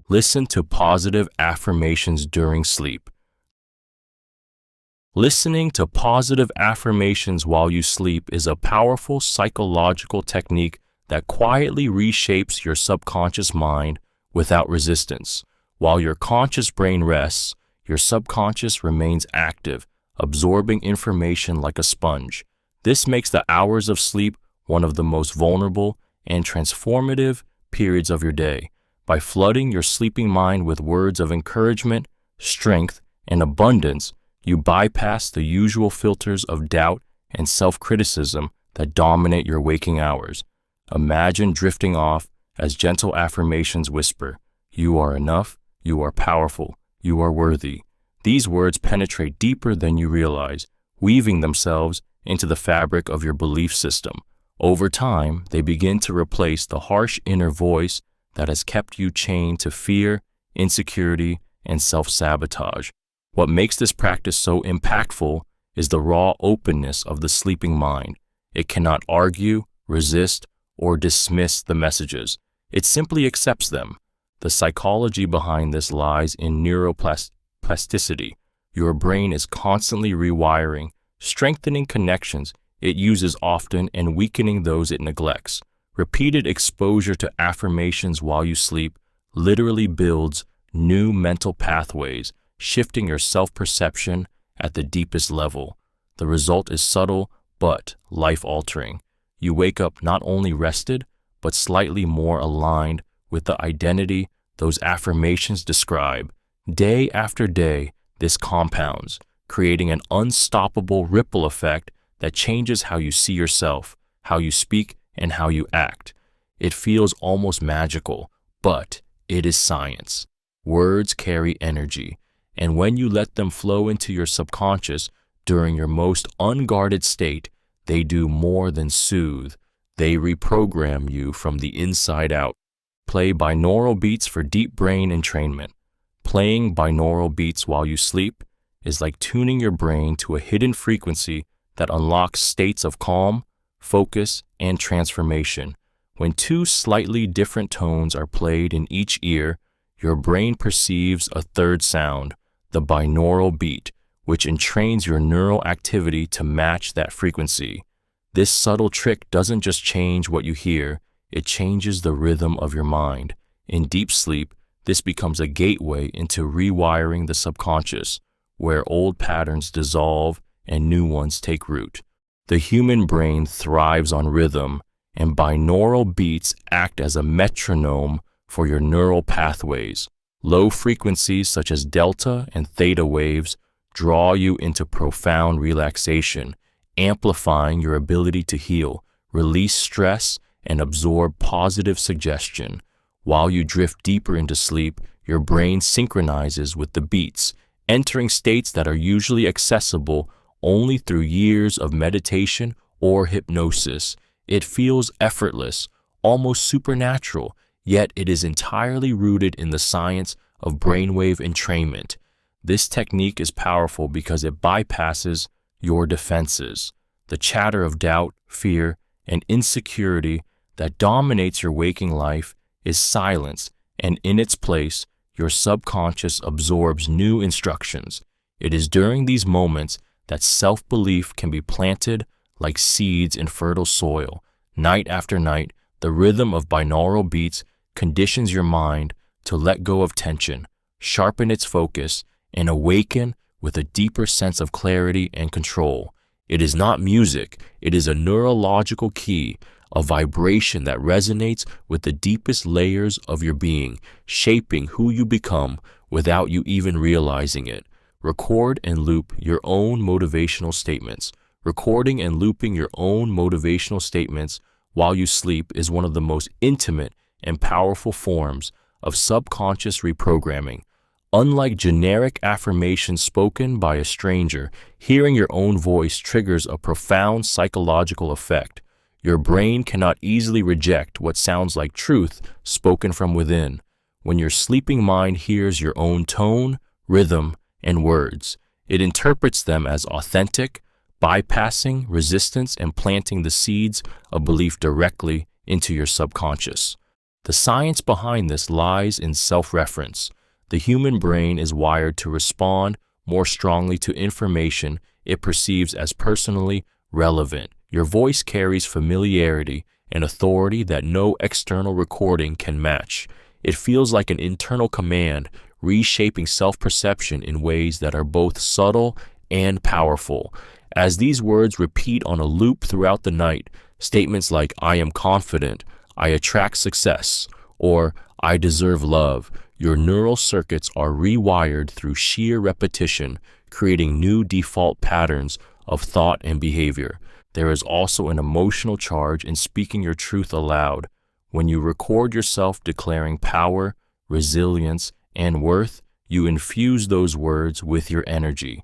Listen to positive affirmations during sleep. Listening to positive affirmations while you sleep is a powerful psychological technique that quietly reshapes your subconscious mind without resistance. While your conscious brain rests, your subconscious remains active, absorbing information like a sponge. This makes the hours of sleep one of the most vulnerable and transformative periods of your day. By flooding your sleeping mind with words of encouragement, strength, and abundance, you bypass the usual filters of doubt and self-criticism that dominate your waking hours. Imagine drifting off as gentle affirmations whisper, "You are enough, you are powerful, you are worthy." These words penetrate deeper than you realize, weaving themselves into the fabric of your belief system. Over time, they begin to replace the harsh inner voice that has kept you chained to fear, insecurity, and self-sabotage. What makes this practice so impactful is the raw openness of the sleeping mind. It cannot argue, resist, or dismiss the messages. It simply accepts them. The psychology behind this lies in neuroplasticity. Your brain is constantly rewiring, strengthening connections it uses often and weakening those it neglects. Repeated exposure to affirmations while you sleep literally builds new mental pathways, shifting your self-perception at the deepest level. The result is subtle but life-altering. You wake up not only rested, but slightly more aligned with the identity those affirmations describe. Day after day, this compounds, creating an unstoppable ripple effect that changes how you see yourself, how you speak, and how you act. It feels almost magical, but it is science. Words carry energy, and when you let them flow into your subconscious during your most unguarded state, they do more than soothe. They reprogram you from the inside out. Play binaural beats for deep brain entrainment. Playing binaural beats while you sleep is like tuning your brain to a hidden frequency that unlocks states of calm, focus, and transformation. When two slightly different tones are played in each ear, your brain perceives a third sound, the binaural beat, which entrains your neural activity to match that frequency. This subtle trick doesn't just change what you hear, it changes the rhythm of your mind. In deep sleep, this becomes a gateway into rewiring the subconscious, where old patterns dissolve and new ones take root. The human brain thrives on rhythm, and binaural beats act as a metronome for your neural pathways. Low frequencies such as delta and theta waves draw you into profound relaxation, amplifying your ability to heal, release stress, and absorb positive suggestion. While you drift deeper into sleep, your brain synchronizes with the beats, entering states that are usually accessible only through years of meditation or hypnosis. It feels effortless, almost supernatural, yet it is entirely rooted in the science of brainwave entrainment. This technique is powerful because it bypasses your defenses, the chatter of doubt, fear, and insecurity that dominates your waking life is silenced, and in its place, your subconscious absorbs new instructions. It is during these moments that self-belief can be planted like seeds in fertile soil. Night after night, the rhythm of binaural beats conditions your mind to let go of tension, sharpen its focus, and awaken with a deeper sense of clarity and control. It is not music, it is a neurological key, a vibration that resonates with the deepest layers of your being, shaping who you become without you even realizing it. Record and loop your own motivational statements. Recording and looping your own motivational statements while you sleep is one of the most intimate and powerful forms of subconscious reprogramming. Unlike generic affirmations spoken by a stranger, hearing your own voice triggers a profound psychological effect. Your brain cannot easily reject what sounds like truth spoken from within. When your sleeping mind hears your own tone, rhythm, and words, it interprets them as authentic, bypassing resistance and planting the seeds of belief directly into your subconscious. The science behind this lies in self-reference. The human brain is wired to respond more strongly to information it perceives as personally relevant. Your voice carries familiarity and authority that no external recording can match. It feels like an internal command, reshaping self-perception in ways that are both subtle and powerful. As these words repeat on a loop throughout the night, statements like "I am confident," "I attract success," or "I deserve love," your neural circuits are rewired through sheer repetition, creating new default patterns of thought and behavior. There is also an emotional charge in speaking your truth aloud. When you record yourself declaring power, resilience, and worth, you infuse those words with your energy.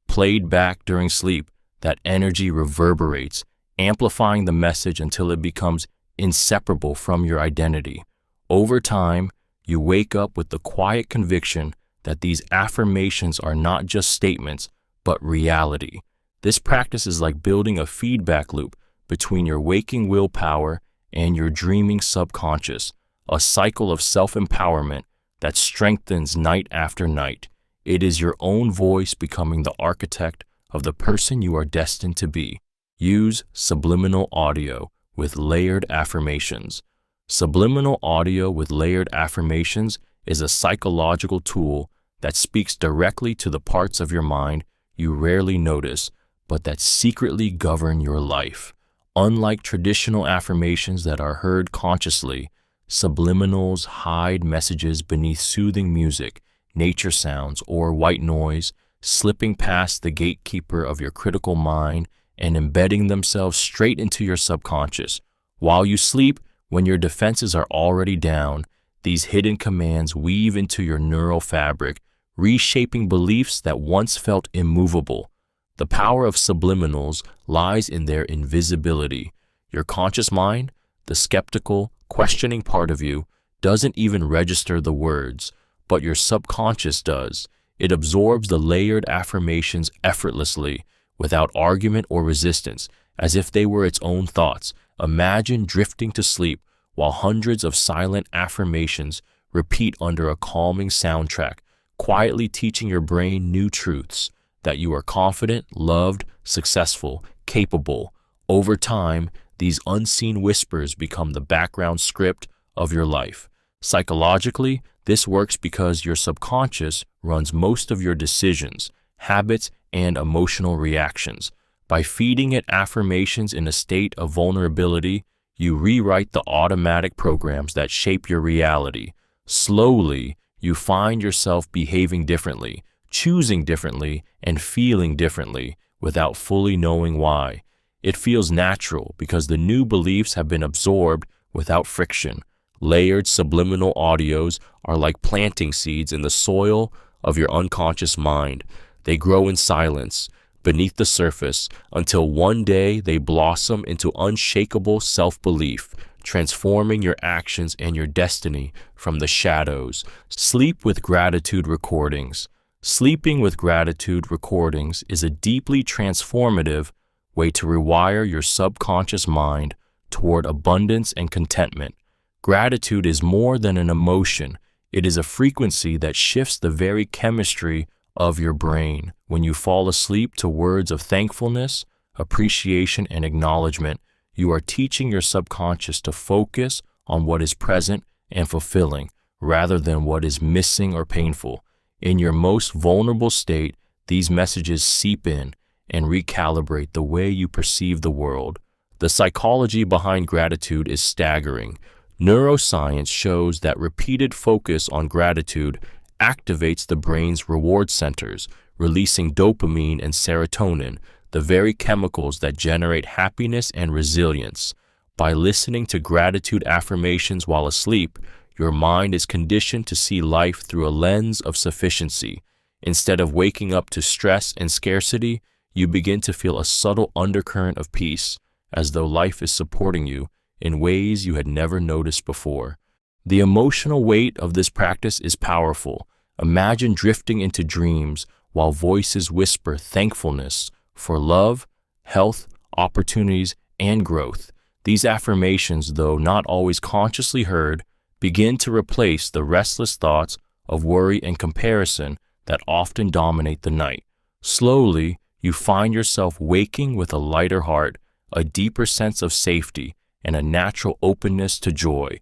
Played back during sleep, that energy reverberates, amplifying the message until it becomes inseparable from your identity. Over time, you wake up with the quiet conviction that these affirmations are not just statements, but reality. This practice is like building a feedback loop between your waking willpower and your dreaming subconscious, a cycle of self-empowerment that strengthens night after night. It is your own voice becoming the architect of the person you are destined to be. Use subliminal audio with layered affirmations. Subliminal audio with layered affirmations is a psychological tool that speaks directly to the parts of your mind you rarely notice, but that secretly govern your life. Unlike traditional affirmations that are heard consciously, subliminals hide messages beneath soothing music, nature sounds, or white noise, slipping past the gatekeeper of your critical mind and embedding themselves straight into your subconscious. While you sleep, when your defenses are already down, these hidden commands weave into your neural fabric, reshaping beliefs that once felt immovable. The power of subliminals lies in their invisibility. Your conscious mind, the skeptical, questioning part of you, doesn't even register the words, but your subconscious does. It absorbs the layered affirmations effortlessly, without argument or resistance, as if they were its own thoughts. Imagine drifting to sleep while hundreds of silent affirmations repeat under a calming soundtrack, quietly teaching your brain new truths, that you are confident, loved, successful, capable. Over time, these unseen whispers become the background script of your life. Psychologically, this works because your subconscious runs most of your decisions, habits, and emotional reactions. By feeding it affirmations in a state of vulnerability, you rewrite the automatic programs that shape your reality. Slowly, you find yourself behaving differently, choosing differently, and feeling differently without fully knowing why. It feels natural because the new beliefs have been absorbed without friction. Layered subliminal audios are like planting seeds in the soil of your unconscious mind. They grow in silence, beneath the surface, until one day they blossom into unshakable self-belief, transforming your actions and your destiny from the shadows. Sleep with gratitude recordings. Sleeping with gratitude recordings is a deeply transformative way to rewire your subconscious mind toward abundance and contentment. Gratitude is more than an emotion. It is a frequency that shifts the very chemistry of your brain. When you fall asleep to words of thankfulness, appreciation, and acknowledgement, you are teaching your subconscious to focus on what is present and fulfilling, rather than what is missing or painful. In your most vulnerable state, these messages seep in and recalibrate the way you perceive the world. The psychology behind gratitude is staggering. Neuroscience shows that repeated focus on gratitude activates the brain's reward centers, releasing dopamine and serotonin, the very chemicals that generate happiness and resilience. By listening to gratitude affirmations while asleep, your mind is conditioned to see life through a lens of sufficiency. Instead of waking up to stress and scarcity, you begin to feel a subtle undercurrent of peace, as though life is supporting you in ways you had never noticed before. The emotional weight of this practice is powerful. Imagine drifting into dreams while voices whisper thankfulness for love, health, opportunities, and growth. These affirmations, though not always consciously heard, begin to replace the restless thoughts of worry and comparison that often dominate the night. Slowly, you find yourself waking with a lighter heart, a deeper sense of safety, and a natural openness to joy.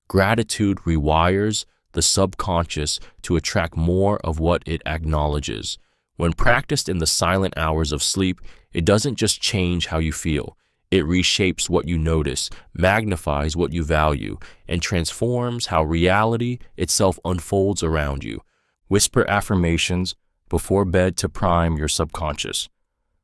Gratitude rewires the subconscious to attract more of what it acknowledges. When practiced in the silent hours of sleep, it doesn't just change how you feel. It reshapes what you notice, magnifies what you value, and transforms how reality itself unfolds around you. Whisper affirmations before bed to prime your subconscious.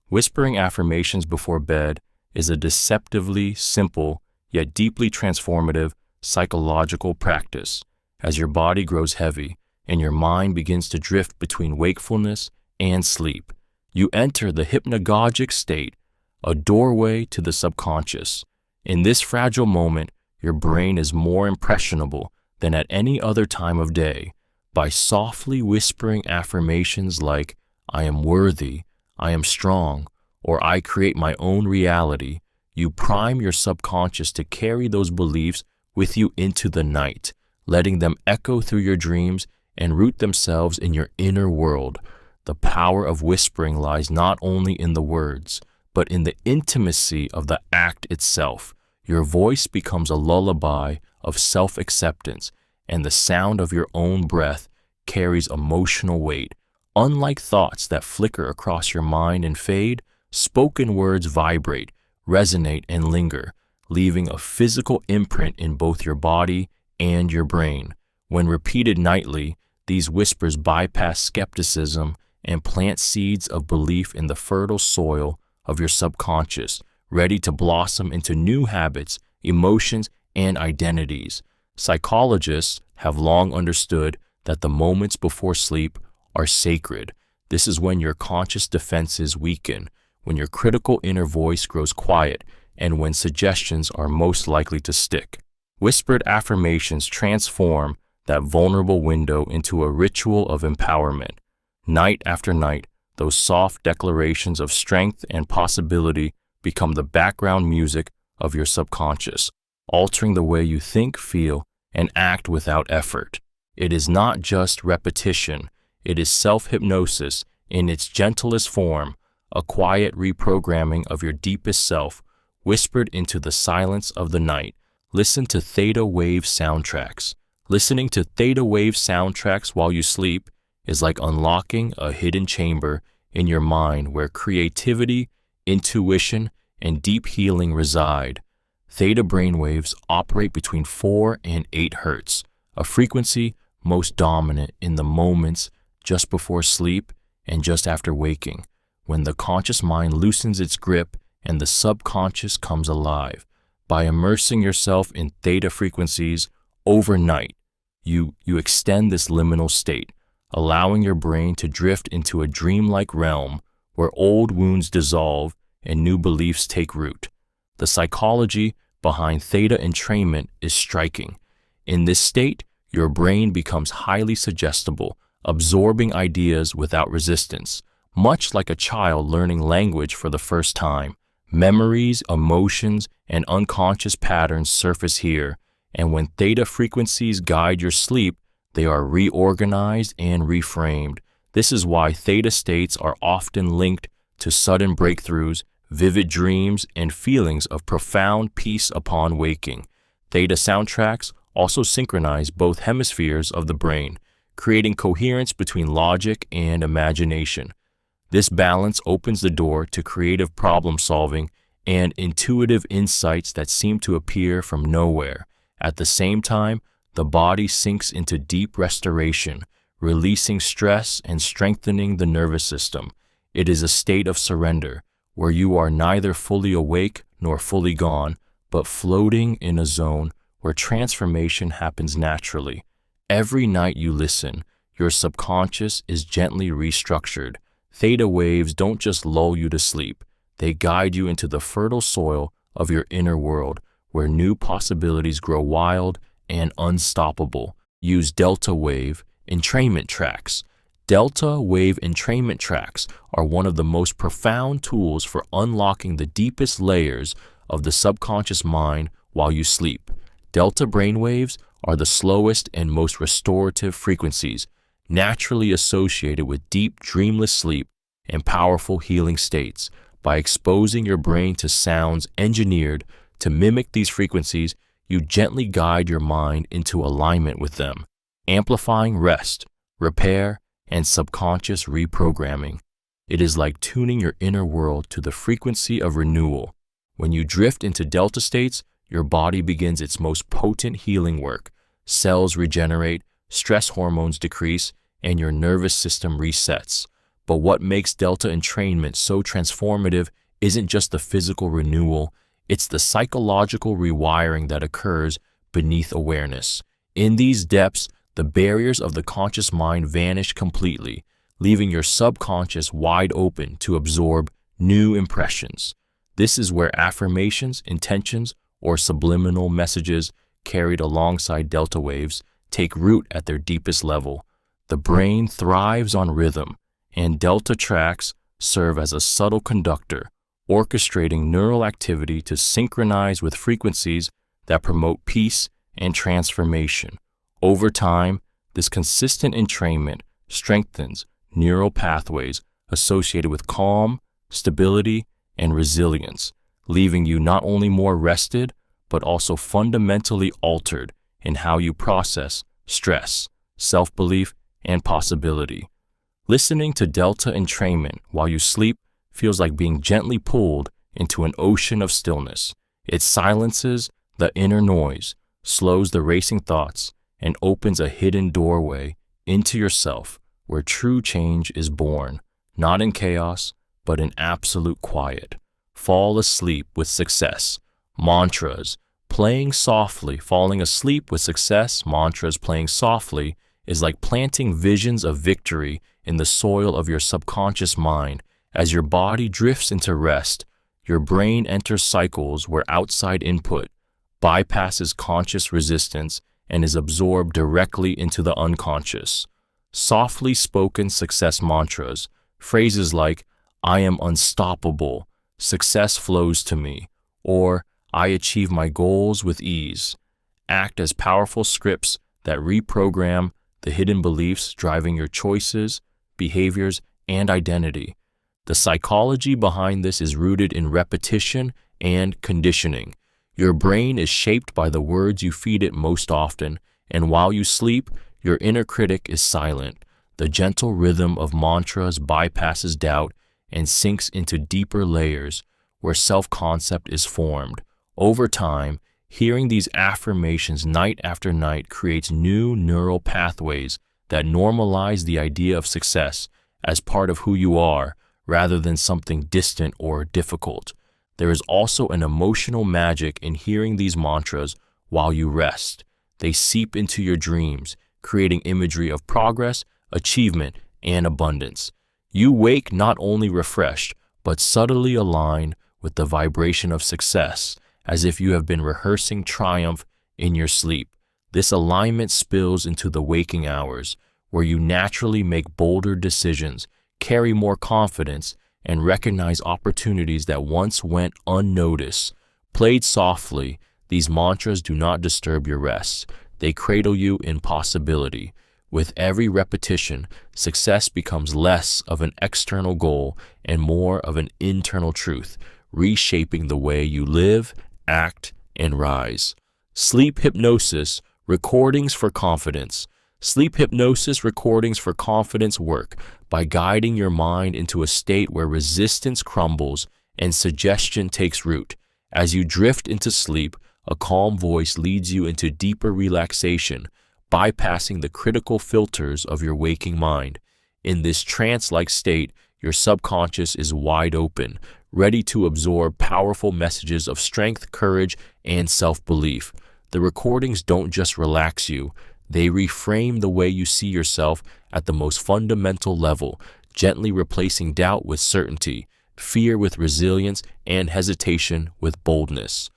Whispering affirmations before bed is a deceptively simple yet deeply transformative psychological practice. As your body grows heavy and your mind begins to drift between wakefulness and sleep, you enter the hypnagogic state, a doorway to the subconscious. In this fragile moment, your brain is more impressionable than at any other time of day. By softly whispering affirmations like, "I am worthy," "I am strong," or "I create my own reality," you prime your subconscious to carry those beliefs with you into the night, letting them echo through your dreams and root themselves in your inner world. The power of whispering lies not only in the words, but in the intimacy of the act itself. Your voice becomes a lullaby of self-acceptance, and the sound of your own breath carries emotional weight. Unlike thoughts that flicker across your mind and fade, spoken words vibrate, resonate, and linger, leaving a physical imprint in both your body and your brain. When repeated nightly, these whispers bypass skepticism and plant seeds of belief in the fertile soil of your subconscious, ready to blossom into new habits, emotions, and identities. Psychologists have long understood that the moments before sleep are sacred. This is when your conscious defenses weaken, when your critical inner voice grows quiet, and when suggestions are most likely to stick. Whispered affirmations transform that vulnerable window into a ritual of empowerment. Night after night, those soft declarations of strength and possibility become the background music of your subconscious, altering the way you think, feel, and act without effort. It is not just repetition, it is self-hypnosis in its gentlest form, a quiet reprogramming of your deepest self, whispered into the silence of the night. Listen to Theta wave soundtracks. Listening to Theta wave soundtracks while you sleep is like unlocking a hidden chamber in your mind where creativity, intuition, and deep healing reside. Theta brainwaves operate between 4 and 8 hertz, a frequency most dominant in the moments just before sleep and just after waking, when the conscious mind loosens its grip and the subconscious comes alive. By immersing yourself in theta frequencies overnight, you extend this liminal state, allowing your brain to drift into a dreamlike realm where old wounds dissolve and new beliefs take root. The psychology behind theta entrainment is striking. In this state, your brain becomes highly suggestible, absorbing ideas without resistance. Much like a child learning language for the first time, memories, emotions, and unconscious patterns surface here, and when theta frequencies guide your sleep, they are reorganized and reframed. This is why theta states are often linked to sudden breakthroughs, vivid dreams, and feelings of profound peace upon waking. Theta soundtracks also synchronize both hemispheres of the brain, creating coherence between logic and imagination. This balance opens the door to creative problem solving and intuitive insights that seem to appear from nowhere. At the same time, the body sinks into deep restoration, releasing stress and strengthening the nervous system. It is a state of surrender, where you are neither fully awake nor fully gone, but floating in a zone where transformation happens naturally. Every night you listen, your subconscious is gently restructured. Theta waves don't just lull you to sleep, they guide you into the fertile soil of your inner world, where new possibilities grow wild and unstoppable. Use delta wave entrainment tracks. Delta wave entrainment tracks are one of the most profound tools for unlocking the deepest layers of the subconscious mind while you sleep. Delta brainwaves are the slowest and most restorative frequencies, naturally associated with deep, dreamless sleep and powerful healing states. By exposing your brain to sounds engineered to mimic these frequencies, you gently guide your mind into alignment with them, amplifying rest, repair, and subconscious reprogramming. It is like tuning your inner world to the frequency of renewal. When you drift into delta states, your body begins its most potent healing work. Cells regenerate, stress hormones decrease, and your nervous system resets. But what makes delta entrainment so transformative isn't just the physical renewal, it's the psychological rewiring that occurs beneath awareness. In these depths, the barriers of the conscious mind vanish completely, leaving your subconscious wide open to absorb new impressions. This is where affirmations, intentions, or subliminal messages carried alongside delta waves take root at their deepest level. The brain thrives on rhythm, and delta tracks serve as a subtle conductor, orchestrating neural activity to synchronize with frequencies that promote peace and transformation. Over time, this consistent entrainment strengthens neural pathways associated with calm, stability, and resilience, leaving you not only more rested, but also fundamentally altered in how you process stress, self-belief, and possibility. Listening to delta entrainment while you sleep feels like being gently pulled into an ocean of stillness. It silences the inner noise, slows the racing thoughts, and opens a hidden doorway into yourself where true change is born, not in chaos, but in absolute quiet. Fall asleep with success. Mantras. Playing softly, falling asleep with success, mantras playing softly, is like planting visions of victory in the soil of your subconscious mind. As your body drifts into rest, your brain enters cycles where outside input bypasses conscious resistance and is absorbed directly into the unconscious. Softly spoken success mantras, phrases like, "I am unstoppable," "Success flows to me," or "I achieve my goals with ease," act as powerful scripts that reprogram the hidden beliefs driving your choices, behaviors, and identity. The psychology behind this is rooted in repetition and conditioning. Your brain is shaped by the words you feed it most often, and while you sleep, your inner critic is silent. The gentle rhythm of mantras bypasses doubt and sinks into deeper layers where self-concept is formed. Over time, hearing these affirmations night after night creates new neural pathways that normalize the idea of success as part of who you are, rather than something distant or difficult. There is also an emotional magic in hearing these mantras while you rest. They seep into your dreams, creating imagery of progress, achievement, and abundance. You wake not only refreshed, but subtly aligned with the vibration of success, as if you have been rehearsing triumph in your sleep. This alignment spills into the waking hours, where you naturally make bolder decisions, carry more confidence, and recognize opportunities that once went unnoticed. Played softly, these mantras do not disturb your rest. They cradle you in possibility. With every repetition, success becomes less of an external goal and more of an internal truth, reshaping the way you live, act, and rise. Sleep hypnosis, recordings for confidence. Sleep hypnosis recordings for confidence work by guiding your mind into a state where resistance crumbles and suggestion takes root. As you drift into sleep, a calm voice leads you into deeper relaxation, bypassing the critical filters of your waking mind. In this trance-like state, your subconscious is wide open, ready to absorb powerful messages of strength, courage, and self-belief. The recordings don't just relax you, they reframe the way you see yourself at the most fundamental level, gently replacing doubt with certainty, fear with resilience, and hesitation with boldness.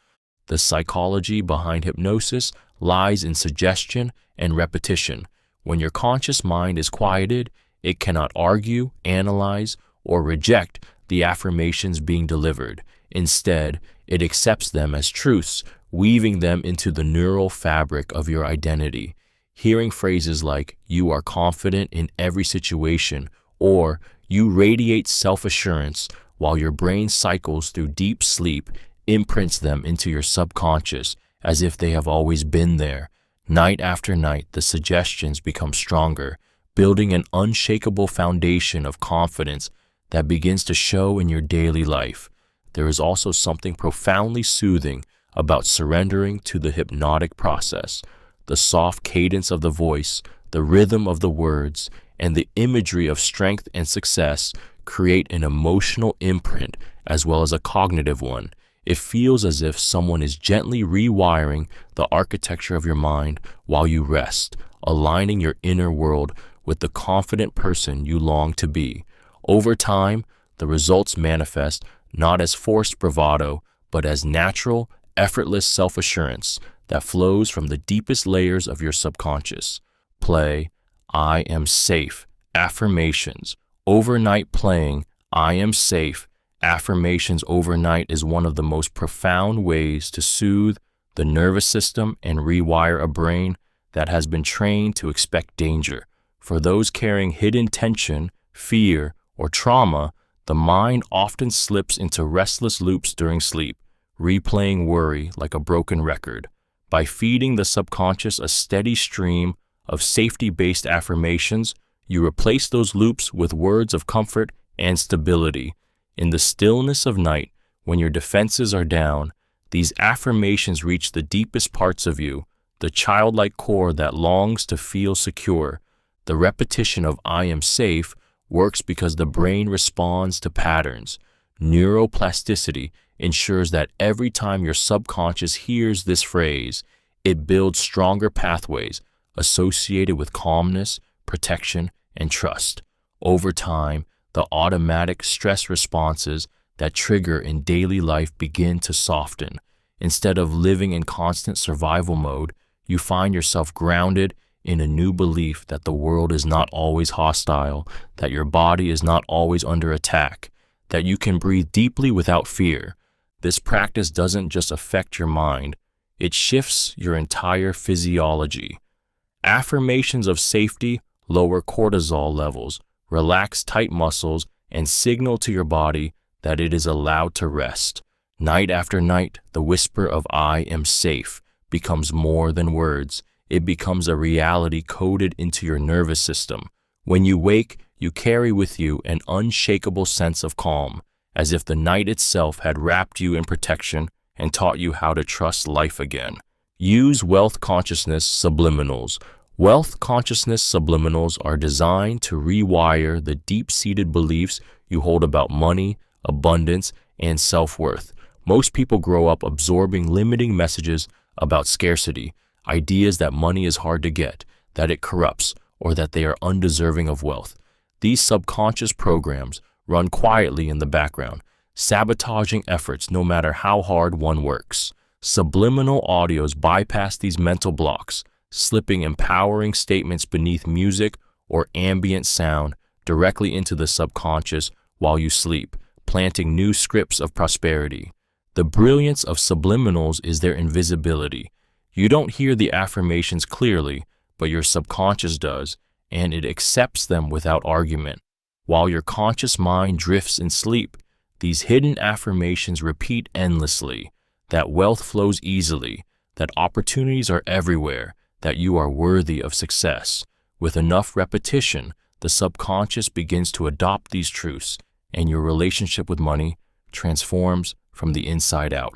The psychology behind hypnosis lies in suggestion and repetition. When your conscious mind is quieted, it cannot argue, analyze, or reject the affirmations being delivered. Instead, it accepts them as truths, weaving them into the neural fabric of your identity. Hearing phrases like, "You are confident in every situation," or "You radiate self-assurance," while your brain cycles through deep sleep, imprints them into your subconscious as if they have always been there. Night after night, the suggestions become stronger, building an unshakable foundation of confidence that begins to show in your daily life. There is also something profoundly soothing about surrendering to the hypnotic process. The soft cadence of the voice, the rhythm of the words, and the imagery of strength and success create an emotional imprint as well as a cognitive one. It feels as if someone is gently rewiring the architecture of your mind while you rest, aligning your inner world with the confident person you long to be. Over time, the results manifest not as forced bravado, but as natural, effortless self-assurance that flows from the deepest layers of your subconscious. Play, "I am safe," affirmations. Overnight playing, "I am safe," affirmations overnight is one of the most profound ways to soothe the nervous system and rewire a brain that has been trained to expect danger. For those carrying hidden tension, fear, or trauma, the mind often slips into restless loops during sleep, replaying worry like a broken record. By feeding the subconscious a steady stream of safety-based affirmations, you replace those loops with words of comfort and stability. In the stillness of night, when your defenses are down, these affirmations reach the deepest parts of you, the childlike core that longs to feel secure. The repetition of "I am safe" works because the brain responds to patterns. Neuroplasticity ensures that every time your subconscious hears this phrase, it builds stronger pathways associated with calmness, protection, and trust. Over time, the automatic stress responses that trigger in daily life begin to soften. Instead of living in constant survival mode, you find yourself grounded in a new belief that the world is not always hostile, that your body is not always under attack, that you can breathe deeply without fear. This practice doesn't just affect your mind, it shifts your entire physiology. Affirmations of safety lower cortisol levels, relax tight muscles, and signal to your body that it is allowed to rest. Night after night, the whisper of "I am safe" becomes more than words. It becomes a reality coded into your nervous system. When you wake, you carry with you an unshakable sense of calm, as if the night itself had wrapped you in protection and taught you how to trust life again. Use wealth consciousness subliminals. Wealth consciousness subliminals are designed to rewire the deep-seated beliefs you hold about money, abundance, and self-worth. Most people grow up absorbing limiting messages about scarcity, ideas that money is hard to get, that it corrupts, or that they are undeserving of wealth. These subconscious programs run quietly in the background, sabotaging efforts no matter how hard one works. Subliminal audios bypass these mental blocks, slipping empowering statements beneath music or ambient sound directly into the subconscious while you sleep, planting new scripts of prosperity. The brilliance of subliminals is their invisibility. You don't hear the affirmations clearly, but your subconscious does, and it accepts them without argument. While your conscious mind drifts in sleep, these hidden affirmations repeat endlessly, that wealth flows easily, that opportunities are everywhere, that you are worthy of success. With enough repetition, the subconscious begins to adopt these truths, and your relationship with money transforms from the inside out.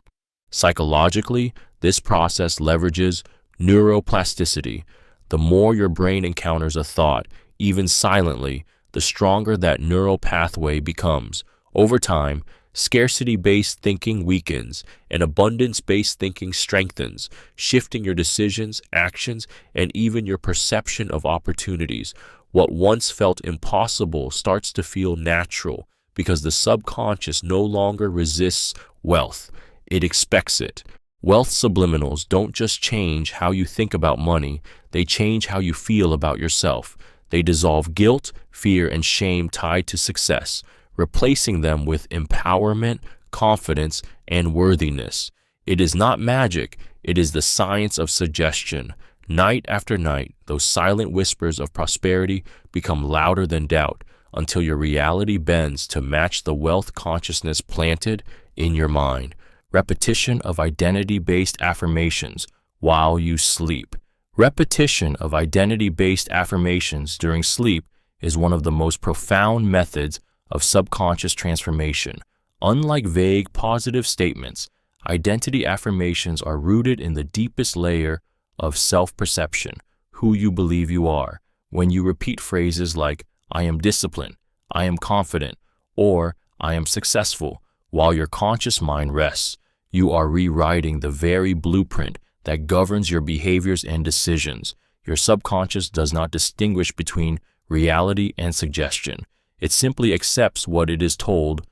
Psychologically, this process leverages neuroplasticity. The more your brain encounters a thought, even silently, the stronger that neural pathway becomes. Over time, scarcity-based thinking weakens and abundance-based thinking strengthens, shifting your decisions, actions, and even your perception of opportunities. What once felt impossible starts to feel natural because the subconscious no longer resists wealth. It expects it. Wealth subliminals don't just change how you think about money, they change how you feel about yourself. They dissolve guilt, fear, and shame tied to success, replacing them with empowerment, confidence, and worthiness. It is not magic, it is the science of suggestion. Night after night, those silent whispers of prosperity become louder than doubt until your reality bends to match the wealth consciousness planted in your mind. Repetition of identity-based affirmations while you sleep. Repetition of identity-based affirmations during sleep is one of the most profound methods of subconscious transformation. Unlike vague positive statements, identity affirmations are rooted in the deepest layer of self-perception, who you believe you are. When you repeat phrases like, I am disciplined, I am confident, or I am successful, while your conscious mind rests, you are rewriting the very blueprint that governs your behaviors and decisions. Your subconscious does not distinguish between reality and suggestion. It simply accepts what it is told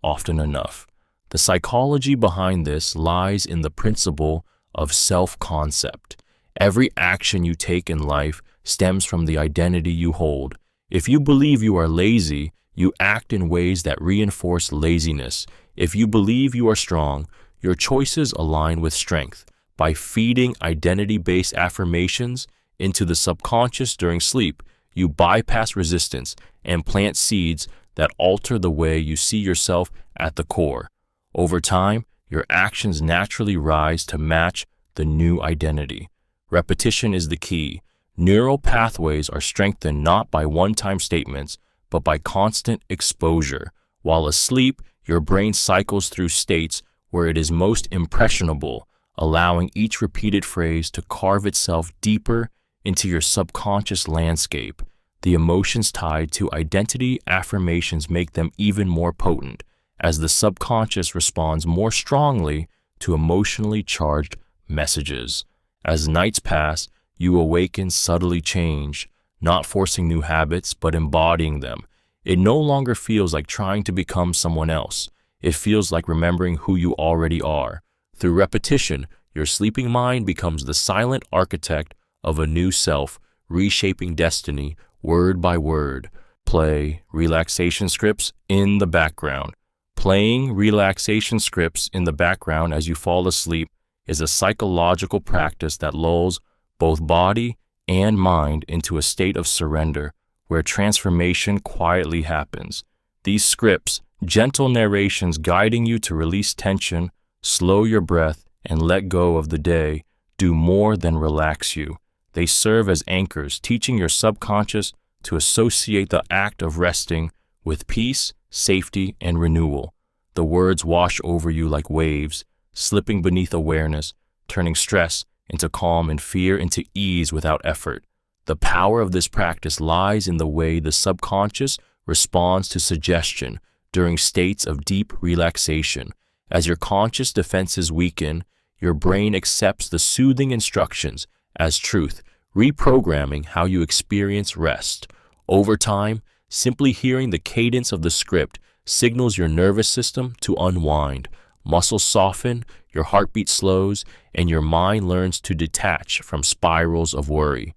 often enough. The psychology behind this lies in the principle of self-concept. Every action you take in life stems from the identity you hold. If you believe you are lazy, you act in ways that reinforce laziness. If you believe you are strong, your choices align with strength. By feeding identity-based affirmations into the subconscious during sleep, you bypass resistance and plant seeds that alter the way you see yourself at the core. Over time, your actions naturally rise to match the new identity. Repetition is the key. Neural pathways are strengthened not by one-time statements, but by constant exposure. While asleep, your brain cycles through states where it is most impressionable, allowing each repeated phrase to carve itself deeper into your subconscious landscape. The emotions tied to identity affirmations make them even more potent, as the subconscious responds more strongly to emotionally charged messages. As nights pass, you awaken subtly changed, not forcing new habits, but embodying them. It no longer feels like trying to become someone else. It feels like remembering who you already are. Through repetition, your sleeping mind becomes the silent architect of a new self, reshaping destiny word by word. Play relaxation scripts in the background. Playing relaxation scripts in the background as you fall asleep is a psychological practice that lulls both body and mind into a state of surrender where transformation quietly happens. These scripts, gentle narrations guiding you to release tension, slow your breath, and let go of the day, do more than relax you. They serve as anchors, teaching your subconscious to associate the act of resting with peace, safety, and renewal. The words wash over you like waves, slipping beneath awareness, turning stress into calm and fear into ease without effort. The power of this practice lies in the way the subconscious responds to suggestion during states of deep relaxation. As your conscious defenses weaken, your brain accepts the soothing instructions as truth, reprogramming how you experience rest. Over time, simply hearing the cadence of the script signals your nervous system to unwind. Muscles soften, your heartbeat slows, and your mind learns to detach from spirals of worry.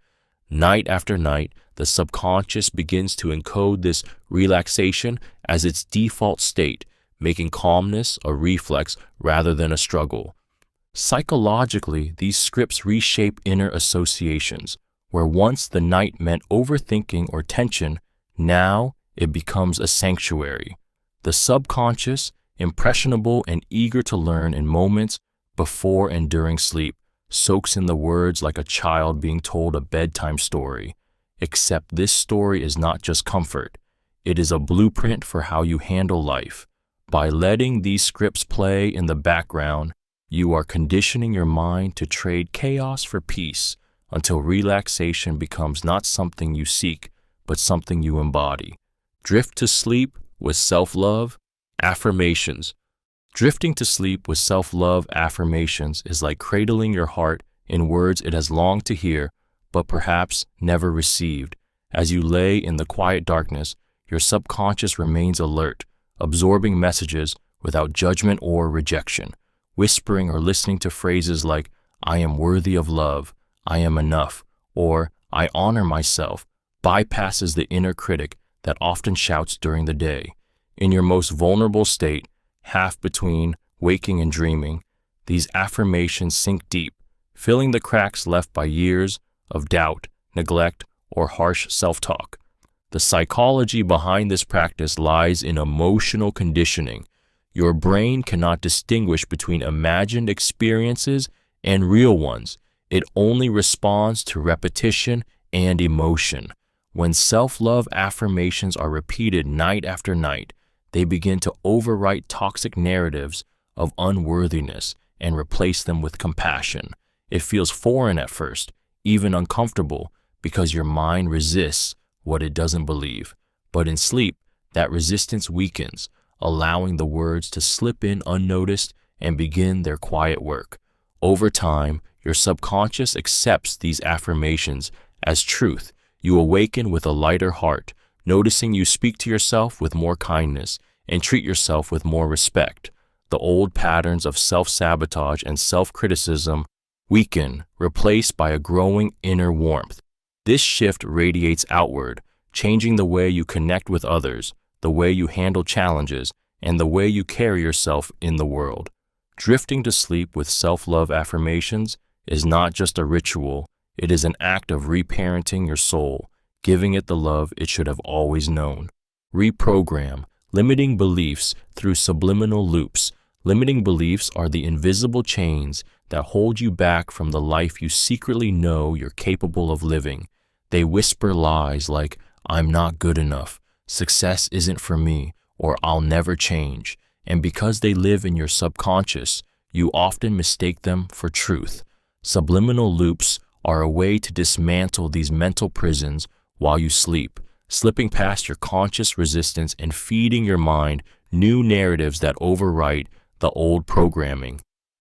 Night after night, the subconscious begins to encode this relaxation as its default state, making calmness a reflex rather than a struggle. Psychologically, these scripts reshape inner associations. Where once the night meant overthinking or tension, now it becomes a sanctuary. The subconscious, impressionable and eager to learn in moments before and during sleep, soaks in the words like a child being told a bedtime story. Except this story is not just comfort. It is a blueprint for how you handle life. By letting these scripts play in the background, you are conditioning your mind to trade chaos for peace until relaxation becomes not something you seek, but something you embody. Drift to sleep with self-love affirmations. Drifting to sleep with self-love affirmations is like cradling your heart in words it has longed to hear, but perhaps never received. As you lay in the quiet darkness, your subconscious remains alert, absorbing messages without judgment or rejection, whispering or listening to phrases like, I am worthy of love, I am enough, or I honor myself, bypasses the inner critic that often shouts during the day. In your most vulnerable state, half between waking and dreaming, these affirmations sink deep, filling the cracks left by years of doubt, neglect, or harsh self-talk. The psychology behind this practice lies in emotional conditioning. Your brain cannot distinguish between imagined experiences and real ones. It only responds to repetition and emotion. When self-love affirmations are repeated night after night, they begin to overwrite toxic narratives of unworthiness and replace them with compassion. It feels foreign at first, even uncomfortable, because your mind resists what it doesn't believe. But in sleep, that resistance weakens, allowing the words to slip in unnoticed and begin their quiet work. Over time, your subconscious accepts these affirmations as truth. You awaken with a lighter heart, noticing you speak to yourself with more kindness and treat yourself with more respect. The old patterns of self-sabotage and self-criticism weaken, replaced by a growing inner warmth. This shift radiates outward, changing the way you connect with others, the way you handle challenges, and the way you carry yourself in the world. Drifting to sleep with self-love affirmations is not just a ritual, it is an act of reparenting your soul, giving it the love it should have always known. Reprogram, limiting beliefs through subliminal loops. Limiting beliefs are the invisible chains that hold you back from the life you secretly know you're capable of living. They whisper lies like, "I'm not good enough," "success isn't for me," or "I'll never change." And because they live in your subconscious, you often mistake them for truth. Subliminal loops are a way to dismantle these mental prisons while you sleep, slipping past your conscious resistance and feeding your mind new narratives that overwrite the old programming.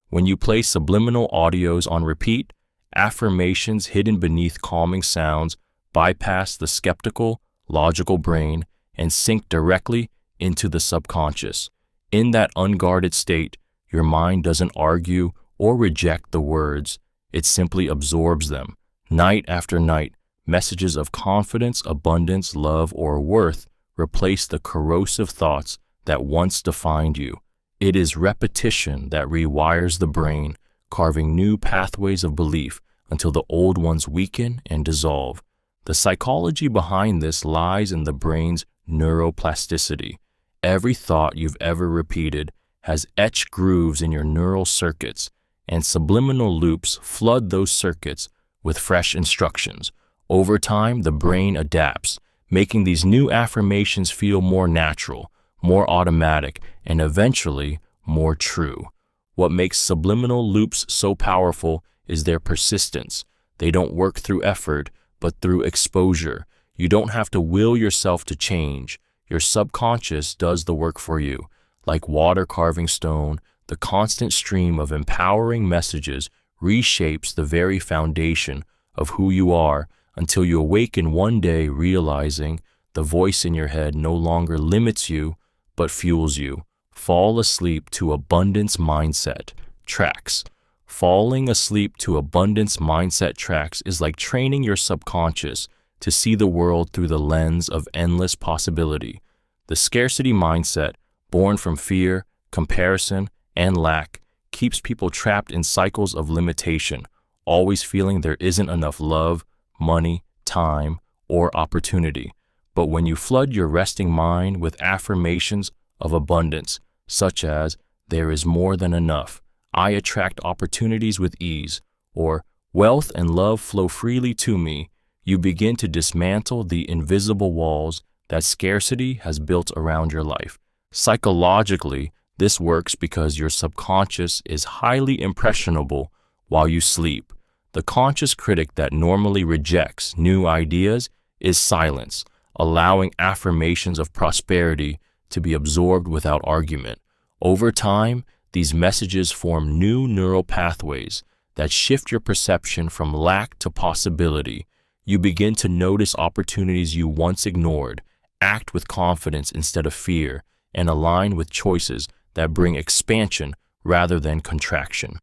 When you play subliminal audios on repeat, affirmations hidden beneath calming sounds bypass the skeptical, logical brain and sink directly into the subconscious. In that unguarded state, your mind doesn't argue or reject the words. It simply absorbs them. Night after night, messages of confidence, abundance, love, or worth replace the corrosive thoughts that once defined you. It is repetition that rewires the brain, carving new pathways of belief until the old ones weaken and dissolve. The psychology behind this lies in the brain's neuroplasticity. Every thought you've ever repeated has etched grooves in your neural circuits, and subliminal loops flood those circuits with fresh instructions. Over time, the brain adapts, making these new affirmations feel more natural, more automatic, and eventually more true. What makes subliminal loops so powerful is their persistence. They don't work through effort, but through exposure. You don't have to will yourself to change. Your subconscious does the work for you. Like water carving stone, the constant stream of empowering messages reshapes the very foundation of who you are until you awaken one day realizing the voice in your head no longer limits you, but fuels you. Fall asleep to abundance mindset tracks. Falling asleep to abundance mindset tracks is like training your subconscious to see the world through the lens of endless possibility. The scarcity mindset, born from fear, comparison, and lack, keeps people trapped in cycles of limitation, always feeling there isn't enough love, money, time, or opportunity. But when you flood your resting mind with affirmations of abundance, such as, "There is more than enough," "I attract opportunities with ease," or "Wealth and love flow freely to me," you begin to dismantle the invisible walls that scarcity has built around your life. Psychologically, this works because your subconscious is highly impressionable while you sleep. The conscious critic that normally rejects new ideas is silenced, allowing affirmations of prosperity to be absorbed without argument. Over time, these messages form new neural pathways that shift your perception from lack to possibility. You begin to notice opportunities you once ignored, act with confidence instead of fear, and align with choices that bring expansion rather than contraction.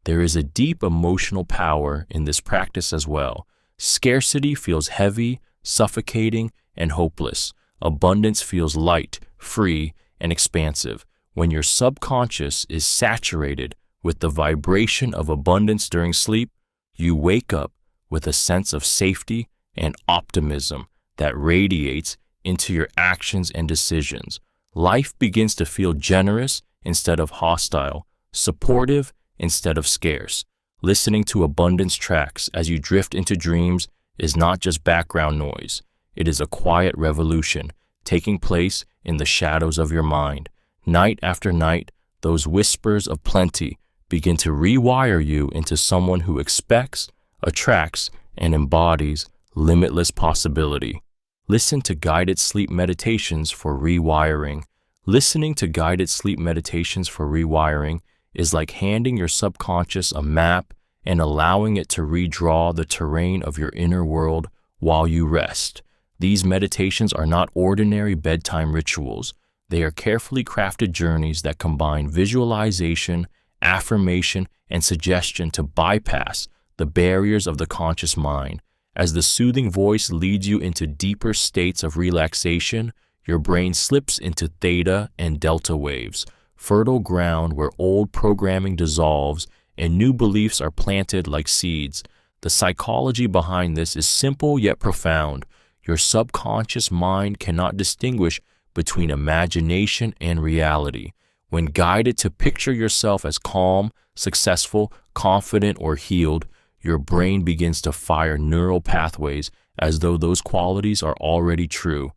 There is a deep emotional power in this practice as well. Scarcity feels heavy, suffocating, and hopeless. Abundance feels light, free, and expansive. When your subconscious is saturated with the vibration of abundance during sleep, you wake up with a sense of safety and optimism that radiates into your actions and decisions. Life begins to feel generous instead of hostile, supportive instead of scarce. Listening to abundance tracks as you drift into dreams is not just background noise. It is a quiet revolution taking place in the shadows of your mind. Night after night, those whispers of plenty begin to rewire you into someone who expects, attracts, and embodies limitless possibility. Listen to guided sleep meditations for rewiring. Listening to guided sleep meditations for rewiring is like handing your subconscious a map and allowing it to redraw the terrain of your inner world while you rest. These meditations are not ordinary bedtime rituals. They are carefully crafted journeys that combine visualization, affirmation, and suggestion to bypass the barriers of the conscious mind. As the soothing voice leads you into deeper states of relaxation, your brain slips into theta and delta waves, fertile ground where old programming dissolves and new beliefs are planted like seeds. The psychology behind this is simple yet profound. Your subconscious mind cannot distinguish between imagination and reality. When guided to picture yourself as calm, successful, confident, or healed, your brain begins to fire neural pathways as though those qualities are already true.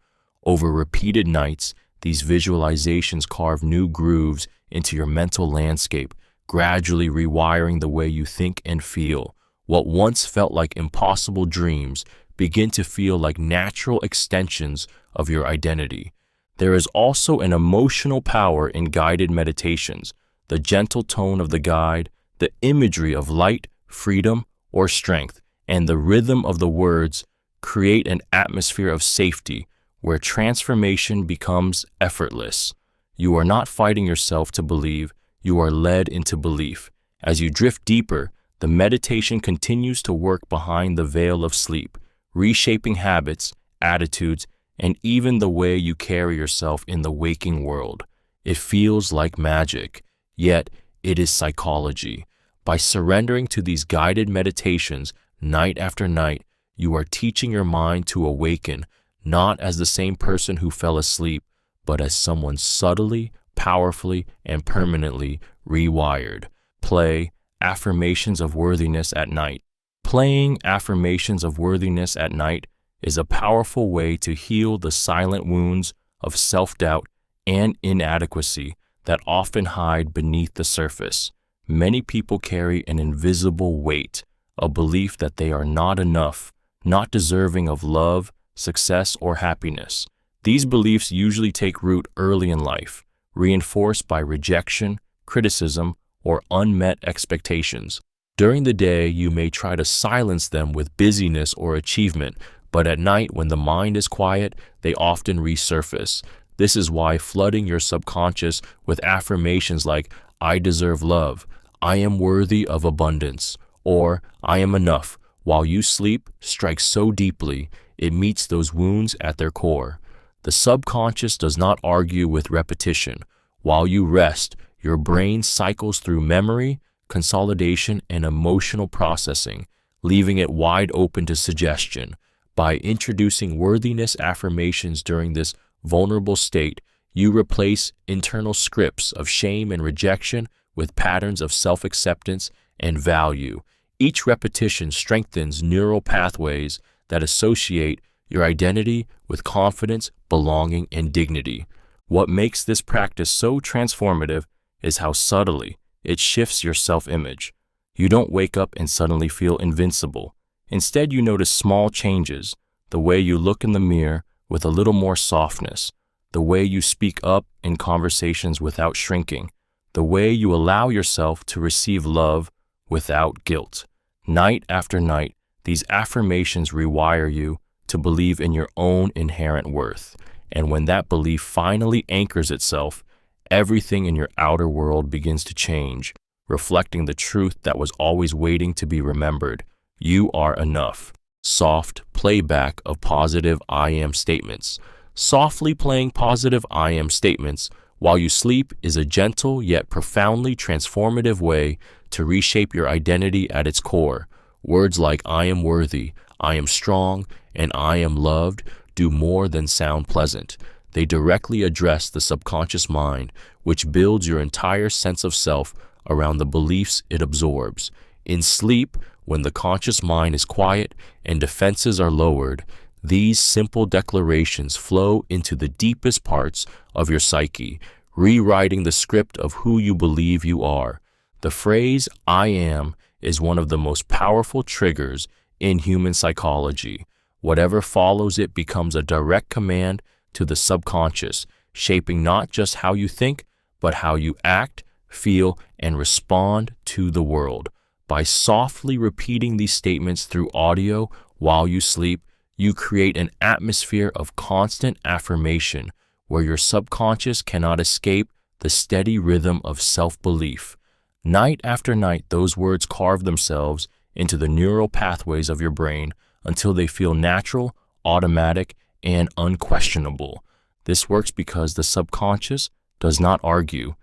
Over repeated nights, these visualizations carve new grooves into your mental landscape, gradually rewiring the way you think and feel. What once felt like impossible dreams begin to feel like natural extensions of your identity. There is also an emotional power in guided meditations. The gentle tone of the guide, the imagery of light, freedom, or strength, and the rhythm of the words create an atmosphere of safety where transformation becomes effortless. You are not fighting yourself to believe, you are led into belief. As you drift deeper, the meditation continues to work behind the veil of sleep, reshaping habits, attitudes, and even the way you carry yourself in the waking world. It feels like magic, yet it is psychology. By surrendering to these guided meditations night after night, you are teaching your mind to awaken, not as the same person who fell asleep, but as someone subtly, powerfully, and permanently rewired. Play affirmations of worthiness at night. Playing affirmations of worthiness at night is a powerful way to heal the silent wounds of self-doubt and inadequacy that often hide beneath the surface. Many people carry an invisible weight, a belief that they are not enough, not deserving of love, success, or happiness. These beliefs usually take root early in life, reinforced by rejection, criticism, or unmet expectations. During the day, you may try to silence them with busyness or achievement, but at night, when the mind is quiet, they often resurface. This is why flooding your subconscious with affirmations like, "I deserve love," "I am worthy of abundance," or "I am enough," while you sleep, strikes so deeply, it meets those wounds at their core. The subconscious does not argue with repetition. While you rest, your brain cycles through memory, consolidation, and emotional processing, leaving it wide open to suggestion. By introducing worthiness affirmations during this vulnerable state, you replace internal scripts of shame and rejection with patterns of self-acceptance and value. Each repetition strengthens neural pathways that associate your identity with confidence, belonging, and dignity. What makes this practice so transformative is how subtly it shifts your self-image. You don't wake up and suddenly feel invincible. Instead, you notice small changes, the way you look in the mirror with a little more softness, the way you speak up in conversations without shrinking, the way you allow yourself to receive love without guilt. Night after night, these affirmations rewire you to believe in your own inherent worth. And when that belief finally anchors itself, everything in your outer world begins to change, reflecting the truth that was always waiting to be remembered. You are enough. Soft playback of positive I am statements. Softly playing positive I am statements while you sleep is a gentle yet profoundly transformative way to reshape your identity at its core. Words like I am worthy, I am strong, and I am loved do more than sound pleasant. They directly address the subconscious mind, which builds your entire sense of self around the beliefs it absorbs. In sleep, when the conscious mind is quiet and defenses are lowered, these simple declarations flow into the deepest parts of your psyche, rewriting the script of who you believe you are. The phrase, I am, is one of the most powerful triggers in human psychology. Whatever follows it becomes a direct command to the subconscious, shaping not just how you think, but how you act, feel, and respond to the world. By softly repeating these statements through audio while you sleep, you create an atmosphere of constant affirmation where your subconscious cannot escape the steady rhythm of self-belief. Night after night, those words carve themselves into the neural pathways of your brain until they feel natural, automatic, and unquestionable. This works because the subconscious does not argue,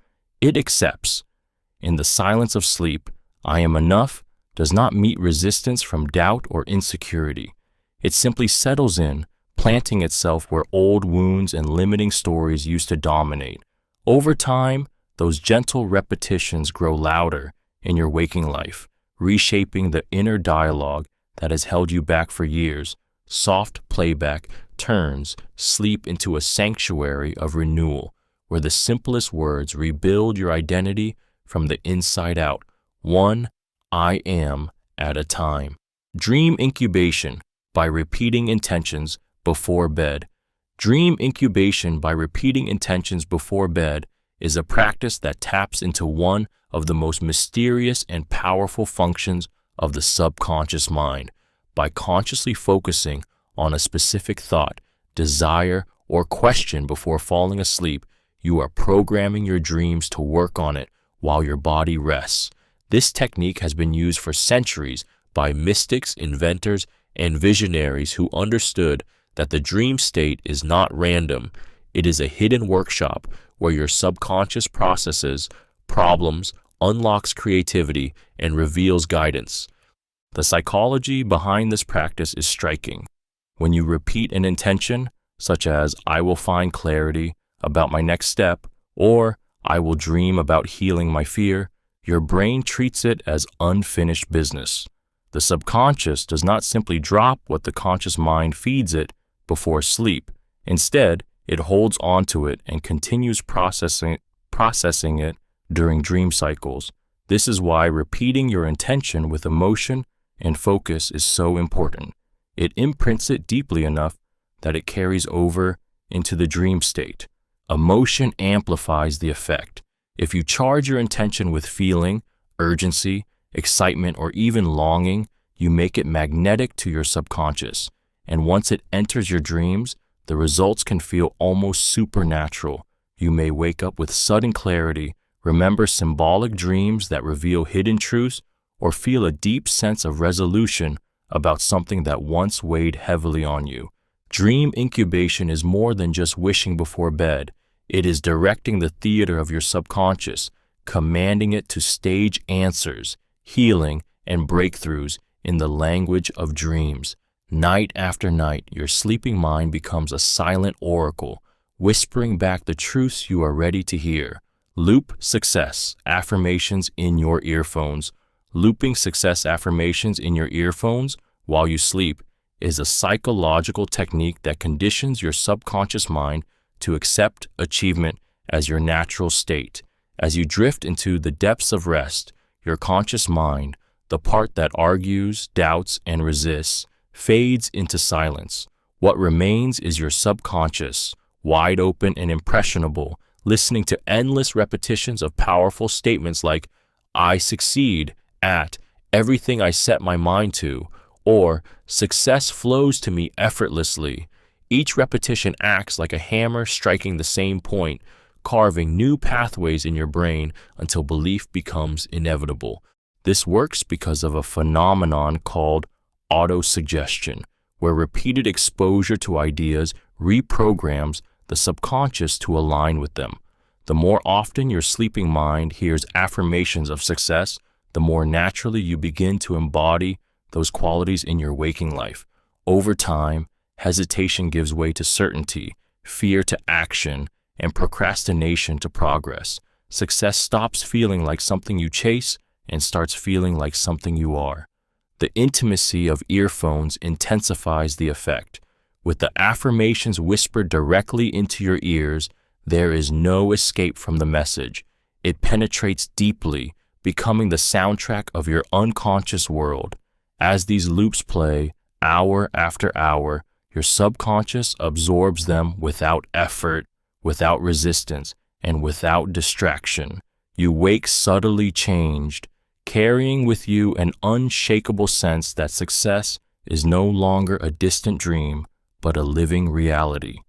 it accepts. In the silence of sleep, I am enough does not meet resistance from doubt or insecurity. It simply settles in, planting itself where old wounds and limiting stories used to dominate. Over time, those gentle repetitions grow louder in your waking life, reshaping the inner dialogue that has held you back for years. Soft playback turns sleep into a sanctuary of renewal, where the simplest words rebuild your identity from the inside out, one I am at a time. Dream incubation by repeating intentions before bed. Dream incubation by repeating intentions before bed is a practice that taps into one of the most mysterious and powerful functions of the subconscious mind. By consciously focusing on a specific thought, desire, or question before falling asleep, you are programming your dreams to work on it while your body rests. This technique has been used for centuries by mystics, inventors, and visionaries who understood that the dream state is not random. It is a hidden workshop where your subconscious processes problems, unlocks creativity, and reveals guidance. The psychology behind this practice is striking. When you repeat an intention, such as I will find clarity about my next step, or I will dream about healing my fear, your brain treats it as unfinished business. The subconscious does not simply drop what the conscious mind feeds it before sleep. Instead, it holds onto it and continues processing it during dream cycles. This is why repeating your intention with emotion and focus is so important. It imprints it deeply enough that it carries over into the dream state. Emotion amplifies the effect. If you charge your intention with feeling, urgency, excitement, or even longing, you make it magnetic to your subconscious. And once it enters your dreams, the results can feel almost supernatural. You may wake up with sudden clarity, remember symbolic dreams that reveal hidden truths, or feel a deep sense of resolution about something that once weighed heavily on you. Dream incubation is more than just wishing before bed. It is directing the theater of your subconscious, commanding it to stage answers, healing, and breakthroughs in the language of dreams. Night after night, your sleeping mind becomes a silent oracle, whispering back the truths you are ready to hear. Loop success affirmations in your earphones. Looping success affirmations in your earphones while you sleep is a psychological technique that conditions your subconscious mind to accept achievement as your natural state. As you drift into the depths of rest, your conscious mind, the part that argues, doubts, and resists, fades into silence. What remains is your subconscious, wide open and impressionable, listening to endless repetitions of powerful statements like, I succeed at everything I set my mind to, or success flows to me effortlessly. Each repetition acts like a hammer striking the same point, carving new pathways in your brain until belief becomes inevitable. This works because of a phenomenon called autosuggestion, where repeated exposure to ideas reprograms the subconscious to align with them. The more often your sleeping mind hears affirmations of success, the more naturally you begin to embody those qualities in your waking life. Over time, hesitation gives way to certainty, fear to action, and procrastination to progress. Success stops feeling like something you chase and starts feeling like something you are. The intimacy of earphones intensifies the effect. With the affirmations whispered directly into your ears, there is no escape from the message. It penetrates deeply, becoming the soundtrack of your unconscious world. As these loops play, hour after hour, your subconscious absorbs them without effort, without resistance, and without distraction. You wake subtly changed, carrying with you an unshakable sense that success is no longer a distant dream, but a living reality.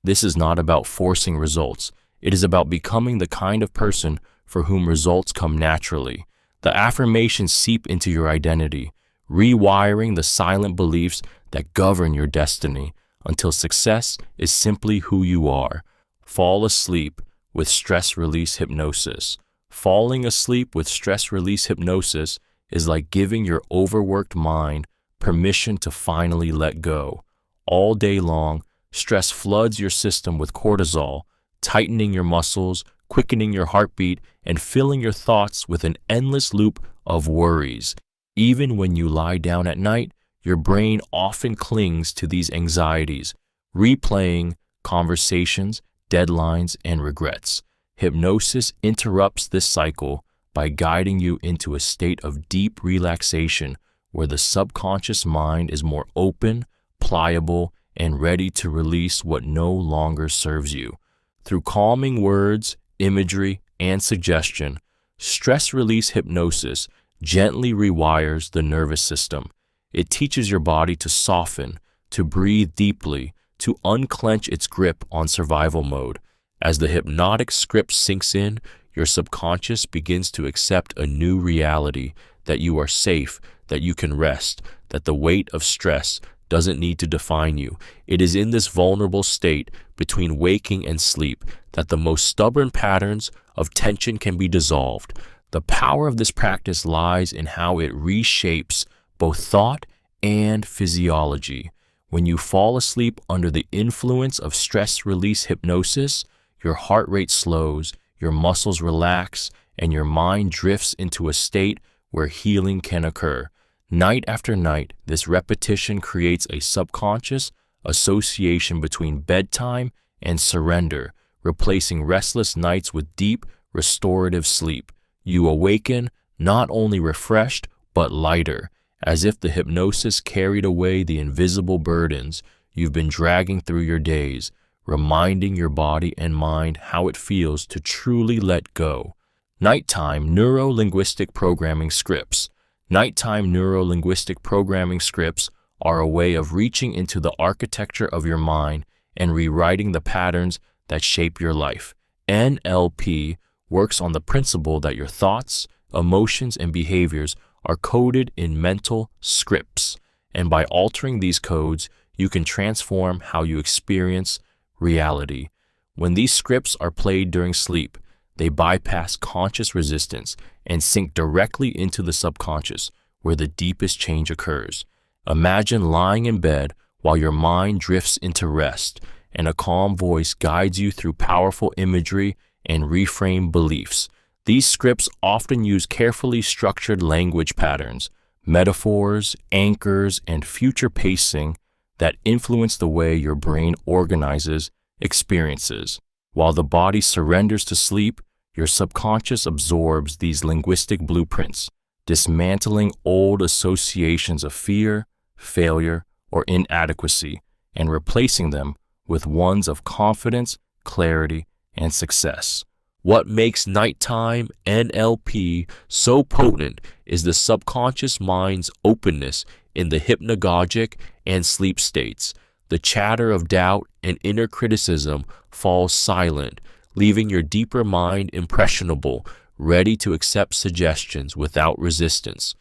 This is not about forcing results. It is about becoming the kind of person for whom results come naturally. The affirmations seep into your identity, rewiring the silent beliefs that govern your destiny until success is simply who you are. Fall asleep with stress release hypnosis. Falling asleep with stress release hypnosis is like giving your overworked mind permission to finally let go. All day long, stress floods your system with cortisol, tightening your muscles, quickening your heartbeat, and filling your thoughts with an endless loop of worries. Even when you lie down at night, your brain often clings to these anxieties, replaying conversations, deadlines, and regrets. Hypnosis interrupts this cycle by guiding you into a state of deep relaxation where the subconscious mind is more open, pliable, and ready to release what no longer serves you. Through calming words, imagery, and suggestion, stress release hypnosis gently rewires the nervous system. It teaches your body to soften, to breathe deeply, to unclench its grip on survival mode. As the hypnotic script sinks in, your subconscious begins to accept a new reality, that you are safe, that you can rest, that the weight of stress doesn't need to define you. It is in this vulnerable state between waking and sleep that the most stubborn patterns of tension can be dissolved. The power of this practice lies in how it reshapes both thought and physiology. When you fall asleep under the influence of stress release hypnosis, your heart rate slows, your muscles relax, and your mind drifts into a state where healing can occur. Night after night, this repetition creates a subconscious association between bedtime and surrender, replacing restless nights with deep, restorative sleep. You awaken not only refreshed, but lighter, as if the hypnosis carried away the invisible burdens you've been dragging through your days, reminding your body and mind how it feels to truly let go. Nighttime Neuro-Linguistic Programming Scripts. Nighttime Neuro-Linguistic Programming Scripts are a way of reaching into the architecture of your mind and rewriting the patterns that shape your life. NLP works on the principle that your thoughts, emotions, and behaviors are coded in mental scripts, and by altering these codes, you can transform how you experience reality. When these scripts are played during sleep, they bypass conscious resistance and sink directly into the subconscious, where the deepest change occurs. Imagine lying in bed while your mind drifts into rest, and a calm voice guides you through powerful imagery and reframed beliefs. These scripts often use carefully structured language patterns, metaphors, anchors, and future pacing that influence the way your brain organizes experiences. While the body surrenders to sleep, your subconscious absorbs these linguistic blueprints, dismantling old associations of fear, failure, or inadequacy, and replacing them with ones of confidence, clarity, and success. What makes nighttime NLP so potent is the subconscious mind's openness in the hypnagogic and sleep states. The chatter of doubt and inner criticism falls silent, leaving your deeper mind impressionable, ready to accept suggestions without resistance.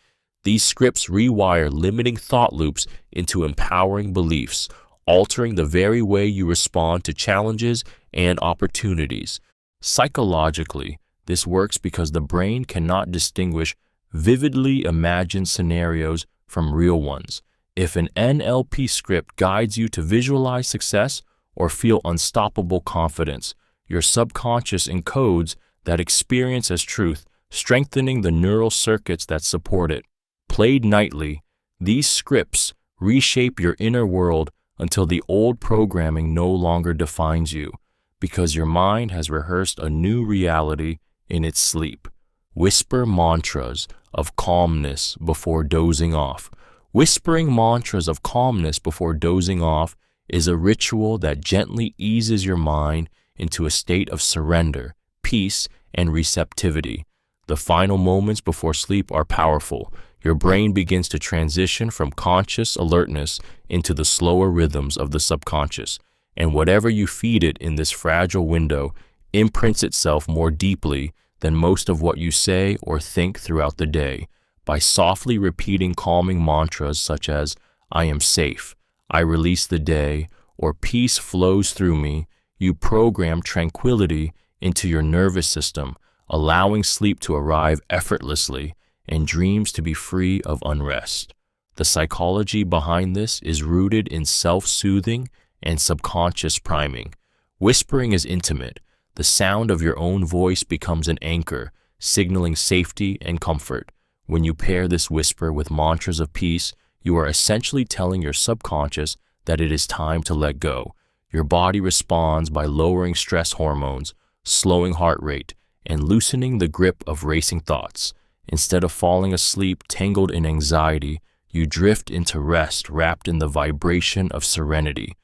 These scripts rewire limiting thought loops into empowering beliefs, altering the very way you respond to challenges and opportunities. Psychologically, this works because the brain cannot distinguish vividly imagined scenarios from real ones. If an NLP script guides you to visualize success or feel unstoppable confidence, your subconscious encodes that experience as truth, strengthening the neural circuits that support it. Played nightly, these scripts reshape your inner world until the old programming no longer defines you, because your mind has rehearsed a new reality in its sleep. Whisper mantras of calmness before dozing off. Whispering mantras of calmness before dozing off is a ritual that gently eases your mind into a state of surrender, peace, and receptivity. The final moments before sleep are powerful. Your brain begins to transition from conscious alertness into the slower rhythms of the subconscious, and whatever you feed it in this fragile window imprints itself more deeply than most of what you say or think throughout the day. By softly repeating calming mantras such as, "I am safe," "I release the day," or "peace flows through me," you program tranquility into your nervous system, allowing sleep to arrive effortlessly and dreams to be free of unrest. The psychology behind this is rooted in self-soothing and subconscious priming. Whispering is intimate. The sound of your own voice becomes an anchor, signaling safety and comfort. When you pair this whisper with mantras of peace, you are essentially telling your subconscious that it is time to let go. Your body responds by lowering stress hormones, slowing heart rate, and loosening the grip of racing thoughts. Instead of falling asleep tangled in anxiety, you drift into rest wrapped in the vibration of serenity.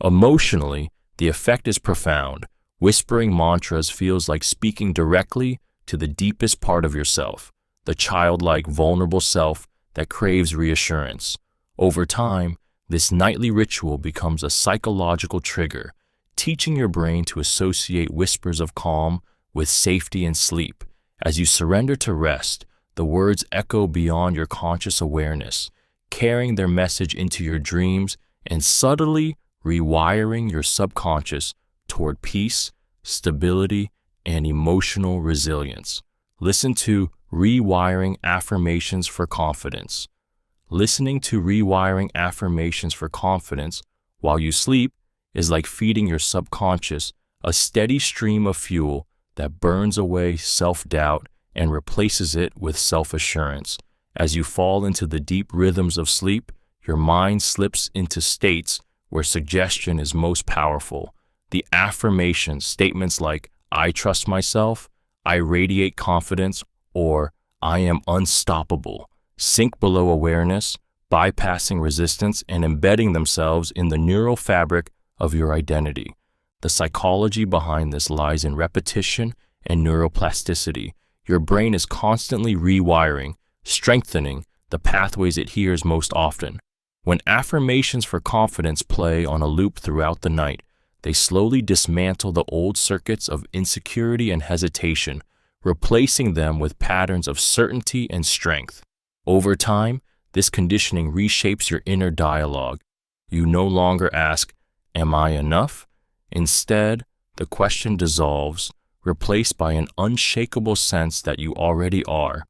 Emotionally, the effect is profound. Whispering mantras feels like speaking directly to the deepest part of yourself, the childlike, vulnerable self that craves reassurance. Over time, this nightly ritual becomes a psychological trigger, teaching your brain to associate whispers of calm with safety and sleep. As you surrender to rest, the words echo beyond your conscious awareness, carrying their message into your dreams and subtly rewiring your subconscious toward peace, stability, and emotional resilience. Listen to Rewiring Affirmations for Confidence. Listening to Rewiring Affirmations for Confidence while you sleep is like feeding your subconscious a steady stream of fuel that burns away self-doubt and replaces it with self-assurance. As you fall into the deep rhythms of sleep, your mind slips into states where suggestion is most powerful. The affirmation statements like, "I trust myself," "I radiate confidence," or "I am unstoppable," sink below awareness, bypassing resistance and embedding themselves in the neural fabric of your identity. The psychology behind this lies in repetition and neuroplasticity. Your brain is constantly rewiring, strengthening the pathways it hears most often. When affirmations for confidence play on a loop throughout the night, they slowly dismantle the old circuits of insecurity and hesitation, replacing them with patterns of certainty and strength. Over time, this conditioning reshapes your inner dialogue. You no longer ask, "Am I enough?" Instead, the question dissolves, replaced by an unshakable sense that you already are.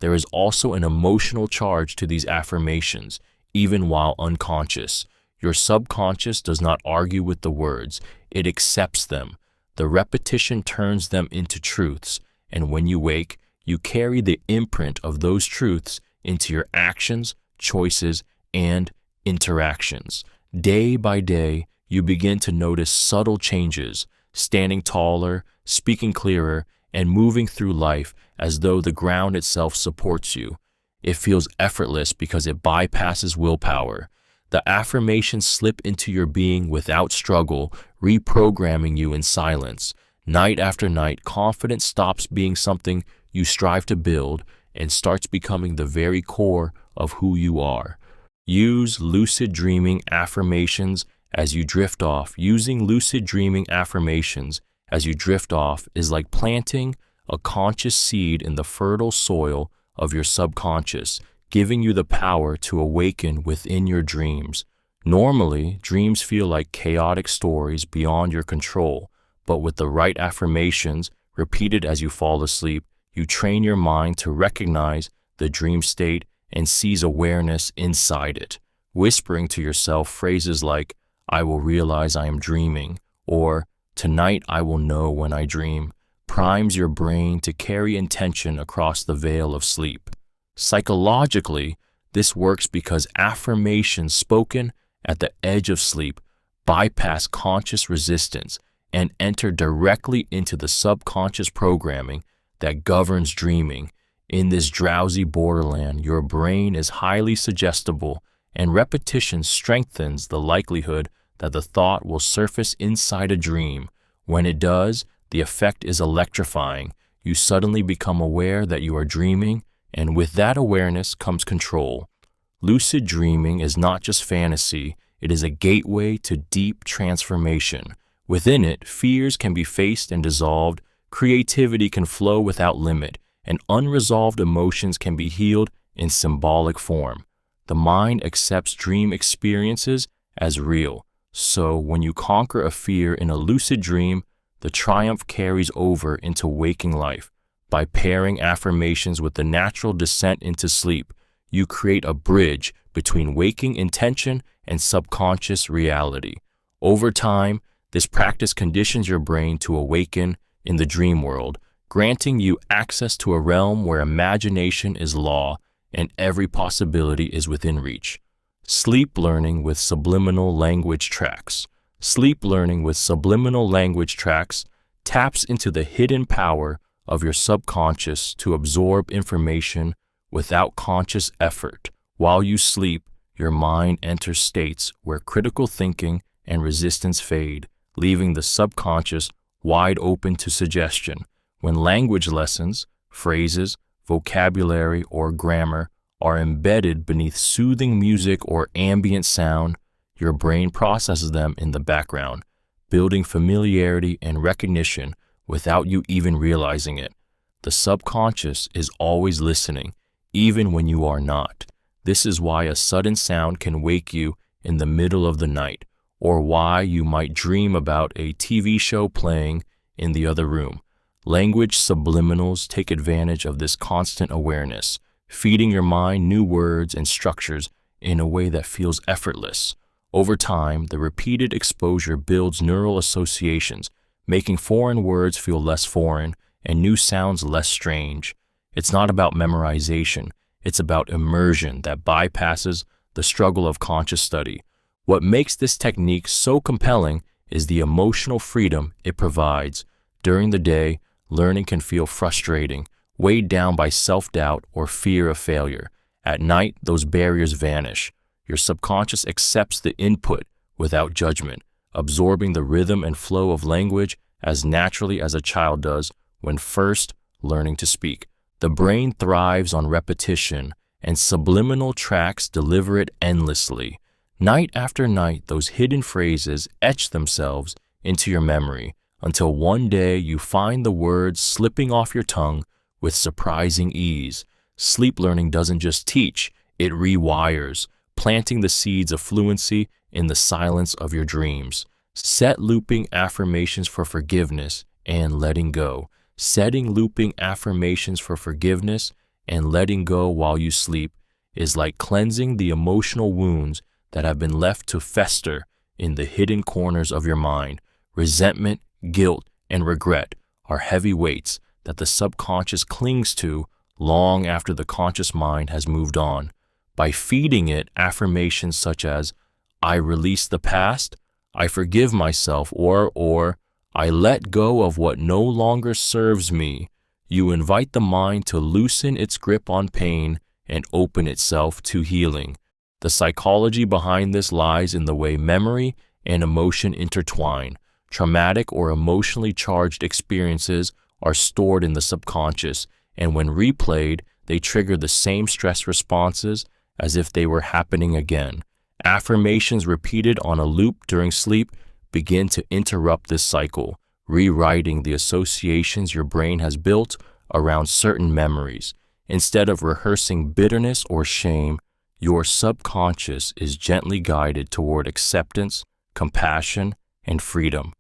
There is also an emotional charge to these affirmations, even while unconscious. Your subconscious does not argue with the words, it accepts them. The repetition turns them into truths, and when you wake, you carry the imprint of those truths into your actions, choices, and interactions. Day by day, you begin to notice subtle changes, standing taller, speaking clearer, and moving through life as though the ground itself supports you. It feels effortless because it bypasses willpower. The affirmations slip into your being without struggle, reprogramming you in silence. Night after night, confidence stops being something you strive to build and starts becoming the very core of who you are. Use lucid dreaming affirmations as you drift off. Using lucid dreaming affirmations as you drift off is like planting a conscious seed in the fertile soil of your subconscious, giving you the power to awaken within your dreams. Normally, dreams feel like chaotic stories beyond your control, But with the right affirmations, repeated as you fall asleep, you train your mind to recognize the dream state and seize awareness inside it, whispering to yourself phrases like, "I will realize I am dreaming," or "Tonight I will know when I dream," primes your brain to carry intention across the veil of sleep. Psychologically, this works because affirmations spoken at the edge of sleep bypass conscious resistance and enter directly into the subconscious programming that governs dreaming. In this drowsy borderland, your brain is highly suggestible, and repetition strengthens the likelihood that the thought will surface inside a dream. When it does, the effect is electrifying. You suddenly become aware that you are dreaming, and with that awareness comes control. Lucid dreaming is not just fantasy, it is a gateway to deep transformation. Within it, fears can be faced and dissolved, creativity can flow without limit, and unresolved emotions can be healed in symbolic form. The mind accepts dream experiences as real. So when you conquer a fear in a lucid dream, the triumph carries over into waking life. By pairing affirmations with the natural descent into sleep, you create a bridge between waking intention and subconscious reality. Over time, this practice conditions your brain to awaken in the dream world, granting you access to a realm where imagination is law and every possibility is within reach. Sleep learning with subliminal language tracks. Sleep learning with subliminal language tracks taps into the hidden power of your subconscious to absorb information without conscious effort. While you sleep, your mind enters states where critical thinking and resistance fade, leaving the subconscious wide open to suggestion. When language lessons, phrases, vocabulary, or grammar are embedded beneath soothing music or ambient sound, your brain processes them in the background, building familiarity and recognition without you even realizing it. The subconscious is always listening, even when you are not. This is why a sudden sound can wake you in the middle of the night, or why you might dream about a TV show playing in the other room. Language subliminals take advantage of this constant awareness, feeding your mind new words and structures in a way that feels effortless. Over time, the repeated exposure builds neural associations, making foreign words feel less foreign and new sounds less strange. It's not about memorization, it's about immersion that bypasses the struggle of conscious study. What makes this technique so compelling is the emotional freedom it provides. During the day, learning can feel frustrating, weighed down by self-doubt or fear of failure. At night, those barriers vanish. Your subconscious accepts the input without judgment, absorbing the rhythm and flow of language as naturally as a child does when first learning to speak. The brain thrives on repetition, and subliminal tracks deliver it endlessly. Night after night, those hidden phrases etch themselves into your memory until one day you find the words slipping off your tongue with surprising ease. Sleep learning doesn't just teach, it rewires, planting the seeds of fluency in the silence of your dreams. Set looping affirmations for forgiveness and letting go. Setting looping affirmations for forgiveness and letting go while you sleep is like cleansing the emotional wounds that have been left to fester in the hidden corners of your mind. Resentment, guilt, and regret are heavy weights that the subconscious clings to long after the conscious mind has moved on. By feeding it affirmations such as, "I release the past," "I forgive myself," or "I let go of what no longer serves me," you invite the mind to loosen its grip on pain and open itself to healing. The psychology behind this lies in the way memory and emotion intertwine. Traumatic or emotionally charged experiences are stored in the subconscious, and when replayed, they trigger the same stress responses as if they were happening again. Affirmations repeated on a loop during sleep begin to interrupt this cycle, rewriting the associations your brain has built around certain memories. Instead of rehearsing bitterness or shame, your subconscious is gently guided toward acceptance, compassion, and freedom.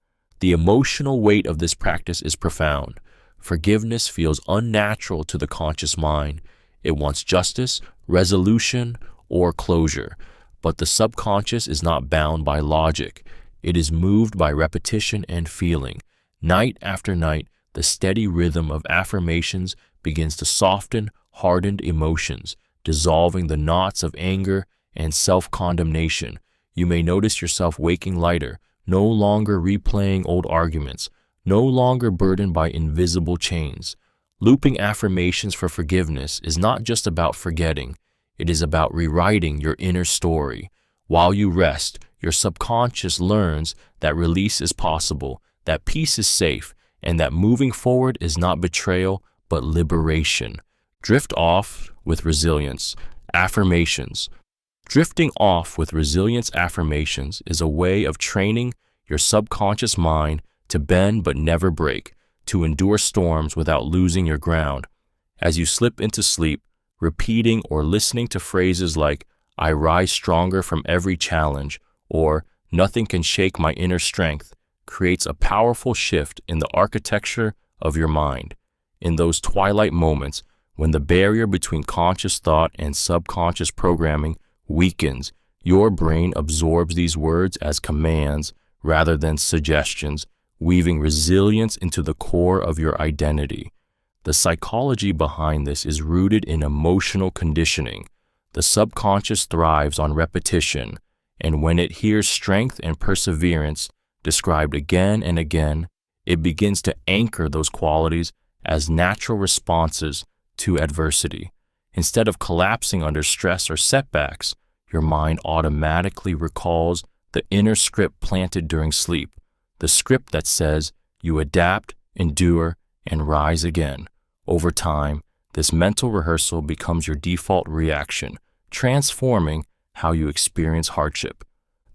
The emotional weight of this practice is profound. Forgiveness feels unnatural to the conscious mind. It wants justice, resolution, or closure. But the subconscious is not bound by logic. It is moved by repetition and feeling. Night after night, the steady rhythm of affirmations begins to soften hardened emotions, dissolving the knots of anger and self-condemnation. You may notice yourself waking lighter, no longer replaying old arguments, no longer burdened by invisible chains. Looping affirmations for forgiveness is not just about forgetting. It is about rewriting your inner story. While you rest, your subconscious learns that release is possible, that peace is safe, and that moving forward is not betrayal, but liberation. Drift off with resilience. Affirmations. Drifting off with resilience affirmations is a way of training your subconscious mind to bend but never break, to endure storms without losing your ground. As you slip into sleep, repeating or listening to phrases like, "I rise stronger from every challenge," or "Nothing can shake my inner strength," creates a powerful shift in the architecture of your mind. In those twilight moments, when the barrier between conscious thought and subconscious programming weakens, your brain absorbs these words as commands rather than suggestions, weaving resilience into the core of your identity. The psychology behind this is rooted in emotional conditioning. The subconscious thrives on repetition, and when it hears strength and perseverance described again and again, it begins to anchor those qualities as natural responses to adversity. Instead of collapsing under stress or setbacks, your mind automatically recalls the inner script planted during sleep, the script that says you adapt, endure, and rise again. Over time, this mental rehearsal becomes your default reaction, transforming how you experience hardship.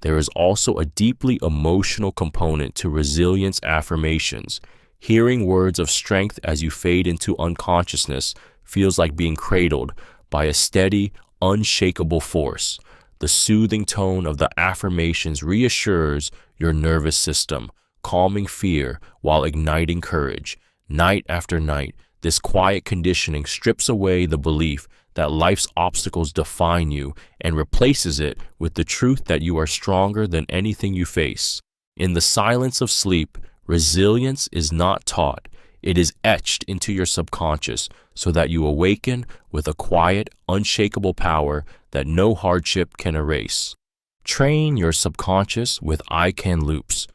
There is also a deeply emotional component to resilience affirmations. Hearing words of strength as you fade into unconsciousness feels like being cradled by a steady, unshakable force. The soothing tone of the affirmations reassures your nervous system, calming fear while igniting courage. Night after night, this quiet conditioning strips away the belief that life's obstacles define you and replaces it with the truth that you are stronger than anything you face. In the silence of sleep, resilience is not taught. It is etched into your subconscious so that you awaken with a quiet, unshakable power that no hardship can erase. Train your subconscious with I can loops.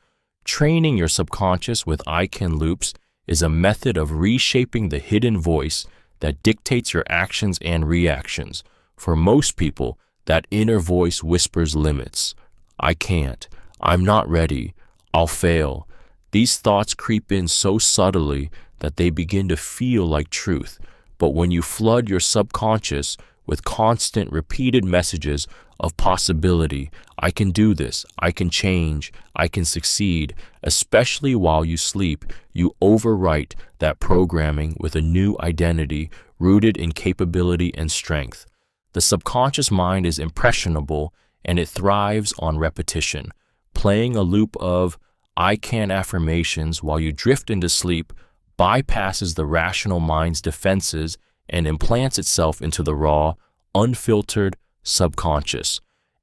Training your subconscious with I can loops is a method of reshaping the hidden voice that dictates your actions and reactions. For most people, that inner voice whispers limits. I can't. I'm not ready. I'll fail. These thoughts creep in so subtly that they begin to feel like truth. But when you flood your subconscious with constant repeated messages of possibility, I can do this, I can change, I can succeed, especially while you sleep, you overwrite that programming with a new identity rooted in capability and strength. The subconscious mind is impressionable and it thrives on repetition. Playing a loop of I can affirmations while you drift into sleep bypasses the rational mind's defenses and implants itself into the raw, unfiltered subconscious.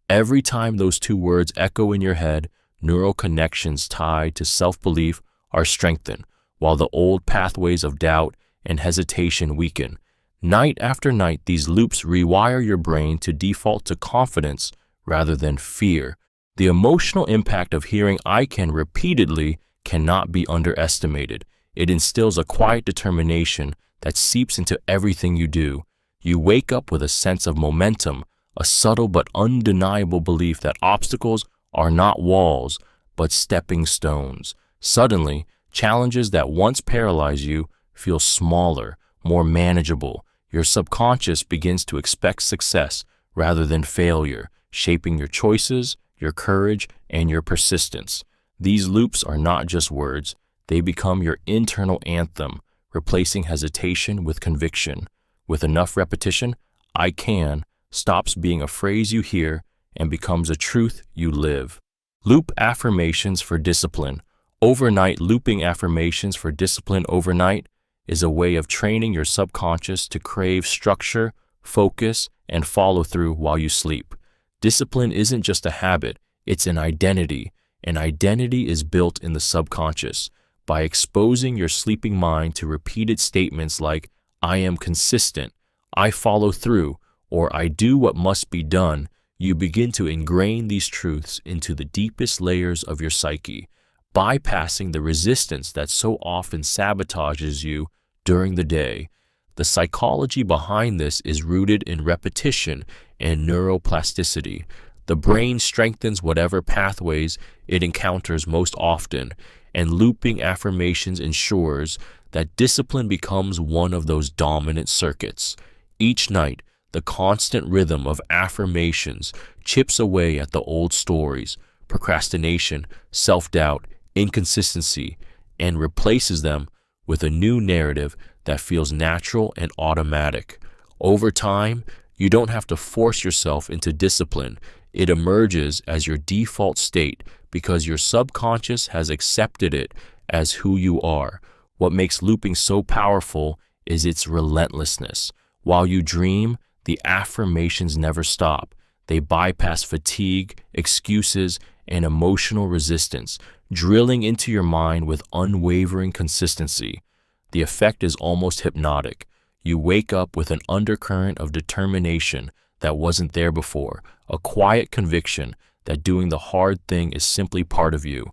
Every time those two words echo in your head, neural connections tied to self-belief are strengthened, while the old pathways of doubt and hesitation weaken. Night after night, these loops rewire your brain to default to confidence rather than fear. The emotional impact of hearing I can repeatedly cannot be underestimated. It instills a quiet determination that seeps into everything you do. You wake up with a sense of momentum, a subtle but undeniable belief that obstacles are not walls, but stepping stones. Suddenly, challenges that once paralyzed you feel smaller, more manageable. Your subconscious begins to expect success rather than failure, shaping your choices, your courage, and your persistence. These loops are not just words. They become your internal anthem, replacing hesitation with conviction. With enough repetition, I can stops being a phrase you hear and becomes a truth you live. Loop affirmations for discipline. Overnight looping affirmations for discipline overnight is a way of training your subconscious to crave structure, focus, and follow through while you sleep. Discipline isn't just a habit, it's an identity. An identity is built in the subconscious. By exposing your sleeping mind to repeated statements like, I am consistent, I follow through, or I do what must be done, you begin to ingrain these truths into the deepest layers of your psyche, bypassing the resistance that so often sabotages you during the day. The psychology behind this is rooted in repetition and neuroplasticity. The brain strengthens whatever pathways it encounters most often, and looping affirmations ensures that discipline becomes one of those dominant circuits. Each night, the constant rhythm of affirmations chips away at the old stories, procrastination, self-doubt, inconsistency, and replaces them with a new narrative that feels natural and automatic. Over time, you don't have to force yourself into discipline. It emerges as your default state because your subconscious has accepted it as who you are. What makes looping so powerful is its relentlessness. While you dream, the affirmations never stop. They bypass fatigue, excuses, and emotional resistance, drilling into your mind with unwavering consistency. The effect is almost hypnotic. You wake up with an undercurrent of determination that wasn't there before, a quiet conviction that doing the hard thing is simply part of you.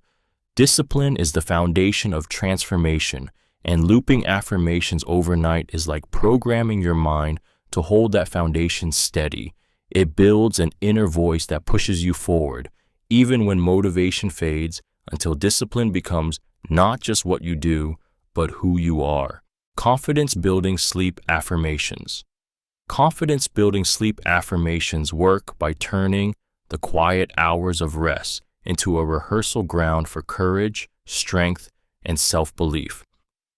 Discipline is the foundation of transformation, and looping affirmations overnight is like programming your mind to hold that foundation steady. It builds an inner voice that pushes you forward, even when motivation fades, until discipline becomes not just what you do, but who you are. Confidence-building sleep affirmations. Confidence-building sleep affirmations work by turning the quiet hours of rest into a rehearsal ground for courage, strength, and self-belief.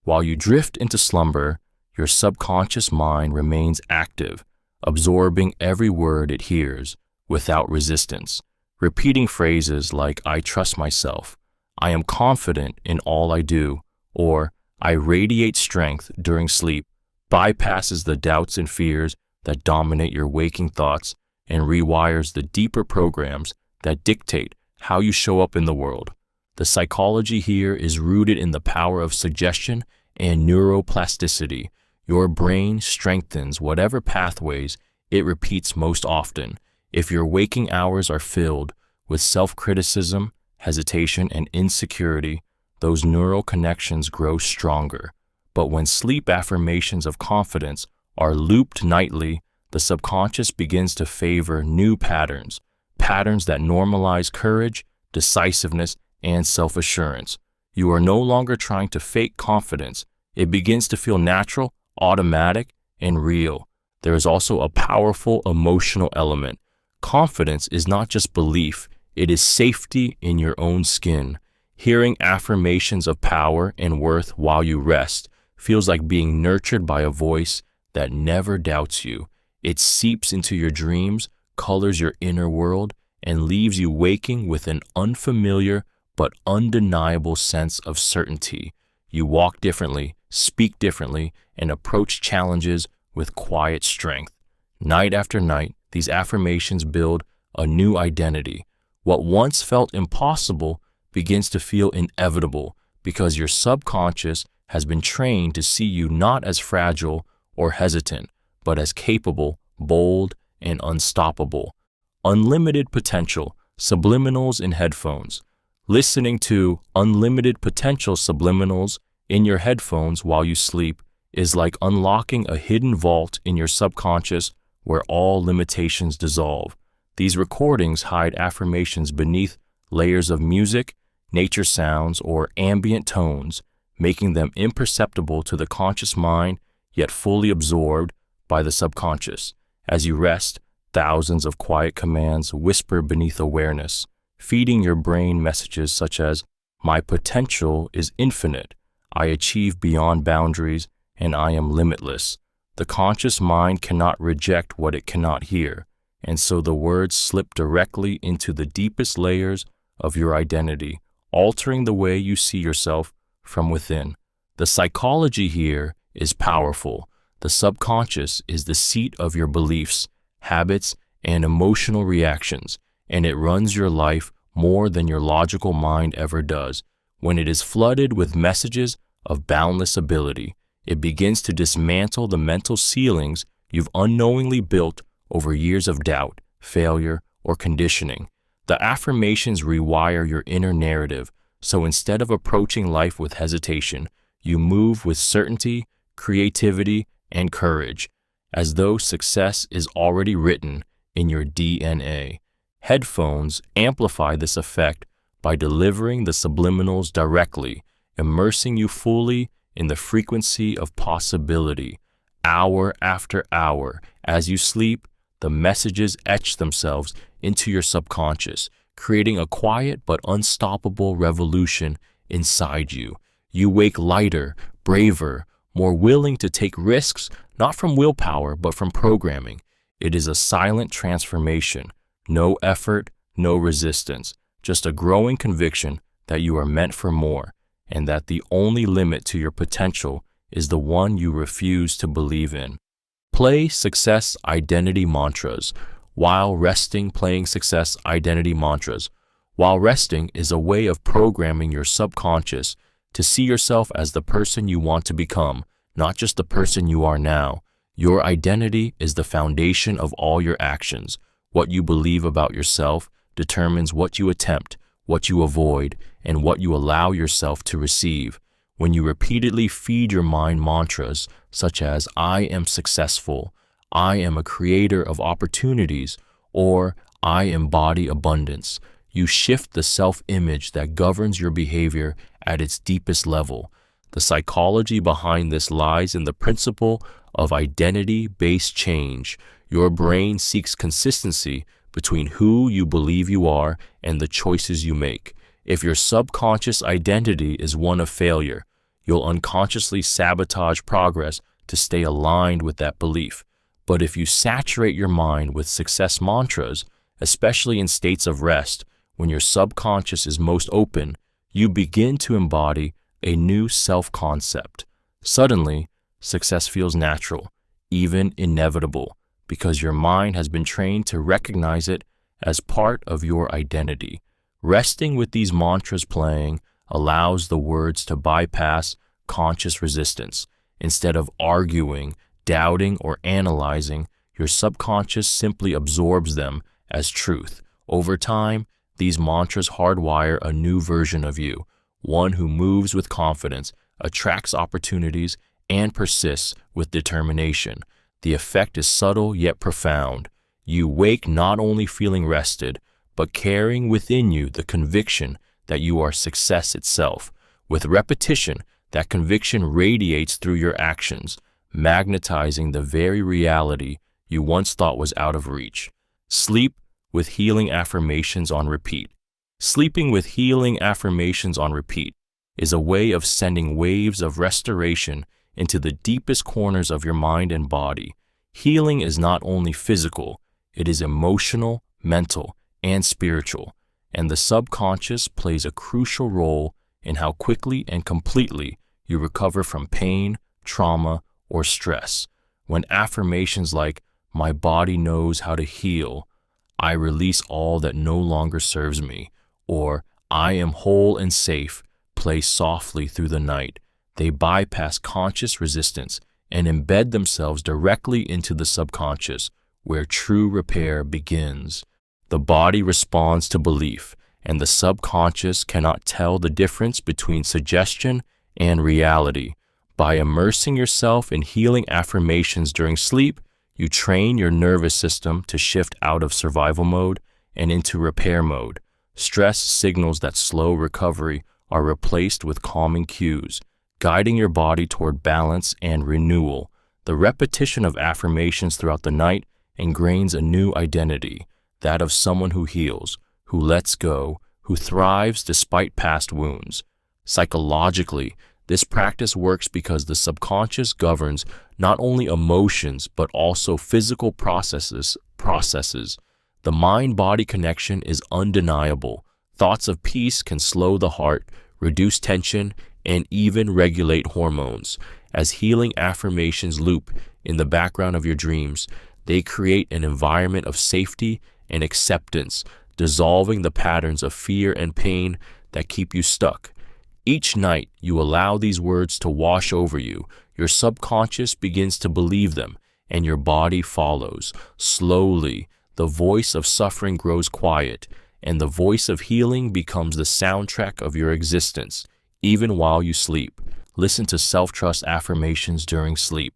While you drift into slumber, your subconscious mind remains active, absorbing every word it hears without resistance, repeating phrases like, I trust myself, I am confident in all I do, or I radiate strength during sleep, bypasses the doubts and fears that dominate your waking thoughts and rewires the deeper programs that dictate how you show up in the world. The psychology here is rooted in the power of suggestion and neuroplasticity. Your brain strengthens whatever pathways it repeats most often. If your waking hours are filled with self-criticism, hesitation, and insecurity, those neural connections grow stronger. But when sleep affirmations of confidence are looped nightly, the subconscious begins to favor new patterns, patterns that normalize courage, decisiveness, and self-assurance. You are no longer trying to fake confidence. It begins to feel natural, automatic, and real. There is also a powerful emotional element. Confidence is not just belief, it is safety in your own skin. Hearing affirmations of power and worth while you rest feels like being nurtured by a voice that never doubts you. It seeps into your dreams, colors your inner world, and leaves you waking with an unfamiliar but undeniable sense of certainty. You walk differently, speak differently, and approach challenges with quiet strength. Night after night, these affirmations build a new identity. What once felt impossible begins to feel inevitable because your subconscious has been trained to see you not as fragile or hesitant, but as capable, bold, and unstoppable. Unlimited potential, subliminals in headphones. Listening to unlimited potential subliminals in your headphones while you sleep is like unlocking a hidden vault in your subconscious where all limitations dissolve. These recordings hide affirmations beneath layers of music, nature sounds, or ambient tones, making them imperceptible to the conscious mind, yet fully absorbed by the subconscious. As you rest, thousands of quiet commands whisper beneath awareness, feeding your brain messages such as, my potential is infinite, I achieve beyond boundaries, and I am limitless. The conscious mind cannot reject what it cannot hear, and so the words slip directly into the deepest layers of your identity, altering the way you see yourself from within. The psychology here is powerful. The subconscious is the seat of your beliefs, habits, and emotional reactions, and it runs your life more than your logical mind ever does. When it is flooded with messages of boundless ability, it begins to dismantle the mental ceilings you've unknowingly built over years of doubt, failure, or conditioning. The affirmations rewire your inner narrative, so instead of approaching life with hesitation, you move with certainty, creativity, and courage, as though success is already written in your DNA. Headphones amplify this effect by delivering the subliminals directly, immersing you fully in the frequency of possibility. Hour after hour, as you sleep, the messages etch themselves into your subconscious, creating a quiet but unstoppable revolution inside you. You wake lighter, braver, more willing to take risks, not from willpower, but from programming. It is a silent transformation. No effort, no resistance, just a growing conviction that you are meant for more, and that the only limit to your potential is the one you refuse to believe in. Play success identity mantras. While resting, playing success identity mantras. While resting is a way of programming your subconscious to see yourself as the person you want to become, not just the person you are now. Your identity is the foundation of all your actions. What you believe about yourself determines what you attempt, what you avoid, and what you allow yourself to receive. When you repeatedly feed your mind mantras such as "I am successful," "I am a creator of opportunities," or "I embody abundance," you shift the self-image that governs your behavior at its deepest level. The psychology behind this lies in the principle of identity-based change. Your brain seeks consistency between who you believe you are and the choices you make. If your subconscious identity is one of failure, you'll unconsciously sabotage progress to stay aligned with that belief. But if you saturate your mind with success mantras, especially in states of rest, when your subconscious is most open, you begin to embody a new self-concept. Suddenly, success feels natural, even inevitable, because your mind has been trained to recognize it as part of your identity. Resting with these mantras playing allows the words to bypass conscious resistance. Instead of arguing, doubting, or analyzing, your subconscious simply absorbs them as truth. Over time, these mantras hardwire a new version of you, one who moves with confidence, attracts opportunities, and persists with determination. The effect is subtle yet profound. You wake not only feeling rested, but carrying within you the conviction that you are success itself. With repetition, that conviction radiates through your actions, magnetizing the very reality you once thought was out of reach. Sleep with healing affirmations on repeat. Sleeping with healing affirmations on repeat is a way of sending waves of restoration into the deepest corners of your mind and body. Healing is not only physical, it is emotional, mental, and spiritual, and the subconscious plays a crucial role in how quickly and completely you recover from pain, trauma, or stress. When affirmations like "My body knows how to heal," "I release all that no longer serves me," or "I am whole and safe" play softly through the night, they bypass conscious resistance and embed themselves directly into the subconscious, where true repair begins. The body responds to belief, and the subconscious cannot tell the difference between suggestion and reality. By immersing yourself in healing affirmations during sleep, you train your nervous system to shift out of survival mode and into repair mode. Stress signals that slow recovery are replaced with calming cues, guiding your body toward balance and renewal. The repetition of affirmations throughout the night ingrains a new identity, that of someone who heals, who lets go, who thrives despite past wounds. Psychologically, this practice works because the subconscious governs not only emotions but also physical processes. The mind-body connection is undeniable. Thoughts of peace can slow the heart, reduce tension, and even regulate hormones. As healing affirmations loop in the background of your dreams, they create an environment of safety and acceptance, dissolving the patterns of fear and pain that keep you stuck. Each night, you allow these words to wash over you. Your subconscious begins to believe them, and your body follows. Slowly, the voice of suffering grows quiet, and the voice of healing becomes the soundtrack of your existence, even while you sleep. Listen to self-trust affirmations during sleep.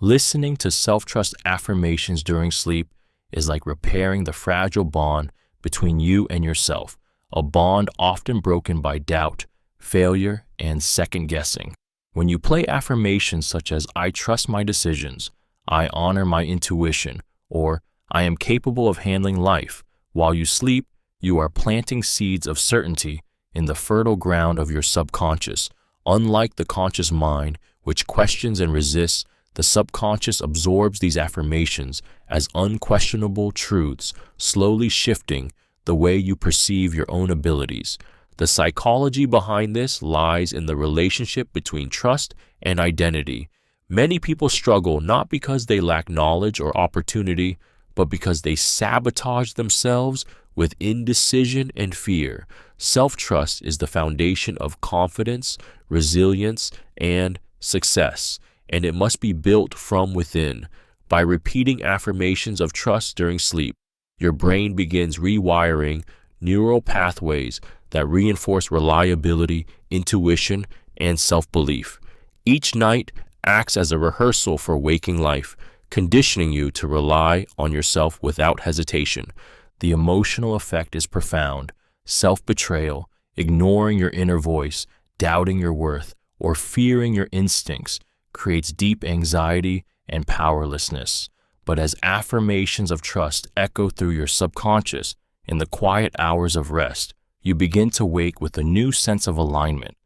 Listening to self-trust affirmations during sleep is like repairing the fragile bond between you and yourself, a bond often broken by doubt, failure, and second-guessing. When you play affirmations such as "I trust my decisions," "I honor my intuition," or "I am capable of handling life," while you sleep, you are planting seeds of certainty in the fertile ground of your subconscious. Unlike the conscious mind, which questions and resists, the subconscious absorbs these affirmations as unquestionable truths, slowly shifting the way you perceive your own abilities. The psychology behind this lies in the relationship between trust and identity. Many people struggle not because they lack knowledge or opportunity, but because they sabotage themselves with indecision and fear. Self-trust is the foundation of confidence, resilience, and success, and it must be built from within. By repeating affirmations of trust during sleep, your brain begins rewiring neural pathways that reinforce reliability, intuition, and self-belief. Each night acts as a rehearsal for waking life, conditioning you to rely on yourself without hesitation. The emotional effect is profound. Self-betrayal, ignoring your inner voice, doubting your worth, or fearing your instincts creates deep anxiety and powerlessness. But as affirmations of trust echo through your subconscious in the quiet hours of rest, you begin to wake with a new sense of alignment.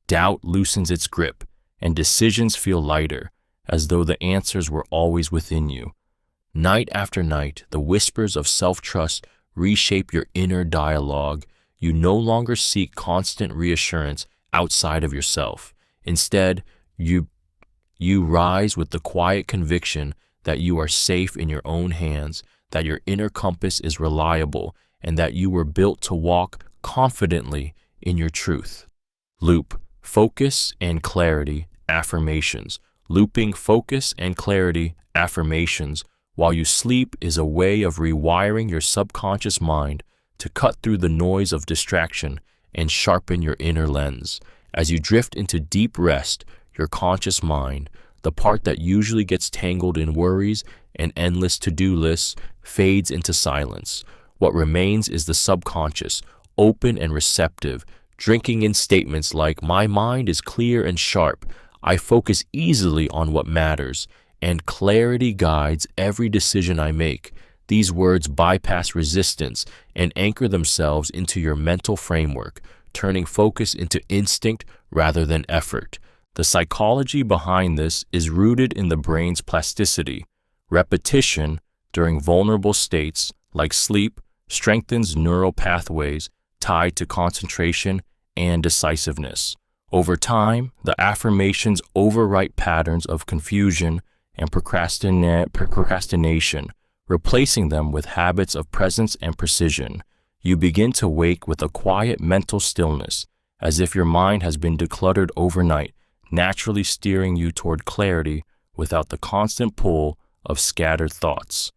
Doubt loosens its grip, and decisions feel lighter, as though the answers were always within you. Night after night, the whispers of self-trust reshape your inner dialogue. You no longer seek constant reassurance outside of yourself. Instead, you rise with the quiet conviction that you are safe in your own hands, that your inner compass is reliable, and that you were built to walk confidently in your truth. Loop, focus and clarity, affirmations. Looping focus and clarity, affirmations, while you sleep is a way of rewiring your subconscious mind to cut through the noise of distraction and sharpen your inner lens. As you drift into deep rest, your conscious mind, the part that usually gets tangled in worries and endless to-do lists, fades into silence. What remains is the subconscious, open and receptive, drinking in statements like, "My mind is clear and sharp. I focus easily on what matters, and clarity guides every decision I make." These words bypass resistance and anchor themselves into your mental framework, turning focus into instinct rather than effort. The psychology behind this is rooted in the brain's plasticity. Repetition during vulnerable states like sleep strengthens neural pathways tied to concentration and decisiveness. Over time, the affirmations overwrite patterns of confusion and procrastination, replacing them with habits of presence and precision. You begin to wake with a quiet mental stillness, as if your mind has been decluttered overnight, naturally steering you toward clarity without the constant pull of scattered thoughts.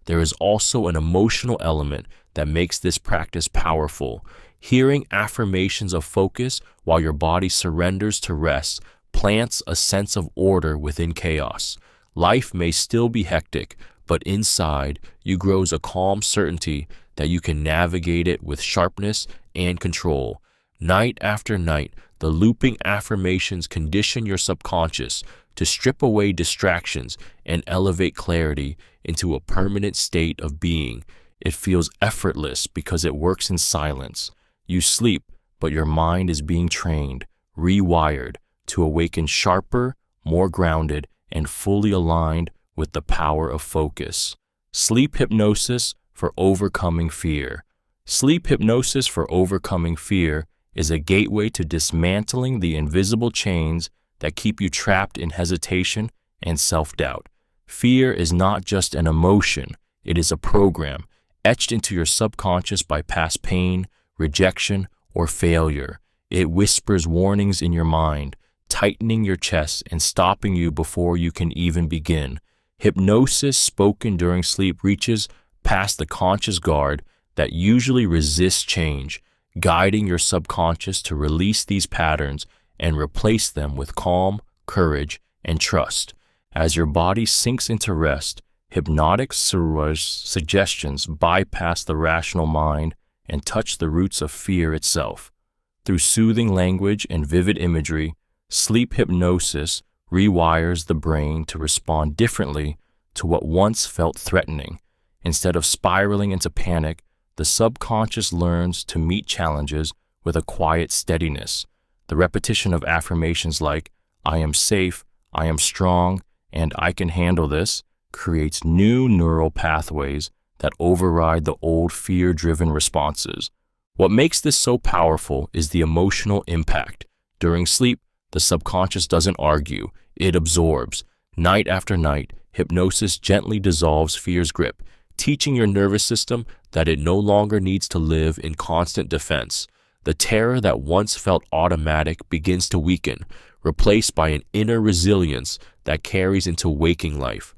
There is also an emotional element that makes this practice powerful. Hearing affirmations of focus while your body surrenders to rest plants a sense of order within chaos. Life may still be hectic, but inside you grows a calm certainty that you can navigate it with sharpness and control. Night after night, the looping affirmations condition your subconscious to strip away distractions and elevate clarity into a permanent state of being. It feels effortless because it works in silence. You sleep, but your mind is being trained, rewired, to awaken sharper, more grounded, and fully aligned with the power of focus. Sleep hypnosis for overcoming fear. Sleep hypnosis for overcoming fear is a gateway to dismantling the invisible chains that keep you trapped in hesitation and self-doubt. Fear is not just an emotion, it is a program etched into your subconscious by past pain, rejection, or failure. It whispers warnings in your mind, tightening your chest and stopping you before you can even begin. Hypnosis spoken during sleep reaches past the conscious guard that usually resists change, guiding your subconscious to release these patterns and replace them with calm, courage, and trust. As your body sinks into rest, hypnotic suggestions bypass the rational mind and touch the roots of fear itself. Through soothing language and vivid imagery, sleep hypnosis rewires the brain to respond differently to what once felt threatening. Instead of spiraling into panic, the subconscious learns to meet challenges with a quiet steadiness. The repetition of affirmations like, "I am safe, I am strong, and I can handle this," creates new neural pathways that override the old fear-driven responses. What makes this so powerful is the emotional impact. During sleep, the subconscious doesn't argue, it absorbs. Night after night, hypnosis gently dissolves fear's grip, teaching your nervous system that it no longer needs to live in constant defense. The terror that once felt automatic begins to weaken, replaced by an inner resilience that carries into waking life.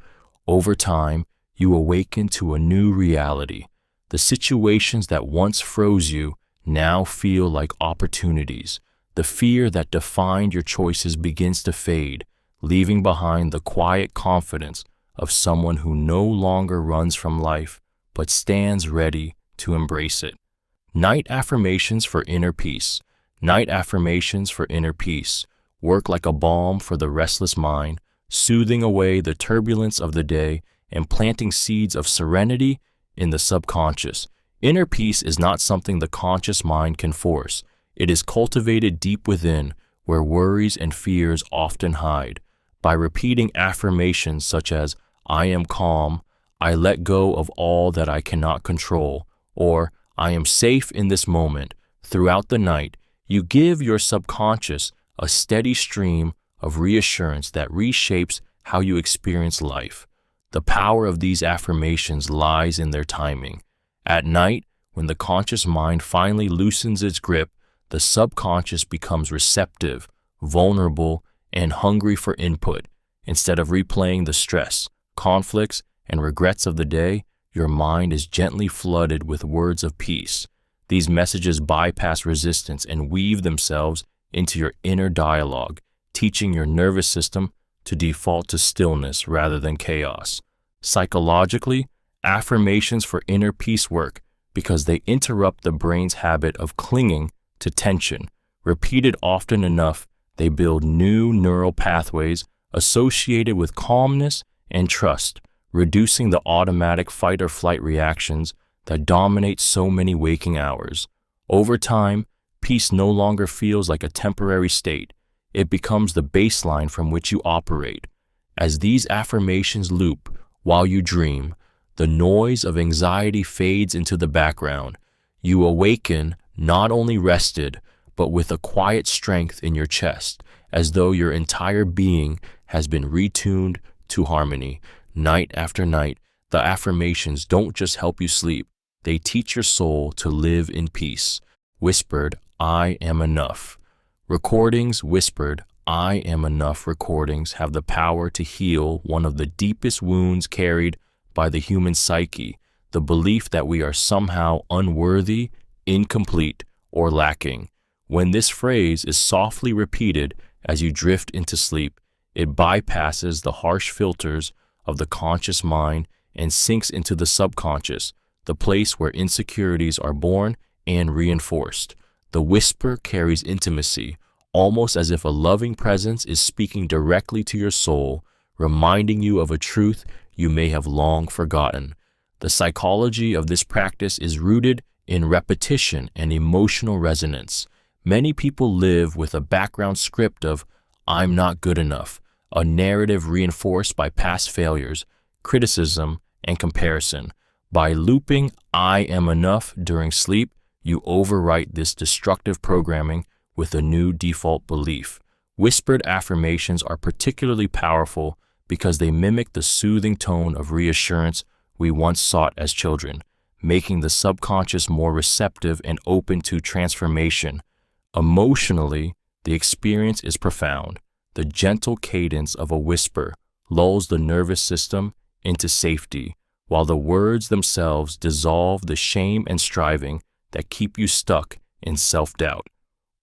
Over time, you awaken to a new reality. The situations that once froze you now feel like opportunities. The fear that defined your choices begins to fade, leaving behind the quiet confidence of someone who no longer runs from life, but stands ready to embrace it. Night affirmations for inner peace. Night affirmations for inner peace work like a balm for the restless mind, soothing away the turbulence of the day and planting seeds of serenity in the subconscious. Inner peace is not something the conscious mind can force. It is cultivated deep within, where worries and fears often hide. By repeating affirmations such as, "I am calm," "I let go of all that I cannot control," or "I am safe in this moment," throughout the night, you give your subconscious a steady stream of reassurance that reshapes how you experience life. The power of these affirmations lies in their timing. At night, when the conscious mind finally loosens its grip, the subconscious becomes receptive, vulnerable, and hungry for input. Instead of replaying the stress, conflicts, and regrets of the day, your mind is gently flooded with words of peace. These messages bypass resistance and weave themselves into your inner dialogue, teaching your nervous system to default to stillness rather than chaos. Psychologically, affirmations for inner peace work because they interrupt the brain's habit of clinging to tension. Repeated often enough, they build new neural pathways associated with calmness and trust, reducing the automatic fight or flight reactions that dominate so many waking hours. Over time, peace no longer feels like a temporary state. It becomes the baseline from which you operate. As these affirmations loop while you dream, the noise of anxiety fades into the background. You awaken not only rested, but with a quiet strength in your chest, as though your entire being has been retuned to harmony. Night after night, the affirmations don't just help you sleep, they teach your soul to live in peace. Whispered, "I am enough." Recordings whispered, "I am enough" recordings have the power to heal one of the deepest wounds carried by the human psyche, the belief that we are somehow unworthy, incomplete, or lacking. When this phrase is softly repeated as you drift into sleep, it bypasses the harsh filters of the conscious mind and sinks into the subconscious, the place where insecurities are born and reinforced. The whisper carries intimacy, almost as if a loving presence is speaking directly to your soul, reminding you of a truth you may have long forgotten. The psychology of this practice is rooted in repetition and emotional resonance. Many people live with a background script of, "I'm not good enough," a narrative reinforced by past failures, criticism, and comparison. By looping "I am enough" during sleep, you overwrite this destructive programming with a new default belief. Whispered affirmations are particularly powerful because they mimic the soothing tone of reassurance we once sought as children, making the subconscious more receptive and open to transformation. Emotionally, the experience is profound. The gentle cadence of a whisper lulls the nervous system into safety, while the words themselves dissolve the shame and striving that keep you stuck in self-doubt.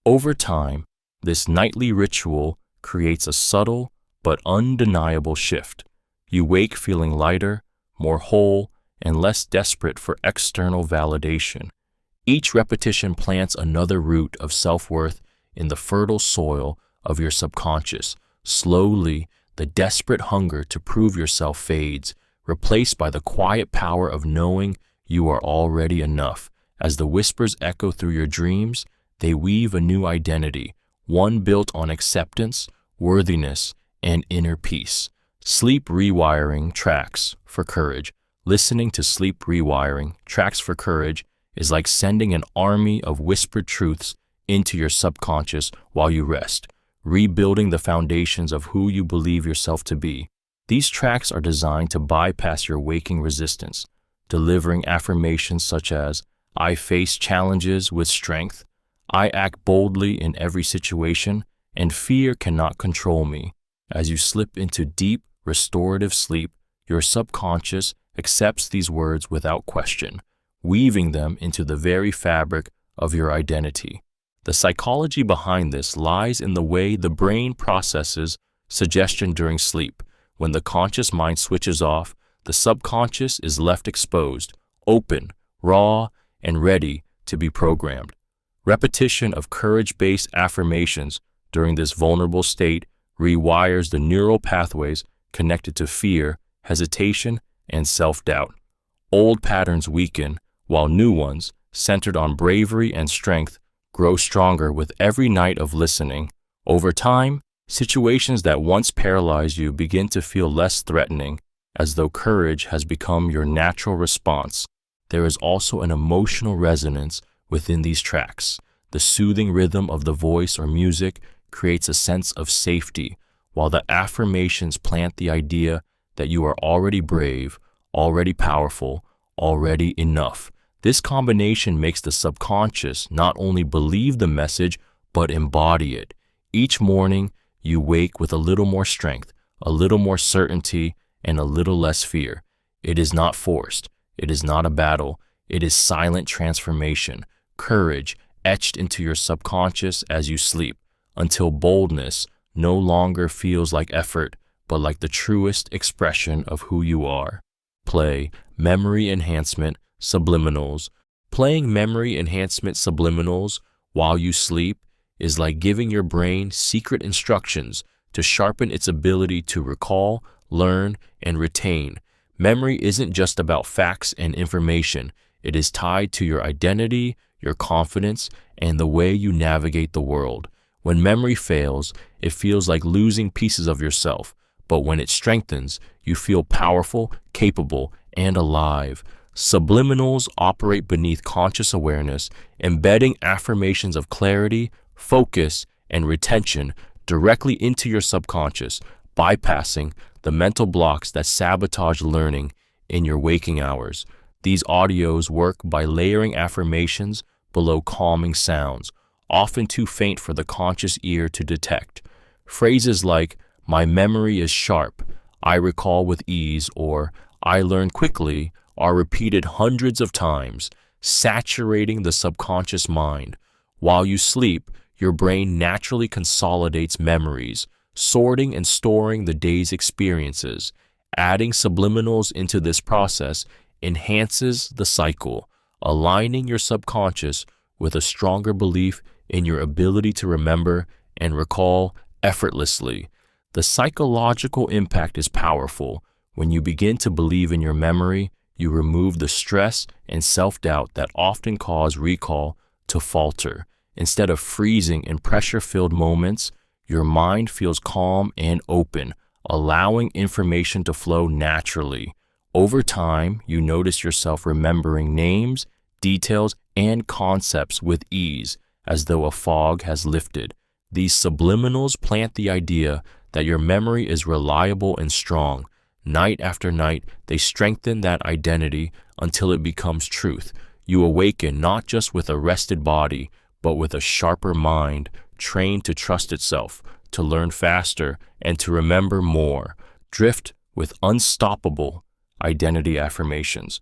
Over time, this nightly ritual creates a subtle but undeniable shift. You wake feeling lighter, more whole, and less desperate for external validation. Each repetition plants another root of self-worth in the fertile soil of your subconscious. Slowly, the desperate hunger to prove yourself fades, replaced by the quiet power of knowing you are already enough. As the whispers echo through your dreams, they weave a new identity, one built on acceptance, worthiness, and inner peace. Sleep rewiring tracks for courage. Listening to sleep rewiring tracks for courage is like sending an army of whispered truths into your subconscious while you rest, rebuilding the foundations of who you believe yourself to be. These tracks are designed to bypass your waking resistance, delivering affirmations such as, "I face challenges with strength," "I act boldly in every situation," and "Fear cannot control me." As you slip into deep, restorative sleep, your subconscious accepts these words without question, weaving them into the very fabric of your identity. The psychology behind this lies in the way the brain processes suggestion during sleep. When the conscious mind switches off, the subconscious is left exposed, open, raw, and ready to be programmed. Repetition of courage-based affirmations during this vulnerable state rewires the neural pathways connected to fear, hesitation, and self-doubt. Old patterns weaken, while new ones, centered on bravery and strength, grow stronger with every night of listening. Over time, situations that once paralyzed you begin to feel less threatening, as though courage has become your natural response. There is also an emotional resonance within these tracks. The soothing rhythm of the voice or music creates a sense of safety, while the affirmations plant the idea that you are already brave, already powerful, already enough. This combination makes the subconscious not only believe the message, but embody it. Each morning, you wake with a little more strength, a little more certainty, and a little less fear. It is not forced. It is not a battle. It is silent transformation, courage etched into your subconscious as you sleep, until boldness no longer feels like effort, but like the truest expression of who you are. Play, memory enhancement, subliminals. Playing memory enhancement subliminals while you sleep is like giving your brain secret instructions to sharpen its ability to recall, learn, and retain. Memory isn't just about facts and information. It is tied to your identity, your confidence, and the way you navigate the world. When memory fails, it feels like losing pieces of yourself, but when it strengthens, you feel powerful, capable, and alive. Subliminals operate beneath conscious awareness, embedding affirmations of clarity, focus, and retention directly into your subconscious, bypassing the mental blocks that sabotage learning in your waking hours. These audios work by layering affirmations below calming sounds, often too faint for the conscious ear to detect. Phrases like, "My memory is sharp," "I recall with ease," or "I learn quickly" are repeated hundreds of times, saturating the subconscious mind. While you sleep, your brain naturally consolidates memories, sorting and storing the day's experiences. Adding subliminals into this process enhances the cycle, aligning your subconscious with a stronger belief in your ability to remember and recall effortlessly. The psychological impact is powerful. When you begin to believe in your memory, you remove the stress and self-doubt that often cause recall to falter. Instead of freezing in pressure-filled moments, your mind feels calm and open, allowing information to flow naturally. Over time, you notice yourself remembering names, details, and concepts with ease, as though a fog has lifted. These subliminals plant the idea that your memory is reliable and strong. Night after night, they strengthen that identity until it becomes truth. You awaken not just with a rested body, but with a sharper mind, trained to trust itself, to learn faster, and to remember more. Drift with unstoppable identity affirmations.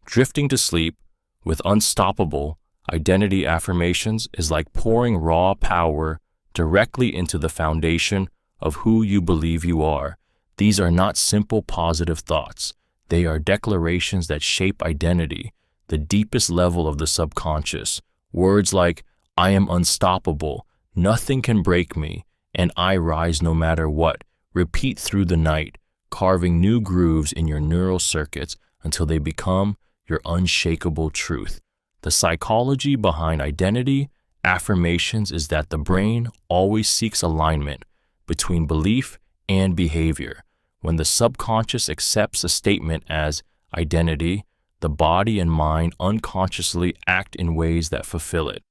Drifting to sleep with unstoppable identity affirmations is like pouring raw power directly into the foundation of who you believe you are. These are not simple positive thoughts. They are declarations that shape identity, the deepest level of the subconscious. Words like, I am unstoppable, nothing can break me, and I rise no matter what, repeat through the night, carving new grooves in your neural circuits until they become your unshakable truth. The psychology behind identity affirmations is that the brain always seeks alignment between belief and behavior. When the subconscious accepts a statement as identity, the body and mind unconsciously act in ways that fulfill it.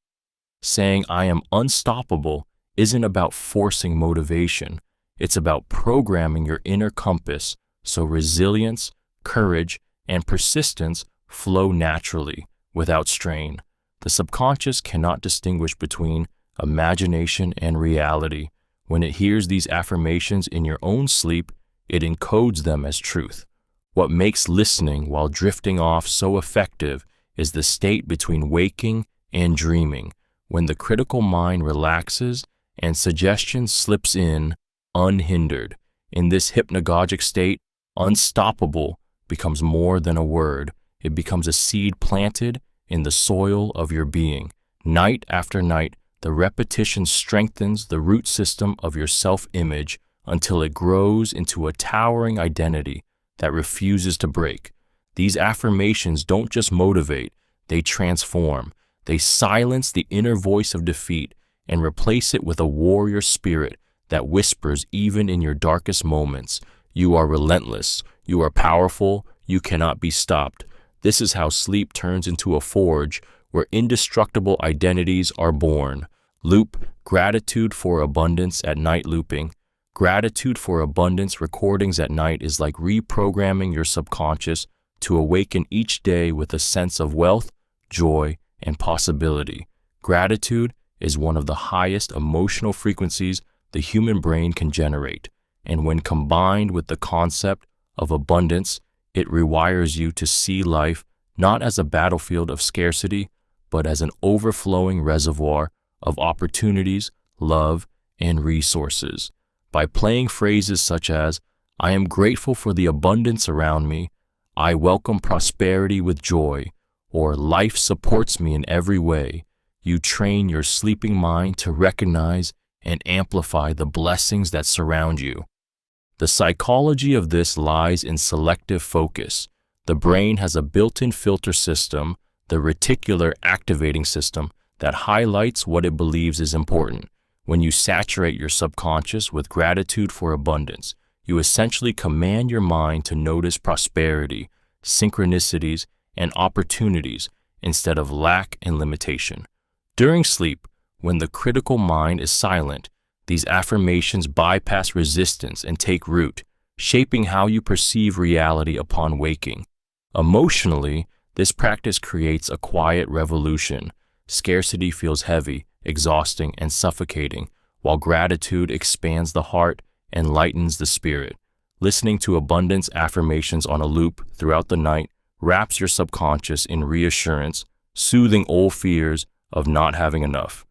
Saying I am unstoppable isn't about forcing motivation. It's about programming your inner compass so resilience, courage, and persistence flow naturally without strain. The subconscious cannot distinguish between imagination and reality. When it hears these affirmations in your own sleep, it encodes them as truth. What makes listening while drifting off so effective is the state between waking and dreaming, when the critical mind relaxes and suggestion slips in unhindered. In this hypnagogic state, unstoppable becomes more than a word. It becomes a seed planted in the soil of your being. Night after night, the repetition strengthens the root system of your self-image until it grows into a towering identity that refuses to break. These affirmations don't just motivate, they transform. They silence the inner voice of defeat and replace it with a warrior spirit that whispers even in your darkest moments. You are relentless, you are powerful, you cannot be stopped. This is how sleep turns into a forge where indestructible identities are born. Loop, gratitude for abundance at night looping. Gratitude for abundance recordings at night is like reprogramming your subconscious to awaken each day with a sense of wealth, joy, and possibility. Gratitude is one of the highest emotional frequencies the human brain can generate, and when combined with the concept of abundance, it rewires you to see life not as a battlefield of scarcity, but as an overflowing reservoir of opportunities, love, and resources. By playing phrases such as, I am grateful for the abundance around me, I welcome prosperity with joy, or life supports me in every way, you train your sleeping mind to recognize and amplify the blessings that surround you. The psychology of this lies in selective focus. The brain has a built-in filter system, the reticular activating system, that highlights what it believes is important. When you saturate your subconscious with gratitude for abundance, you essentially command your mind to notice prosperity, synchronicities, and opportunities instead of lack and limitation. During sleep, when the critical mind is silent, these affirmations bypass resistance and take root, shaping how you perceive reality upon waking. Emotionally, this practice creates a quiet revolution. Scarcity feels heavy, exhausting, and suffocating, while gratitude expands the heart and lightens the spirit. Listening to abundance affirmations on a loop throughout the night wraps your subconscious in reassurance, soothing old fears of not having enough.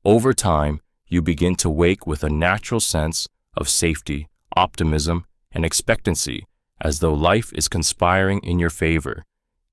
Over time, you begin to wake with a natural sense of safety, optimism, and expectancy, as though life is conspiring in your favor.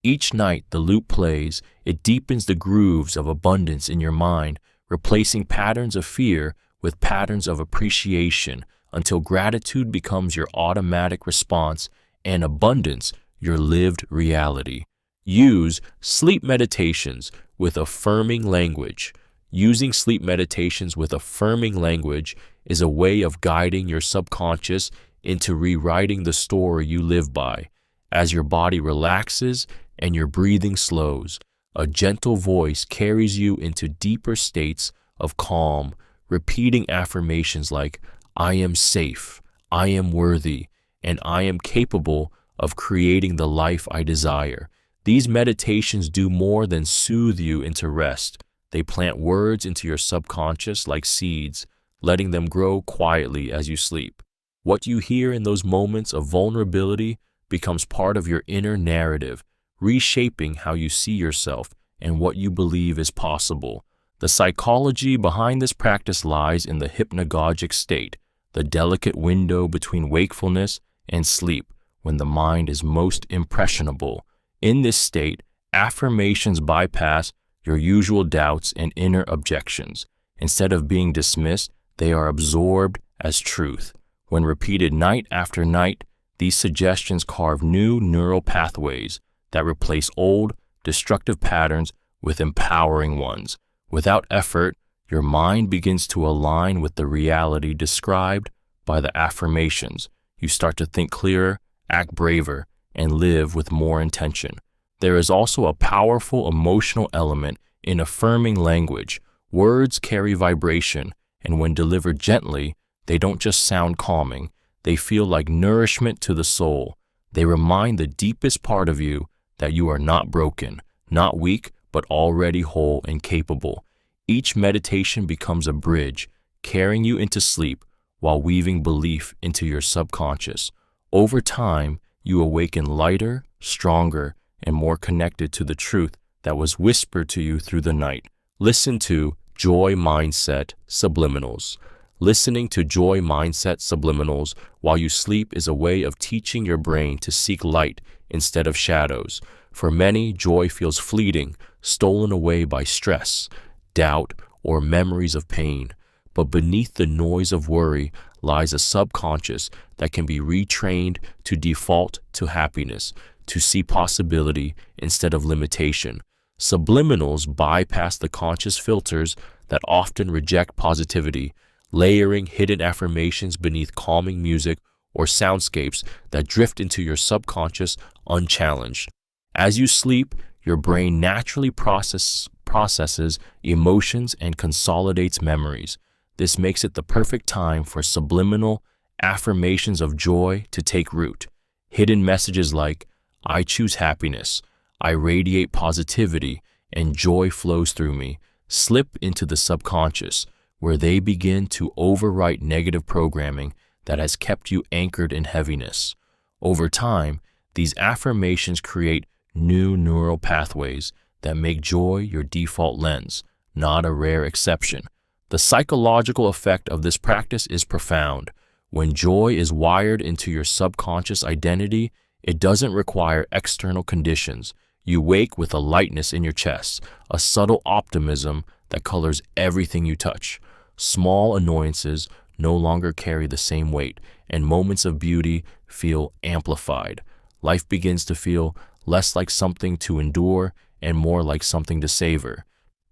Each night the loop plays, it deepens the grooves of abundance in your mind, replacing patterns of fear with patterns of appreciation until gratitude becomes your automatic response and abundance your lived reality. Use sleep meditations with affirming language. Using sleep meditations with affirming language is a way of guiding your subconscious into rewriting the story you live by. As your body relaxes and your breathing slows, a gentle voice carries you into deeper states of calm, repeating affirmations like, I am safe, I am worthy, and I am capable of creating the life I desire. These meditations do more than soothe you into rest. They plant words into your subconscious like seeds, letting them grow quietly as you sleep. What you hear in those moments of vulnerability becomes part of your inner narrative, reshaping how you see yourself and what you believe is possible. The psychology behind this practice lies in the hypnagogic state, the delicate window between wakefulness and sleep when the mind is most impressionable. In this state, affirmations bypass your usual doubts and inner objections. Instead of being dismissed, they are absorbed as truth. When repeated night after night, these suggestions carve new neural pathways that replace old, destructive patterns with empowering ones. Without effort, your mind begins to align with the reality described by the affirmations. You start to think clearer, act braver, and live with more intention. There is also a powerful emotional element in affirming language. Words carry vibration, and when delivered gently, they don't just sound calming. They feel like nourishment to the soul. They remind the deepest part of you that you are not broken, not weak, but already whole and capable. Each meditation becomes a bridge, carrying you into sleep while weaving belief into your subconscious. Over time, you awaken lighter, stronger, and more connected to the truth that was whispered to you through the night. Listen to Joy Mindset Subliminals. Listening to Joy Mindset Subliminals while you sleep is a way of teaching your brain to seek light instead of shadows. For many, joy feels fleeting, stolen away by stress, doubt, or memories of pain. But beneath the noise of worry lies a subconscious that can be retrained to default to happiness, to see possibility instead of limitation. Subliminals bypass the conscious filters that often reject positivity, layering hidden affirmations beneath calming music or soundscapes that drift into your subconscious unchallenged. As you sleep, your brain naturally processes emotions and consolidates memories. This makes it the perfect time for subliminal affirmations of joy to take root. Hidden messages like, I choose happiness, I radiate positivity, and joy flows through me, slip into the subconscious, where they begin to overwrite negative programming that has kept you anchored in heaviness. Over time, these affirmations create new neural pathways that make joy your default lens, not a rare exception. The psychological effect of this practice is profound. When joy is wired into your subconscious identity, it doesn't require external conditions. You wake with a lightness in your chest, a subtle optimism that colors everything you touch. Small annoyances no longer carry the same weight, and moments of beauty feel amplified. Life begins to feel less like something to endure and more like something to savor.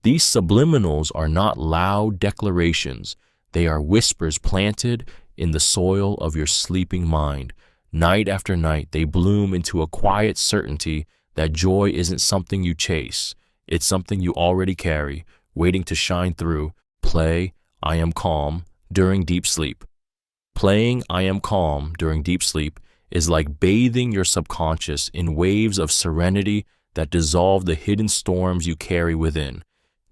These subliminals are not loud declarations. They are whispers planted in the soil of your sleeping mind. Night after night, they bloom into a quiet certainty that joy isn't something you chase. It's something you already carry, waiting to shine through. Play, I am calm, during deep sleep. Playing I am calm during deep sleep is like bathing your subconscious in waves of serenity that dissolve the hidden storms you carry within.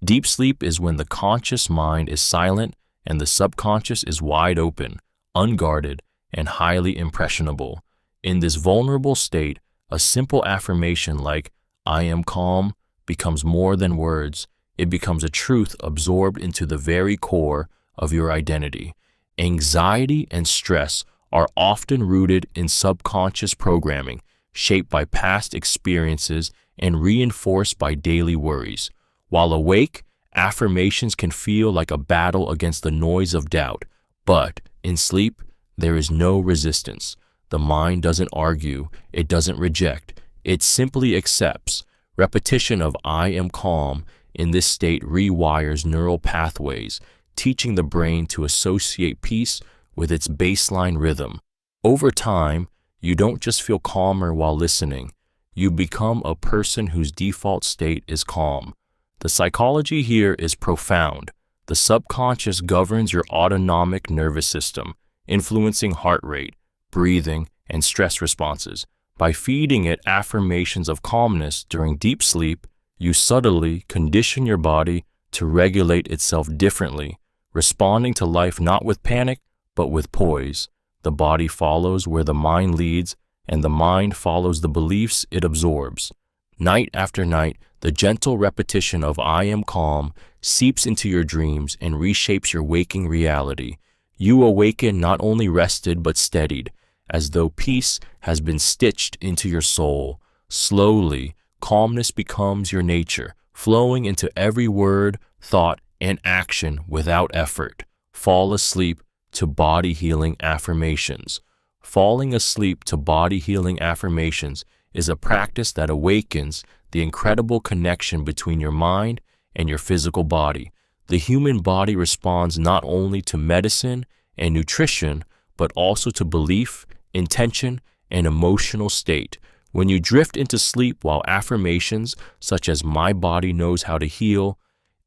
Deep sleep is when the conscious mind is silent and the subconscious is wide open, unguarded, and highly impressionable. In this vulnerable state, a simple affirmation like, I am calm, becomes more than words. It becomes a truth absorbed into the very core of your identity. Anxiety and stress are often rooted in subconscious programming, shaped by past experiences and reinforced by daily worries. While awake, affirmations can feel like a battle against the noise of doubt, but in sleep, there is no resistance. The mind doesn't argue, it doesn't reject, it simply accepts. Repetition of I am calm in this state rewires neural pathways, teaching the brain to associate peace with its baseline rhythm. Over time, You don't just feel calmer while listening. You become a person whose default state is calm. The psychology here is profound. The subconscious governs your autonomic nervous system, influencing heart rate, breathing, and stress responses. By feeding it affirmations of calmness during deep sleep, you subtly condition your body to regulate itself differently, responding to life not with panic, but with poise. The body follows where the mind leads, and the mind follows the beliefs it absorbs. Night after night, the gentle repetition of "I am calm" seeps into your dreams and reshapes your waking reality. You awaken not only rested but steadied, as though peace has been stitched into your soul. Slowly, calmness becomes your nature, flowing into every word, thought, and action without effort. Fall asleep to body healing affirmations. Falling asleep to body healing affirmations is a practice that awakens the incredible connection between your mind and your physical body. The human body responds not only to medicine and nutrition, but also to belief, intention, and emotional state. When you drift into sleep while affirmations such as "my body knows how to heal,"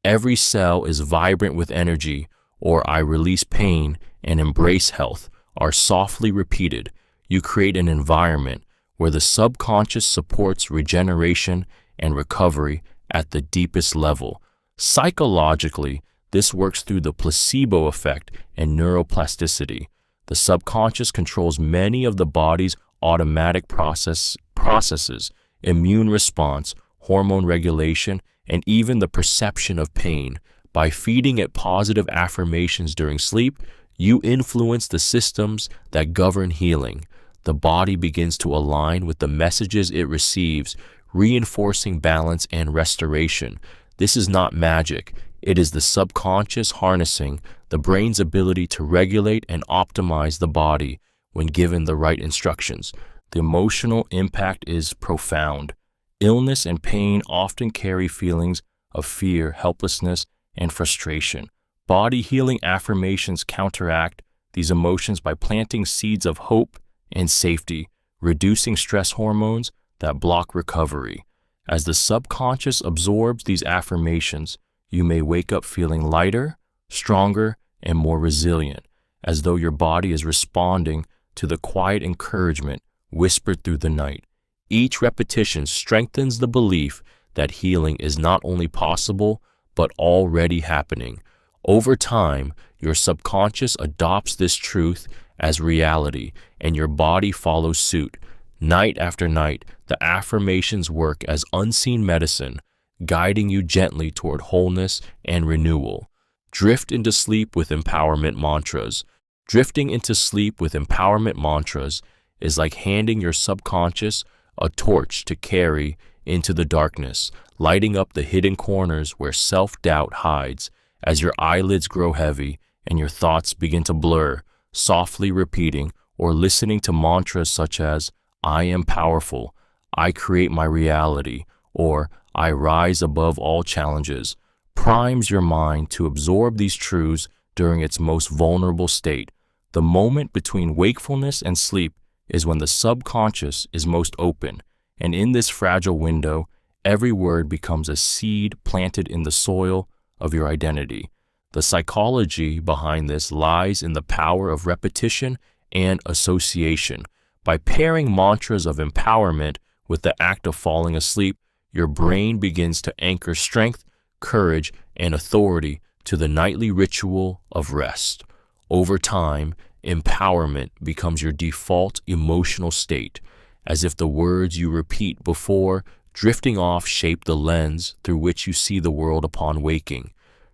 "every cell is vibrant with energy," or "I release pain and embrace health," are softly repeated, you create an environment where the subconscious supports regeneration and recovery at the deepest level. Psychologically, this works through the placebo effect and neuroplasticity. The subconscious controls many of the body's automatic processes, immune response, hormone regulation, and even the perception of pain. By feeding it positive affirmations during sleep, you influence the systems that govern healing. The body begins to align with the messages it receives, reinforcing balance and restoration. This is not magic. It is the subconscious harnessing the brain's ability to regulate and optimize the body when given the right instructions. The emotional impact is profound. Illness and pain often carry feelings of fear, helplessness, and frustration. Body healing affirmations counteract these emotions by planting seeds of hope and safety, reducing stress hormones that block recovery. As the subconscious absorbs these affirmations, you may wake up feeling lighter, stronger, and more resilient, as though your body is responding to the quiet encouragement whispered through the night. Each repetition strengthens the belief that healing is not only possible, but already happening. Over time, your subconscious adopts this truth as reality, and your body follows suit. Night after night, the affirmations work as unseen medicine, guiding you gently toward wholeness and renewal. Drift into sleep with empowerment mantras. Drifting into sleep with empowerment mantras is like handing your subconscious a torch to carry into the darkness, lighting up the hidden corners where self-doubt hides. As your eyelids grow heavy and your thoughts begin to blur, softly repeating or listening to mantras such as "I am powerful," "I create my reality," or "I rise above all challenges," primes your mind to absorb these truths during its most vulnerable state. The moment between wakefulness and sleep is when the subconscious is most open, and in this fragile window, every word becomes a seed planted in the soil of your identity. The psychology behind this lies in the power of repetition and association. By pairing mantras of empowerment with the act of falling asleep, your brain begins to anchor strength, courage, and authority to the nightly ritual of rest. Over time, empowerment becomes your default emotional state, as if the words you repeat before drifting off shape the lens through which you see the world upon waking.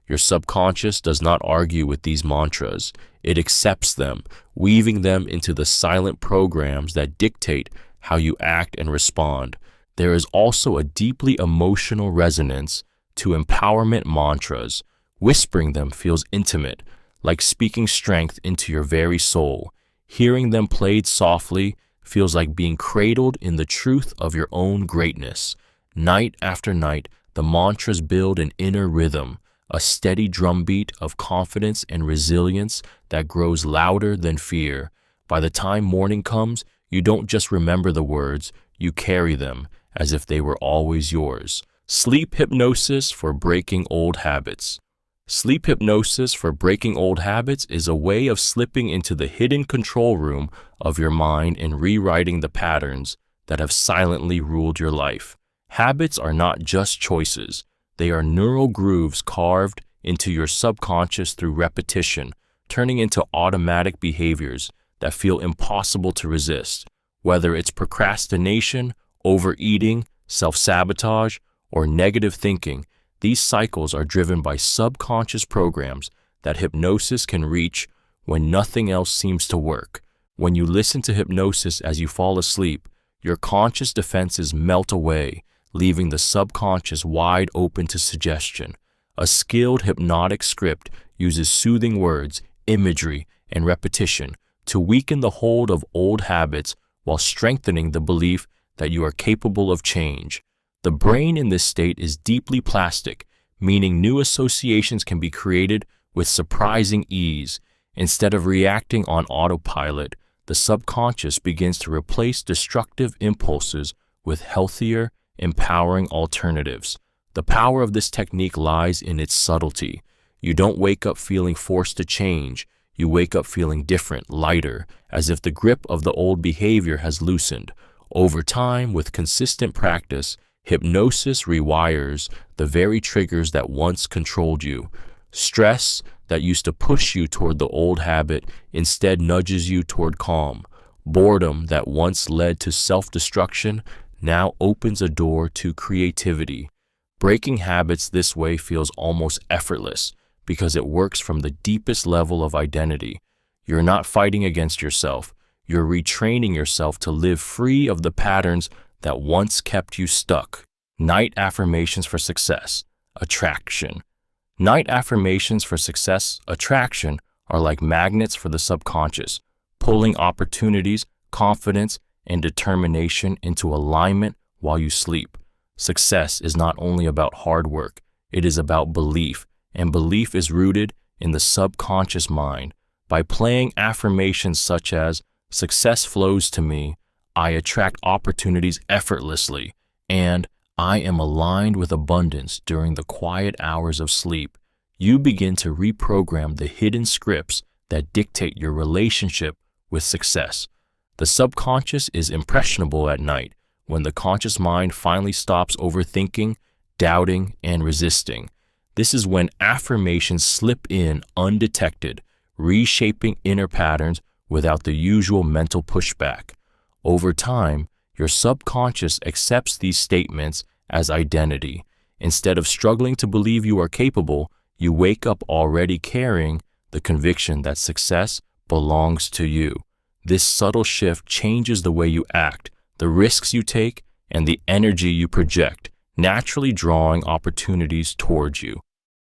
Your subconscious does not argue with these mantras. It accepts them, weaving them into the silent programs that dictate how you act and respond. There is also a deeply emotional resonance to empowerment mantras. Whispering them feels intimate, like speaking strength into your very soul. Hearing them played softly feels like being cradled in the truth of your own greatness. Night after night, the mantras build an inner rhythm, a steady drumbeat of confidence and resilience that grows louder than fear. By the time morning comes, You don't just remember the words, you carry them as if they were always yours. Sleep hypnosis for breaking old habits. Sleep hypnosis for breaking old habits is a way of slipping into the hidden control room of your mind and rewriting the patterns that have silently ruled your life. Habits are not just choices. They are neural grooves carved into your subconscious through repetition, turning into automatic behaviors that feel impossible to resist. Whether it's procrastination, overeating, self-sabotage, or negative thinking, these cycles are driven by subconscious programs that hypnosis can reach when nothing else seems to work. When you listen to hypnosis as you fall asleep, your conscious defenses melt away, leaving the subconscious wide open to suggestion. A skilled hypnotic script uses soothing words, imagery, and repetition to weaken the hold of old habits while strengthening the belief that you are capable of change. The brain in this state is deeply plastic, meaning new associations can be created with surprising ease. Instead of reacting on autopilot, the subconscious begins to replace destructive impulses with healthier, empowering alternatives. The power of this technique lies in its subtlety. You don't wake up feeling forced to change. You wake up feeling different, lighter, as if the grip of the old behavior has loosened. Over time, with consistent practice, hypnosis rewires the very triggers that once controlled you. Stress that used to push you toward the old habit instead nudges you toward calm. Boredom that once led to self-destruction now opens a door to creativity. Breaking habits this way feels almost effortless because it works from the deepest level of identity. You're not fighting against yourself. You're retraining yourself to live free of the patterns that once kept you stuck. Night affirmations for success, attraction. Night affirmations for success, attraction are like magnets for the subconscious, pulling opportunities, confidence, and determination into alignment while you sleep. Success is not only about hard work, it is about belief, and belief is rooted in the subconscious mind. By playing affirmations such as, "Success flows to me," "I attract opportunities effortlessly," and "I am aligned with abundance during the quiet hours of sleep," you begin to reprogram the hidden scripts that dictate your relationship with success. The subconscious is impressionable at night when the conscious mind finally stops overthinking, doubting, and resisting. This is when affirmations slip in undetected, reshaping inner patterns without the usual mental pushback. Over time, your subconscious accepts these statements as identity. Instead of struggling to believe you are capable, you wake up already carrying the conviction that success belongs to you. This subtle shift changes the way you act, the risks you take, and the energy you project, naturally drawing opportunities towards you.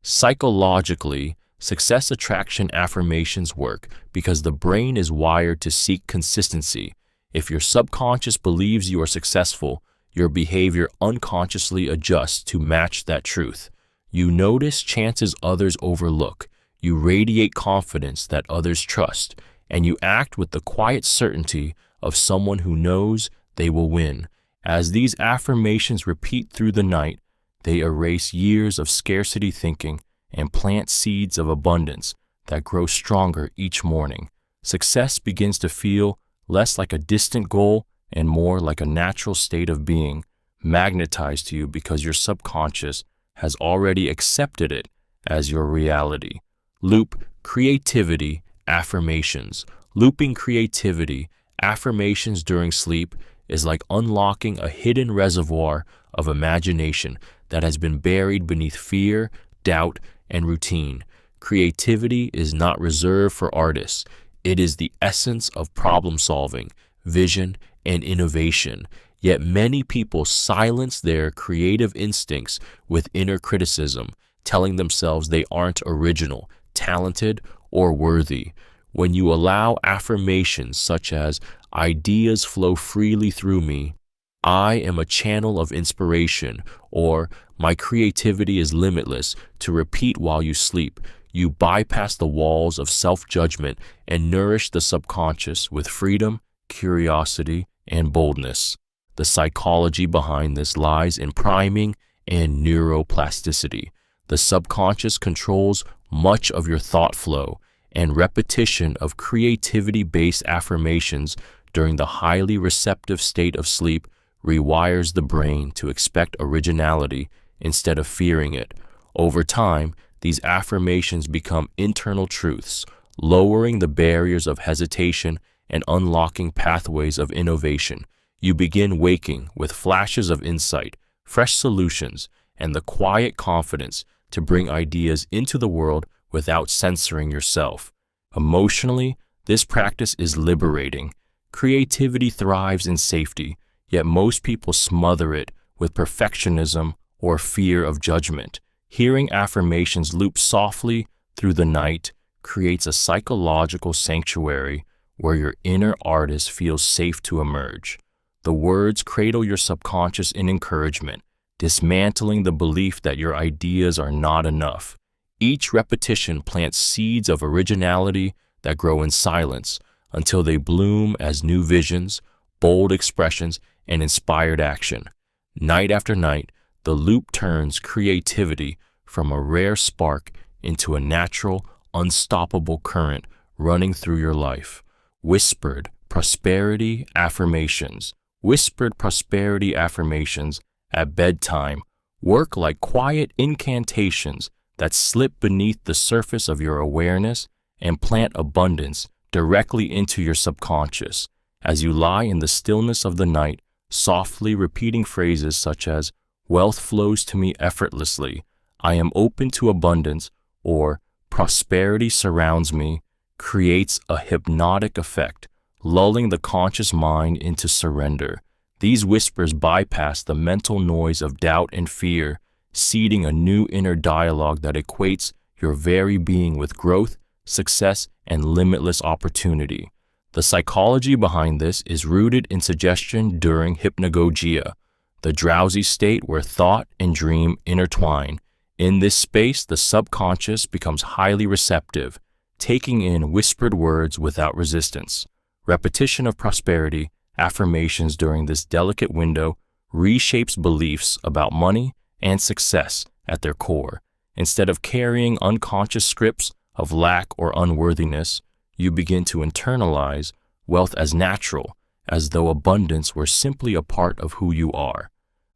Psychologically, success attraction affirmations work because the brain is wired to seek consistency. If your subconscious believes you are successful, your behavior unconsciously adjusts to match that truth. You notice chances others overlook, you radiate confidence that others trust, and you act with the quiet certainty of someone who knows they will win. As these affirmations repeat through the night, they erase years of scarcity thinking and plant seeds of abundance that grow stronger each morning. Success begins to feel less like a distant goal and more like a natural state of being, magnetized to you because your subconscious has already accepted it as your reality. Loop creativity affirmations. Looping creativity affirmations during sleep is like unlocking a hidden reservoir of imagination that has been buried beneath fear, doubt, and routine. Creativity is not reserved for artists. It is the essence of problem solving, vision, and innovation. Yet many people silence their creative instincts with inner criticism, telling themselves they aren't original, talented, or worthy. When you allow affirmations such as, "Ideas flow freely through me," "I am a channel of inspiration," or "My creativity is limitless," to repeat while you sleep, you bypass the walls of self-judgment and nourish the subconscious with freedom curiosity, and boldness. The psychology behind this lies in priming and neuroplasticity. The subconscious controls much of your thought flow, and repetition of creativity-based affirmations during the highly receptive state of sleep rewires the brain to expect originality instead of fearing it. Over time, these affirmations become internal truths, lowering the barriers of hesitation and unlocking pathways of innovation. You begin waking with flashes of insight, fresh solutions, and the quiet confidence to bring ideas into the world without censoring yourself. Emotionally, this practice is liberating. Creativity thrives in safety, yet most people smother it with perfectionism or fear of judgment. Hearing affirmations loop softly through the night creates a psychological sanctuary where your inner artist feels safe to emerge. The words cradle your subconscious in encouragement, dismantling the belief that your ideas are not enough. Each repetition plants seeds of originality that grow in silence until they bloom as new visions, bold expressions, and inspired action. Night after night, the loop turns creativity from a rare spark into a natural, unstoppable current running through your life. Whispered prosperity affirmations. Whispered prosperity affirmations at bedtime work like quiet incantations that slip beneath the surface of your awareness and plant abundance directly into your subconscious. As you lie in the stillness of the night, softly repeating phrases such as, "Wealth flows to me effortlessly," "I am open to abundance," or "Prosperity surrounds me," creates a hypnotic effect, lulling the conscious mind into surrender. These whispers bypass the mental noise of doubt and fear, seeding a new inner dialogue that equates your very being with growth, success, and limitless opportunity. The psychology behind this is rooted in suggestion during hypnagogia, the drowsy state where thought and dream intertwine. In this space, the subconscious becomes highly receptive, taking in whispered words without resistance. Repetition of prosperity affirmations during this delicate window reshapes beliefs about money and success at their core. Instead of carrying unconscious scripts of lack or unworthiness, you begin to internalize wealth as natural, as though abundance were simply a part of who you are.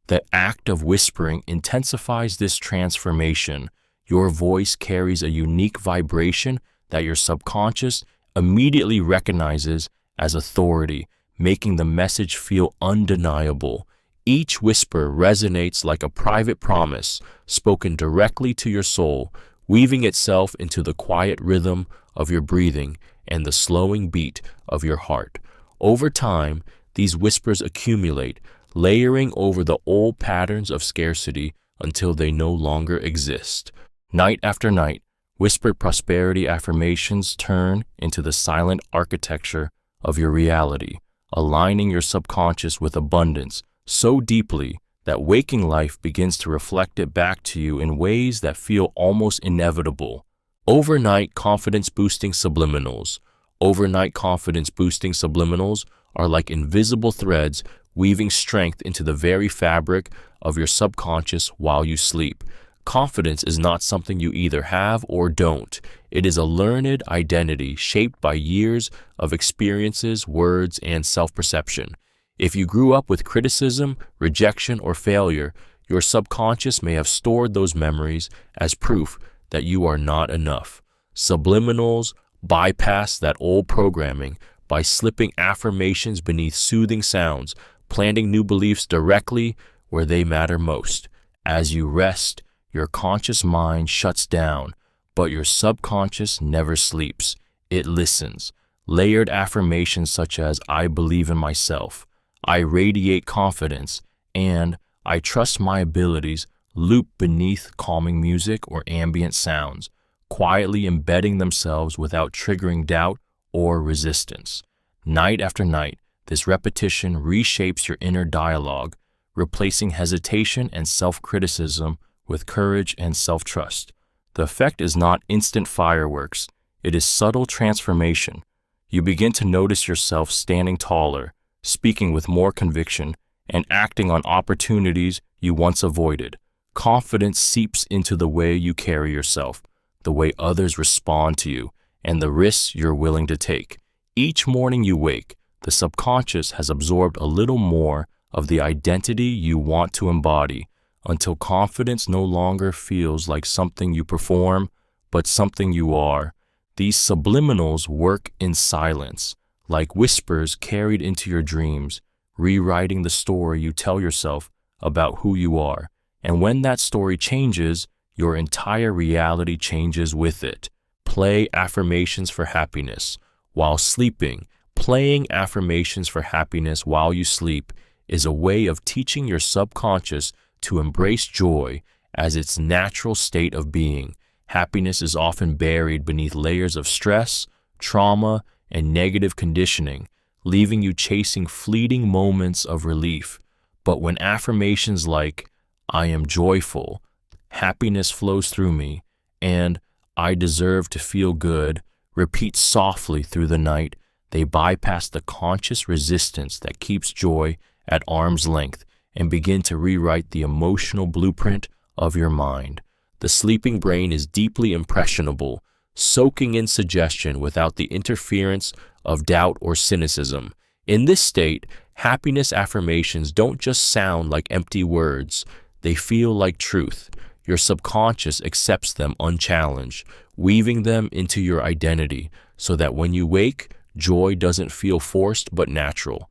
The act of whispering intensifies this transformation. Your voice carries a unique vibration that your subconscious immediately recognizes as authority, making the message feel undeniable. Each whisper resonates like a private promise spoken directly to your soul, weaving itself into the quiet rhythm of your breathing and the slowing beat of your heart. Over time, these whispers accumulate, layering over the old patterns of scarcity until they no longer exist. Night after night, whispered prosperity affirmations turn into the silent architecture of your reality, aligning your subconscious with abundance so deeply that waking life begins to reflect it back to you in ways that feel almost inevitable. Overnight confidence-boosting subliminals. Overnight confidence-boosting subliminals are like invisible threads weaving strength into the very fabric of your subconscious while you sleep. Confidence is not something you either have or don't. It is a learned identity shaped by years of experiences, words, and self-perception. If you grew up with criticism, rejection, or failure, your subconscious may have stored those memories as proof that you are not enough. Subliminals bypass that old programming by slipping affirmations beneath soothing sounds, planting new beliefs directly where they matter most. As you rest, your conscious mind shuts down, but your subconscious never sleeps. It listens. Layered affirmations such as "I believe in myself," "I radiate confidence," and "I trust my abilities" loop beneath calming music or ambient sounds, quietly embedding themselves without triggering doubt or resistance. Night after night, this repetition reshapes your inner dialogue, replacing hesitation and self-criticism with courage and self-trust. The effect is not instant fireworks. It is subtle transformation. You begin to notice yourself standing taller, speaking with more conviction, and acting on opportunities you once avoided. Confidence seeps into the way you carry yourself, the way others respond to you, and the risks you're willing to take. Each morning you wake, the subconscious has absorbed a little more of the identity you want to embody, until confidence no longer feels like something you perform, but something you are. These subliminals work in silence, like whispers carried into your dreams, rewriting the story you tell yourself about who you are. And when that story changes, your entire reality changes with it. Play affirmations for happiness while sleeping. Playing affirmations for happiness while you sleep is a way of teaching your subconscious to embrace joy as its natural state of being. Happiness is often buried beneath layers of stress, trauma, and negative conditioning, leaving you chasing fleeting moments of relief. But when affirmations like, "I am joyful," "happiness flows through me," and "I deserve to feel good" repeat softly through the night, they bypass the conscious resistance that keeps joy at arm's length and begin to rewrite the emotional blueprint of your mind. The sleeping brain is deeply impressionable, soaking in suggestion without the interference of doubt or cynicism. In this state, happiness affirmations don't just sound like empty words, they feel like truth. Your subconscious accepts them unchallenged, weaving them into your identity so that when you wake, joy doesn't feel forced but natural.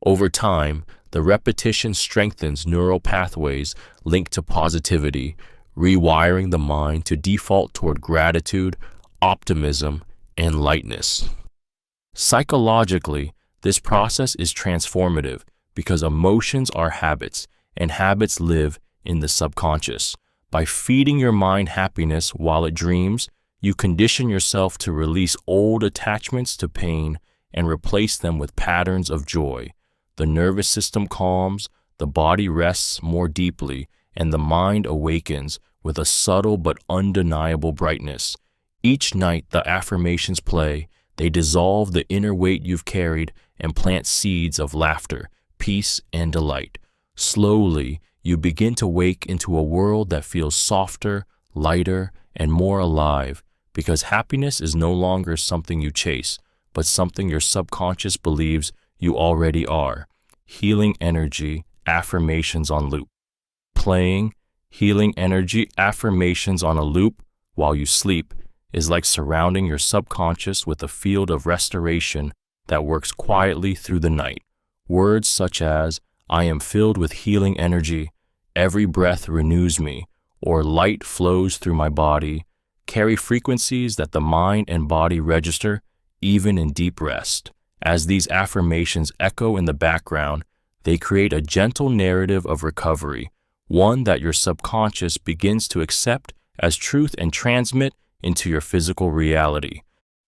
Over time, the repetition strengthens neural pathways linked to positivity, rewiring the mind to default toward gratitude, optimism, and lightness. Psychologically, this process is transformative because emotions are habits, and habits live in the subconscious. By feeding your mind happiness while it dreams, you condition yourself to release old attachments to pain and replace them with patterns of joy. The nervous system calms, the body rests more deeply, and the mind awakens with a subtle but undeniable brightness. Each night the affirmations play, they dissolve the inner weight you've carried and plant seeds of laughter, peace, and delight. Slowly, you begin to wake into a world that feels softer, lighter, and more alive, because happiness is no longer something you chase, but something your subconscious believes you already are. Healing energy affirmations on loop. Playing healing energy affirmations on a loop while you sleep is like surrounding your subconscious with a field of restoration that works quietly through the night. Words such as, "I am filled with healing energy," "every breath renews me," or "light flows through my body," carry frequencies that the mind and body register even in deep rest. As these affirmations echo in the background, they create a gentle narrative of recovery, one that your subconscious begins to accept as truth and transmit into your physical reality.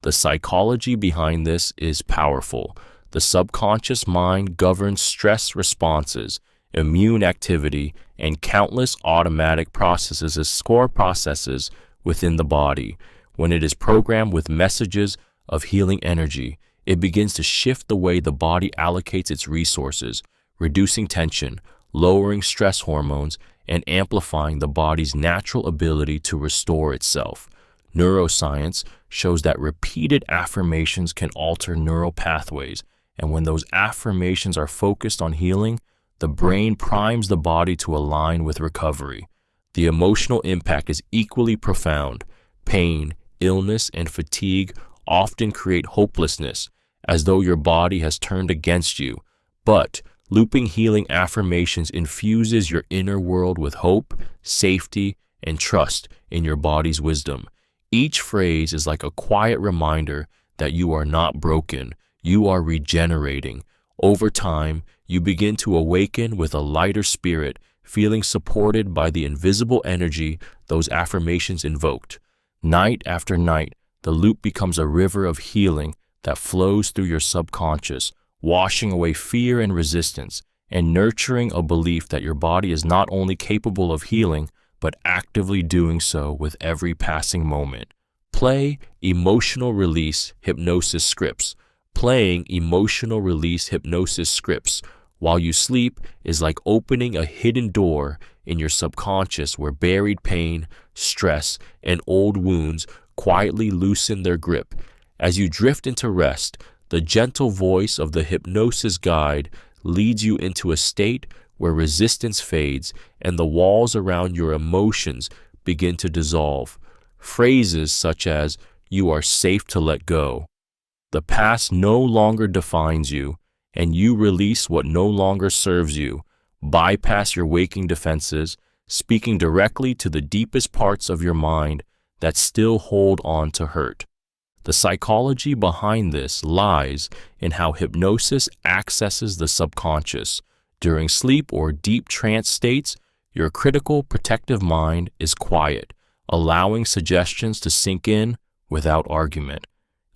The psychology behind this is powerful. The subconscious mind governs stress responses, immune activity, and countless automatic processes as core processes within the body. When it is programmed with messages of healing energy, it begins to shift the way the body allocates its resources, reducing tension, lowering stress hormones, and amplifying the body's natural ability to restore itself. Neuroscience shows that repeated affirmations can alter neural pathways, and when those affirmations are focused on healing, the brain primes the body to align with recovery. The emotional impact is equally profound. Pain, illness, and fatigue often create hopelessness, as though your body has turned against you. But looping healing affirmations infuses your inner world with hope, safety, and trust in your body's wisdom. Each phrase is like a quiet reminder that you are not broken, you are regenerating. Over time, you begin to awaken with a lighter spirit, feeling supported by the invisible energy those affirmations invoked. Night after night, the loop becomes a river of healing that flows through your subconscious, washing away fear and resistance, and nurturing a belief that your body is not only capable of healing, but actively doing so with every passing moment. Play emotional release hypnosis scripts Playing emotional release hypnosis scripts while you sleep is like opening a hidden door in your subconscious where buried pain, stress, and old wounds quietly loosen their grip. As you drift into rest, the gentle voice of the hypnosis guide leads you into a state where resistance fades and the walls around your emotions begin to dissolve. Phrases such as, "You are safe to let go," "The past no longer defines you," and "You release what no longer serves you," bypass your waking defenses, speaking directly to the deepest parts of your mind that still hold on to hurt. The psychology behind this lies in how hypnosis accesses the subconscious. During sleep or deep trance states, your critical protective mind is quiet, allowing suggestions to sink in without argument.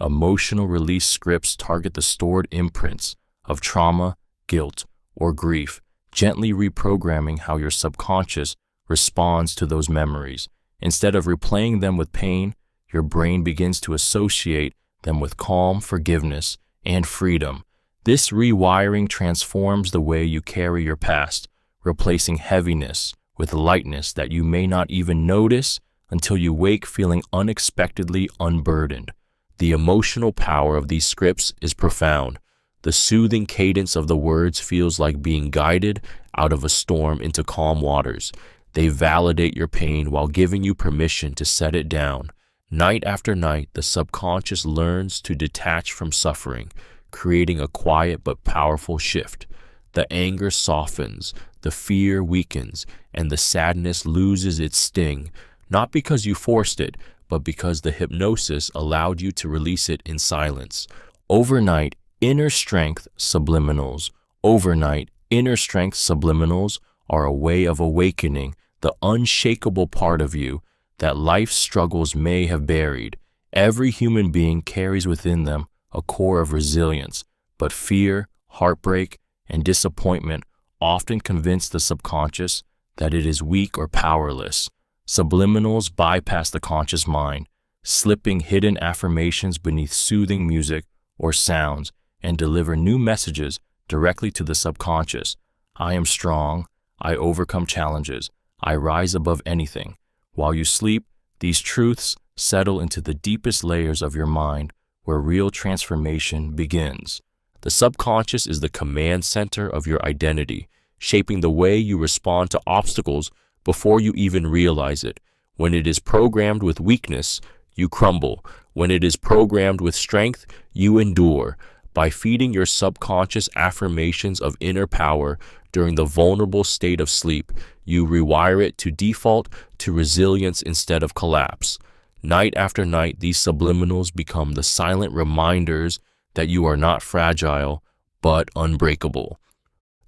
Emotional release scripts target the stored imprints of trauma, guilt, or grief, gently reprogramming how your subconscious responds to those memories. Instead of replaying them with pain, your brain begins to associate them with calm, forgiveness, and freedom. This rewiring transforms the way you carry your past, replacing heaviness with lightness that you may not even notice until you wake feeling unexpectedly unburdened. The emotional power of these scripts is profound. The soothing cadence of the words feels like being guided out of a storm into calm waters. They validate your pain while giving you permission to set it down. Night after night, the subconscious learns to detach from suffering, creating a quiet but powerful shift. The anger softens, the fear weakens, and the sadness loses its sting, not because you forced it, but because the hypnosis allowed you to release it in silence. Overnight, inner strength subliminals. Overnight, inner strength subliminals are a way of awakening the unshakable part of you that life's struggles may have buried. Every human being carries within them a core of resilience, but fear, heartbreak, and disappointment often convince the subconscious that it is weak or powerless. Subliminals bypass the conscious mind, slipping hidden affirmations beneath soothing music or sounds, and deliver new messages directly to the subconscious. I am strong. I overcome challenges. I rise above anything. While you sleep, these truths settle into the deepest layers of your mind where real transformation begins. The subconscious is the command center of your identity, shaping the way you respond to obstacles before you even realize it. When it is programmed with weakness, you crumble. When it is programmed with strength, you endure. By feeding your subconscious affirmations of inner power during the vulnerable state of sleep, you rewire it to default to resilience instead of collapse. Night after night, these subliminals become the silent reminders that you are not fragile, but unbreakable.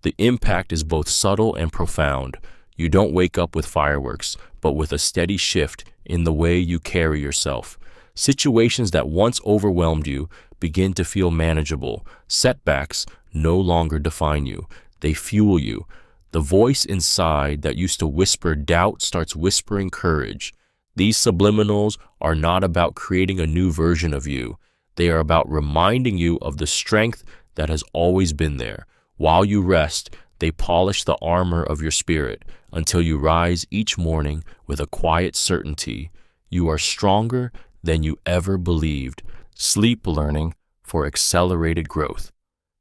The impact is both subtle and profound. You don't wake up with fireworks, but with a steady shift in the way you carry yourself. Situations that once overwhelmed you begin to feel manageable. Setbacks no longer define you. They fuel you. The voice inside that used to whisper doubt starts whispering courage. These subliminals are not about creating a new version of you. They are about reminding you of the strength that has always been there. While you rest, they polish the armor of your spirit until you rise each morning with a quiet certainty. You are stronger than you ever believed. Sleep learning for accelerated growth.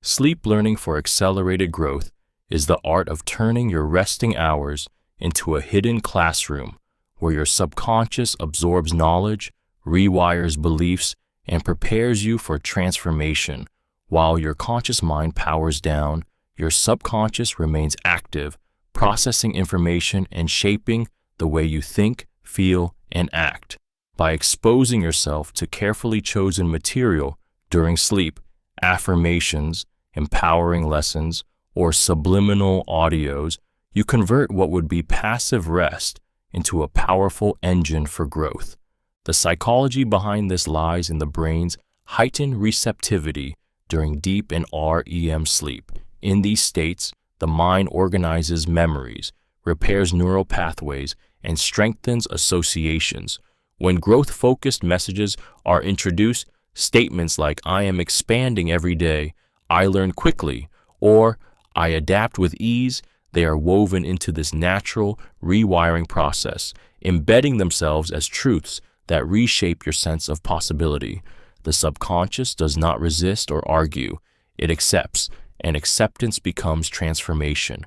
Sleep learning for accelerated growth is the art of turning your resting hours into a hidden classroom where your subconscious absorbs knowledge, rewires beliefs, and prepares you for transformation. While your conscious mind powers down, your subconscious remains active, processing information and shaping the way you think, feel, and act. By exposing yourself to carefully chosen material during sleep, affirmations, empowering lessons, or subliminal audios, you convert what would be passive rest into a powerful engine for growth. The psychology behind this lies in the brain's heightened receptivity during deep and REM sleep. In these states, the mind organizes memories, repairs neural pathways, and strengthens associations. When growth-focused messages are introduced, Statements like, I am expanding every day, I learn quickly, or I adapt with ease, they are woven into this natural rewiring process, embedding themselves as truths that reshape your sense of possibility. The subconscious does not resist or argue, it accepts, and acceptance becomes transformation.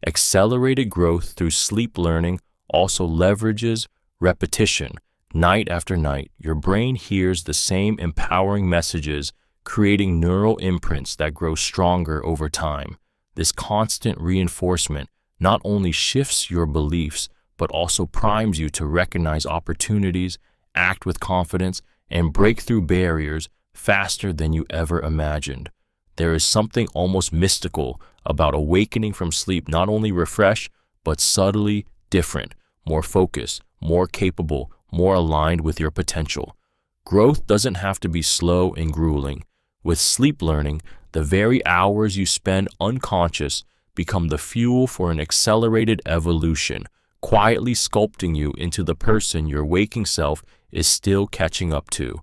Accelerated growth through sleep learning also leverages repetition. Night after night, your brain hears the same empowering messages, creating neural imprints that grow stronger over time. This constant reinforcement not only shifts your beliefs, but also primes you to recognize opportunities, act with confidence, and break through barriers faster than you ever imagined. There is something almost mystical about awakening from sleep, not only refreshed, but subtly different, more focused, more capable, more aligned with your potential. Growth doesn't have to be slow and grueling. With sleep learning, the very hours you spend unconscious become the fuel for an accelerated evolution, quietly sculpting you into the person your waking self is still catching up to.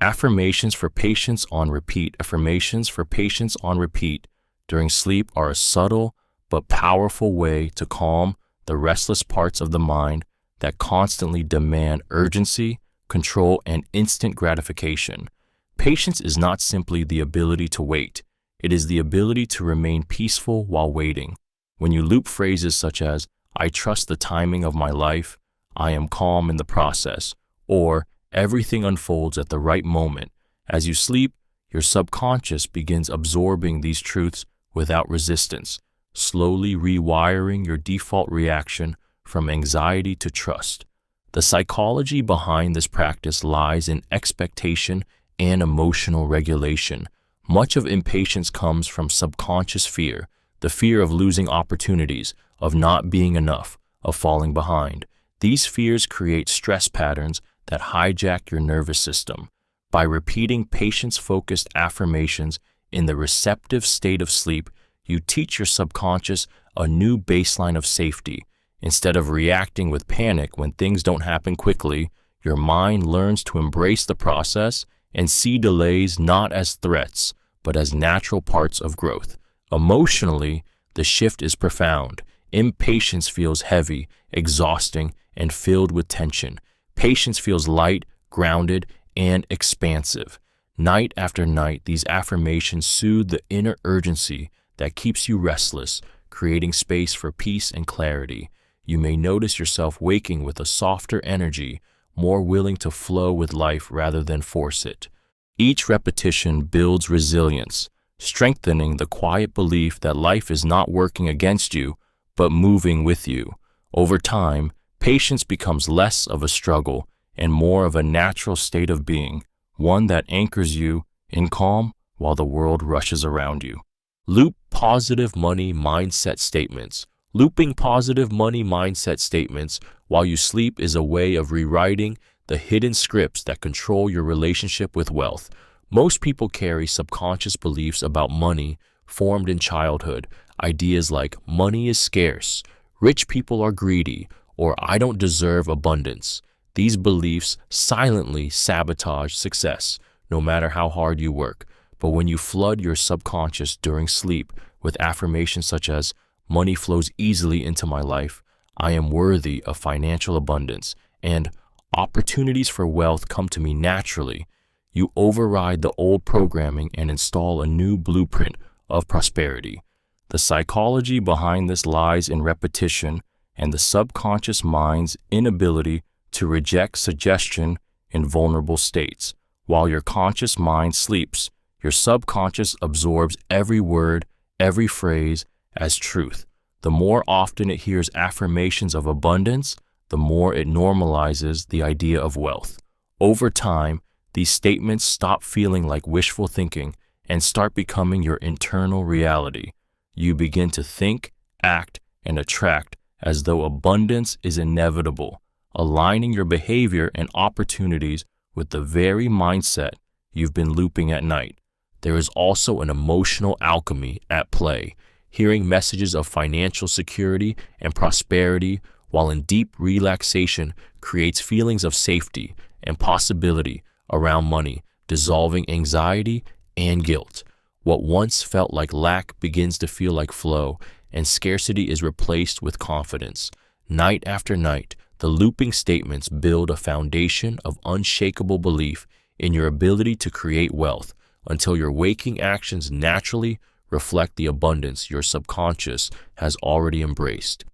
Affirmations for patience on repeat. Affirmations for patience on repeat during sleep are a subtle but powerful way to calm the restless parts of the mind that constantly demand urgency, control, and instant gratification. Patience is not simply the ability to wait. It is the ability to remain peaceful while waiting. When you loop phrases such as, I trust the timing of my life, I am calm in the process, or everything unfolds at the right moment, as you sleep, your subconscious begins absorbing these truths without resistance, slowly rewiring your default reaction from anxiety to trust. The psychology behind this practice lies in expectation and emotional regulation. Much of impatience comes from subconscious fear, the fear of losing opportunities, of not being enough, of falling behind. These fears create stress patterns that hijack your nervous system. By repeating patience-focused affirmations in the receptive state of sleep, you teach your subconscious a new baseline of safety. Instead of reacting with panic when things don't happen quickly, your mind learns to embrace the process and see delays not as threats, but as natural parts of growth. Emotionally, the shift is profound. Impatience feels heavy, exhausting, and filled with tension. Patience feels light, grounded, and expansive. Night after night, these affirmations soothe the inner urgency that keeps you restless, creating space for peace and clarity. You may notice yourself waking with a softer energy, more willing to flow with life rather than force it. Each repetition builds resilience, strengthening the quiet belief that life is not working against you, but moving with you. Over time, patience becomes less of a struggle and more of a natural state of being, one that anchors you in calm while the world rushes around you. Loop positive money mindset statements. Looping positive money mindset statements while you sleep is a way of rewriting the hidden scripts that control your relationship with wealth. Most people carry subconscious beliefs about money formed in childhood. Ideas like money is scarce, rich people are greedy, or I don't deserve abundance. These beliefs silently sabotage success, no matter how hard you work. But when you flood your subconscious during sleep with affirmations such as, money flows easily into my life, I am worthy of financial abundance, and opportunities for wealth come to me naturally, you override the old programming and install a new blueprint of prosperity. The psychology behind this lies in repetition and the subconscious mind's inability to reject suggestion in vulnerable states. While your conscious mind sleeps, your subconscious absorbs every word, every phrase as truth. The more often it hears affirmations of abundance, the more it normalizes the idea of wealth. Over time, these statements stop feeling like wishful thinking and start becoming your internal reality. You begin to think, act, and attract as though abundance is inevitable, aligning your behavior and opportunities with the very mindset you've been looping at night. There is also an emotional alchemy at play. Hearing messages of financial security and prosperity while in deep relaxation creates feelings of safety and possibility around money. dissolving anxiety and guilt. What once felt like lack begins to feel like flow, and scarcity is replaced with confidence. Night after night, the looping statements build a foundation of unshakable belief in your ability to create wealth until your waking actions naturally reflect the abundance your subconscious has already embraced.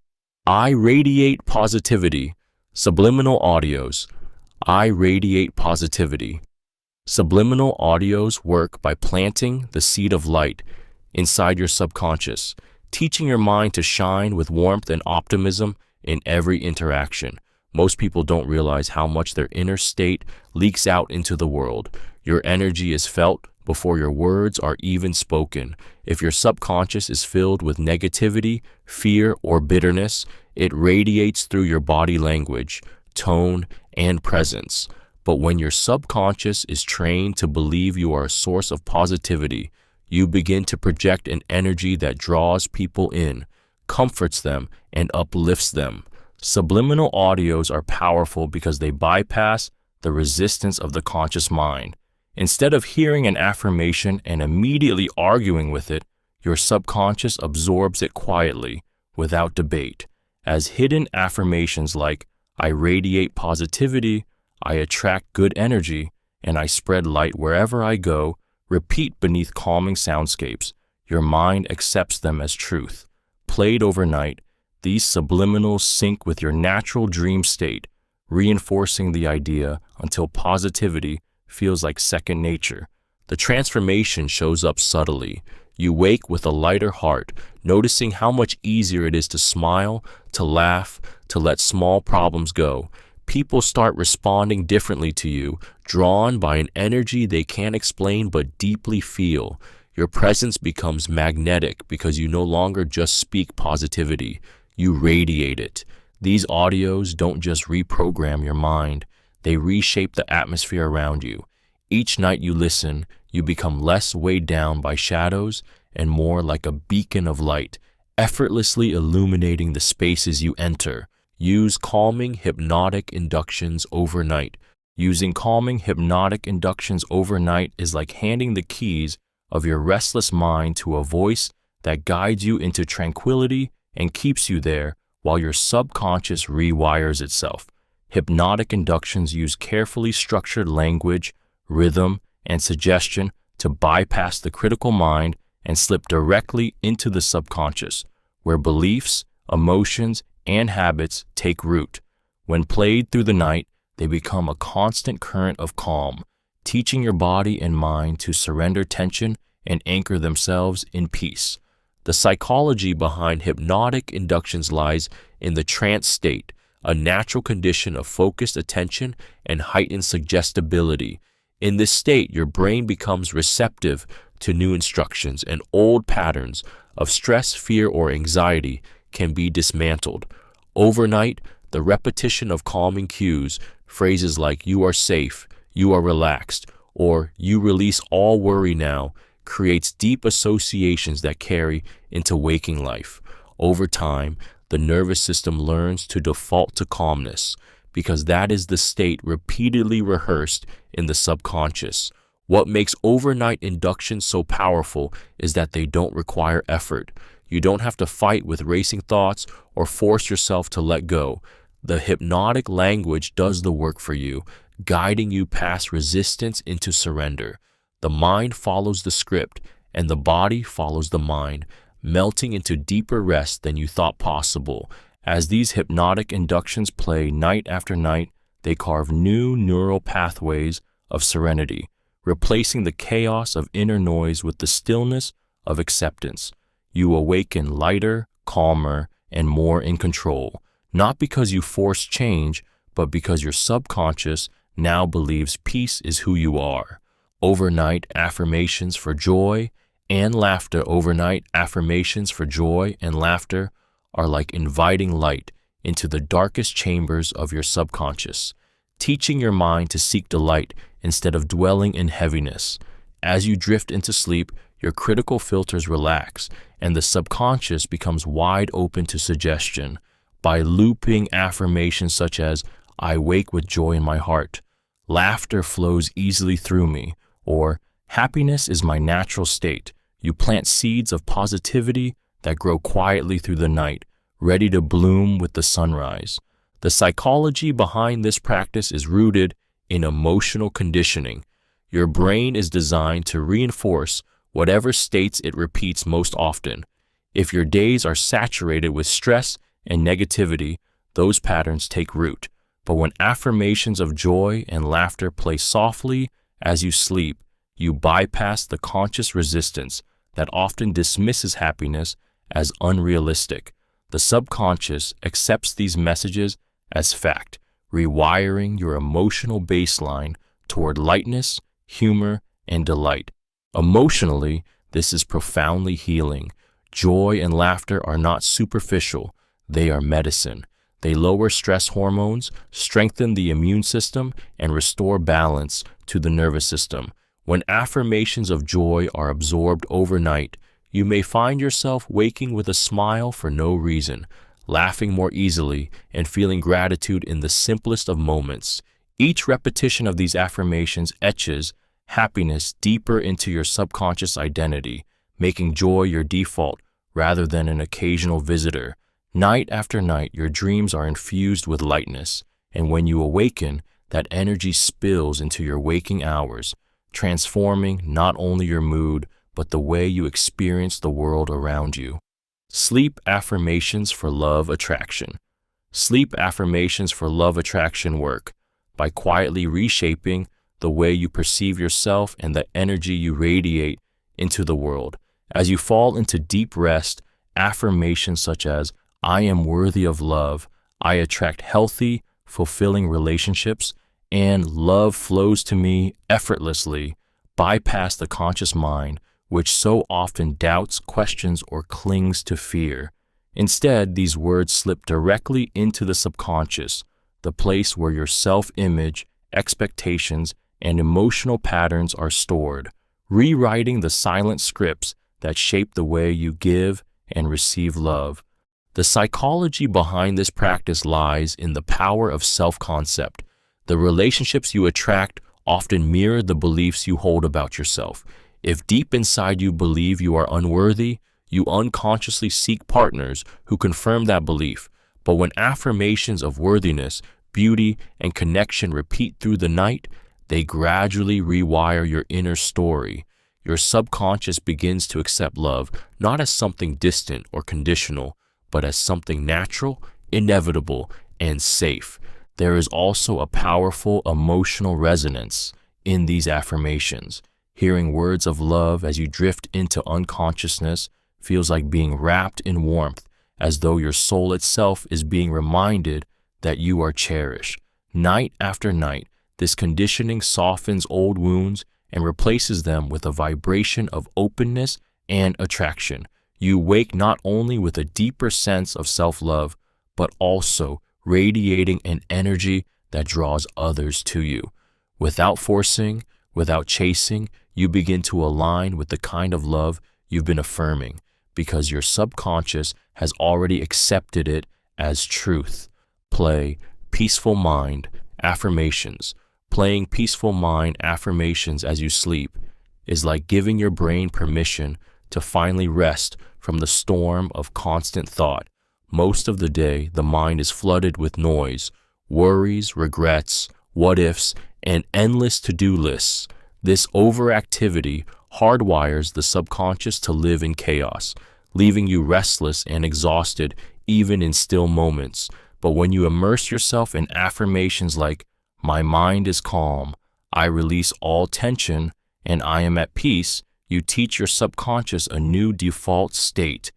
I radiate positivity. Subliminal audios. I radiate positivity. Subliminal audios work by planting the seed of light inside your subconscious, teaching your mind to shine with warmth and optimism in every interaction. Most people don't realize how much their inner state leaks out into the world. Your energy is felt before your words are even spoken. If your subconscious is filled with negativity, fear, or bitterness, it radiates through your body language, tone, and presence. But when your subconscious is trained to believe you are a source of positivity, you begin to project an energy that draws people in, comforts them, and uplifts them. Subliminal audios are powerful because they bypass the resistance of the conscious mind. Instead of hearing an affirmation and immediately arguing with it, your subconscious absorbs it quietly, without debate, as hidden affirmations like, I radiate positivity, I attract good energy, and I spread light wherever I go, repeat beneath calming soundscapes. Your mind accepts them as truth. Played overnight, these subliminals sync with your natural dream state, reinforcing the idea until positivity feels like second nature. The transformation shows up subtly. You wake with a lighter heart, noticing how much easier it is to smile, to laugh, to let small problems go. People start responding differently to you, drawn by an energy they can't explain but deeply feel. Your presence becomes magnetic because you no longer just speak positivity, you radiate it. These audios don't just reprogram your mind, they reshape the atmosphere around you. Each night you listen, you become less weighed down by shadows and more like a beacon of light, effortlessly illuminating the spaces you enter. Use calming hypnotic inductions overnight. Using calming hypnotic inductions overnight is like handing the keys of your restless mind to a voice that guides you into tranquility and keeps you there while your subconscious rewires itself. Hypnotic inductions use carefully structured language, rhythm, and suggestion to bypass the critical mind and slip directly into the subconscious, where beliefs, emotions, and habits take root. When played through the night, they become a constant current of calm, teaching your body and mind to surrender tension and anchor themselves in peace. The psychology behind hypnotic inductions lies in the trance state, a natural condition of focused attention and heightened suggestibility. In this state, your brain becomes receptive to new instructions, and old patterns of stress, fear, or anxiety can be dismantled. Overnight, the repetition of calming cues, phrases like you are safe, you are relaxed, or you release all worry now, creates deep associations that carry into waking life. Over time, the nervous system learns to default to calmness because that is the state repeatedly rehearsed in the subconscious. What makes overnight inductions so powerful is that they don't require effort. You don't have to fight with racing thoughts or force yourself to let go. The hypnotic language does the work for you, guiding you past resistance into surrender. The mind follows the script, and the body follows the mind, melting into deeper rest than you thought possible. As these hypnotic inductions play night after night, they carve new neural pathways of serenity, replacing the chaos of inner noise with the stillness of acceptance. You awaken lighter, calmer, and more in control, not because you force change, but because your subconscious now believes peace is who you are. Overnight affirmations for joy and laughter. Overnight affirmations for joy and laughter are like inviting light into the darkest chambers of your subconscious, teaching your mind to seek delight instead of dwelling in heaviness. As you drift into sleep, your critical filters relax, and the subconscious becomes wide open to suggestion. By looping affirmations such as, I wake with joy in my heart, laughter flows easily through me, or happiness is my natural state. You plant seeds of positivity that grow quietly through the night, ready to bloom with the sunrise. The psychology behind this practice is rooted in emotional conditioning. Your brain is designed to reinforce whatever states it repeats most often. If your days are saturated with stress and negativity, those patterns take root. But when affirmations of joy and laughter play softly as you sleep, you bypass the conscious resistance that often dismisses happiness as unrealistic. The subconscious accepts these messages as fact, rewiring your emotional baseline toward lightness, humor, and delight. Emotionally, this is profoundly healing. Joy and laughter are not superficial, they are medicine. They lower stress hormones, strengthen the immune system, and restore balance to the nervous system. When affirmations of joy are absorbed overnight, you may find yourself waking with a smile for no reason, laughing more easily, and feeling gratitude in the simplest of moments. Each repetition of these affirmations etches happiness deeper into your subconscious identity, making joy your default rather than an occasional visitor. Night after night, your dreams are infused with lightness, and when you awaken, that energy spills into your waking hours, transforming not only your mood, but the way you experience the world around you. Sleep affirmations for love attraction. Sleep affirmations for love attraction work by quietly reshaping the way you perceive yourself and the energy you radiate into the world. As you fall into deep rest, affirmations such as, I am worthy of love, I attract healthy, fulfilling relationships, and love flows to me effortlessly, bypass the conscious mind, which so often doubts, questions, or clings to fear. Instead, these words slip directly into the subconscious, the place where your self-image, expectations, and emotional patterns are stored, rewriting the silent scripts that shape the way you give and receive love. The psychology behind this practice lies in the power of self-concept. The relationships you attract often mirror the beliefs you hold about yourself. If deep inside you believe you are unworthy, you unconsciously seek partners who confirm that belief. But when affirmations of worthiness, beauty, and connection repeat through the night, they gradually rewire your inner story. Your subconscious begins to accept love not as something distant or conditional, but as something natural, inevitable, and safe. There is also a powerful emotional resonance in these affirmations. Hearing words of love as you drift into unconsciousness feels like being wrapped in warmth, as though your soul itself is being reminded that you are cherished. Night after night, this conditioning softens old wounds and replaces them with a vibration of openness and attraction. You wake not only with a deeper sense of self-love, but also radiating an energy that draws others to you. Without forcing, without chasing, you begin to align with the kind of love you've been affirming, because your subconscious has already accepted it as truth. Play Peaceful Mind affirmations. Playing Peaceful Mind affirmations as you sleep is like giving your brain permission to finally rest from the storm of constant thought. Most of the day, the mind is flooded with noise, worries, regrets, what-ifs, and endless to-do lists. This overactivity hardwires the subconscious to live in chaos, leaving you restless and exhausted even in still moments. But when you immerse yourself in affirmations like, my mind is calm, I release all tension, and I am at peace, you teach your subconscious a new default state,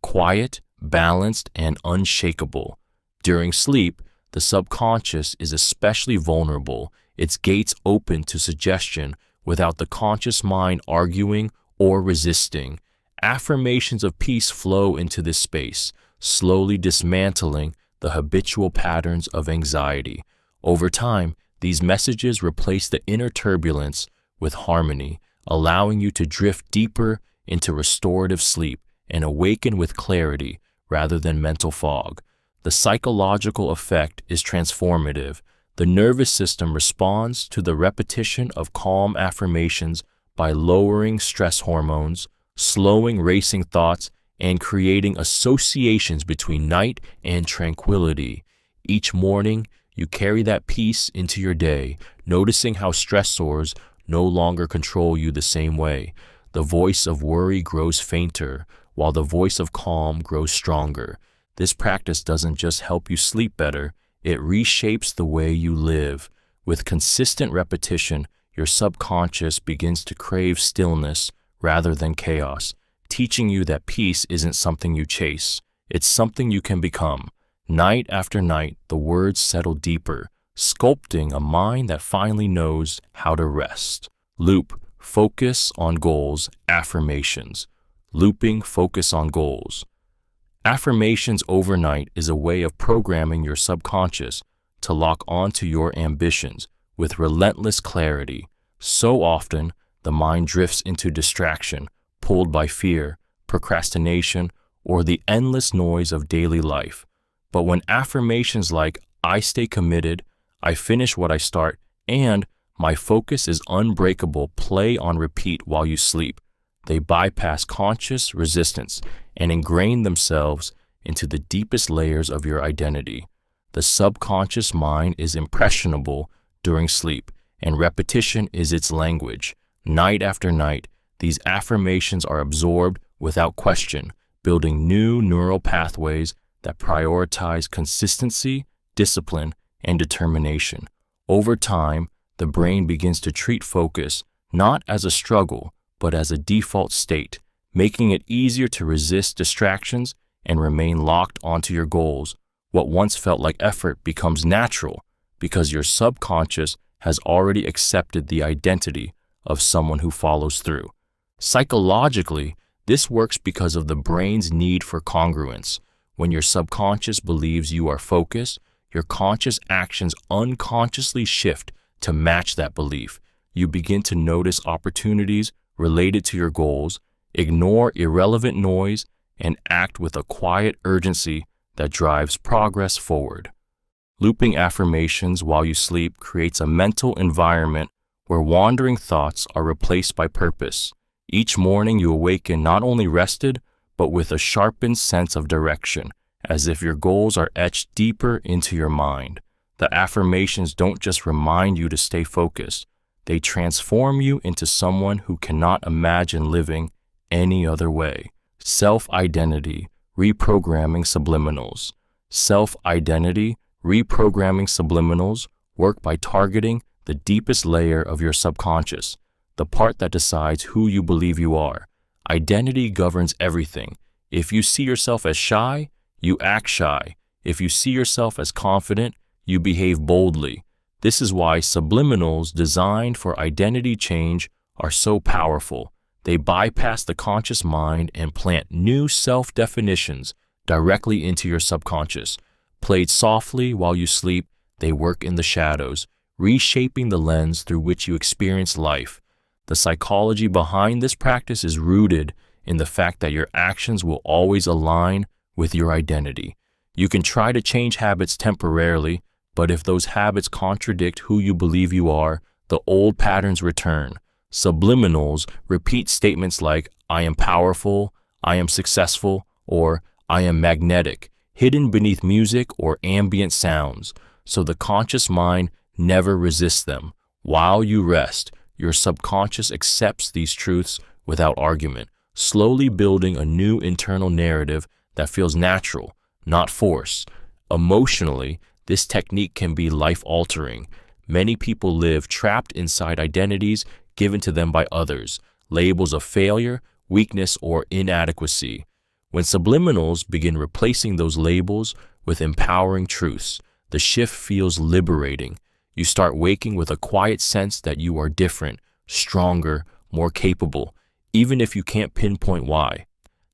quiet, balanced, and unshakable. During sleep, the subconscious is especially vulnerable, its gates open to suggestion without the conscious mind arguing or resisting. Affirmations of peace flow into this space, slowly dismantling the habitual patterns of anxiety. Over time, these messages replace the inner turbulence with harmony, allowing you to drift deeper into restorative sleep and awaken with clarity rather than mental fog. The psychological effect is transformative. The nervous system responds to the repetition of calm affirmations by lowering stress hormones, slowing racing thoughts, and creating associations between night and tranquility. Each morning, you carry that peace into your day, noticing how stressors no longer control you the same way. The voice of worry grows fainter, while the voice of calm grows stronger. This practice doesn't just help you sleep better, it reshapes the way you live. With consistent repetition, your subconscious begins to crave stillness rather than chaos, teaching you that peace isn't something you chase, it's something you can become. Night after night, the words settle deeper, sculpting a mind that finally knows how to rest. Loop, focus on goals, affirmations. Looping, focus on goals. Affirmations overnight is a way of programming your subconscious to lock onto your ambitions with relentless clarity. So often, the mind drifts into distraction, pulled by fear, procrastination, or the endless noise of daily life. But when affirmations like, I stay committed, I finish what I start, and my focus is unbreakable play on repeat while you sleep, they bypass conscious resistance and ingrain themselves into the deepest layers of your identity. The subconscious mind is impressionable during sleep, and repetition is its language. Night after night, these affirmations are absorbed without question, building new neural pathways that prioritize consistency, discipline, and determination. Over time, the brain begins to treat focus not as a struggle, but as a default state, making it easier to resist distractions and remain locked onto your goals. What once felt like effort becomes natural because your subconscious has already accepted the identity of someone who follows through. Psychologically, this works because of the brain's need for congruence. When your subconscious believes you are focused, your conscious actions unconsciously shift to match that belief. You begin to notice opportunities related to your goals, ignore irrelevant noise, and act with a quiet urgency that drives progress forward. Looping affirmations while you sleep creates a mental environment where wandering thoughts are replaced by purpose. Each morning you awaken not only rested, but with a sharpened sense of direction, as if your goals are etched deeper into your mind. The affirmations don't just remind you to stay focused, they transform you into someone who cannot imagine living any other way. Self-identity, reprogramming subliminals. Self-identity, reprogramming subliminals work by targeting the deepest layer of your subconscious, the part that decides who you believe you are. Identity governs everything. If you see yourself as shy, you act shy. If you see yourself as confident, you behave boldly. This is why subliminals designed for identity change are so powerful. They bypass the conscious mind and plant new self-definitions directly into your subconscious. Played softly while you sleep, they work in the shadows, reshaping the lens through which you experience life. The psychology behind this practice is rooted in the fact that your actions will always align with your identity. You can try to change habits temporarily, but if those habits contradict who you believe you are, the old patterns return. Subliminals repeat statements like, I am powerful, I am successful, or I am magnetic, hidden beneath music or ambient sounds, so the conscious mind never resists them. While you rest, your subconscious accepts these truths without argument, slowly building a new internal narrative that feels natural, not forced. Emotionally, this technique can be life-altering. Many people live trapped inside identities given to them by others, labels of failure, weakness, or inadequacy. When subliminals begin replacing those labels with empowering truths, the shift feels liberating. You start waking with a quiet sense that you are different, stronger, more capable, even if you can't pinpoint why.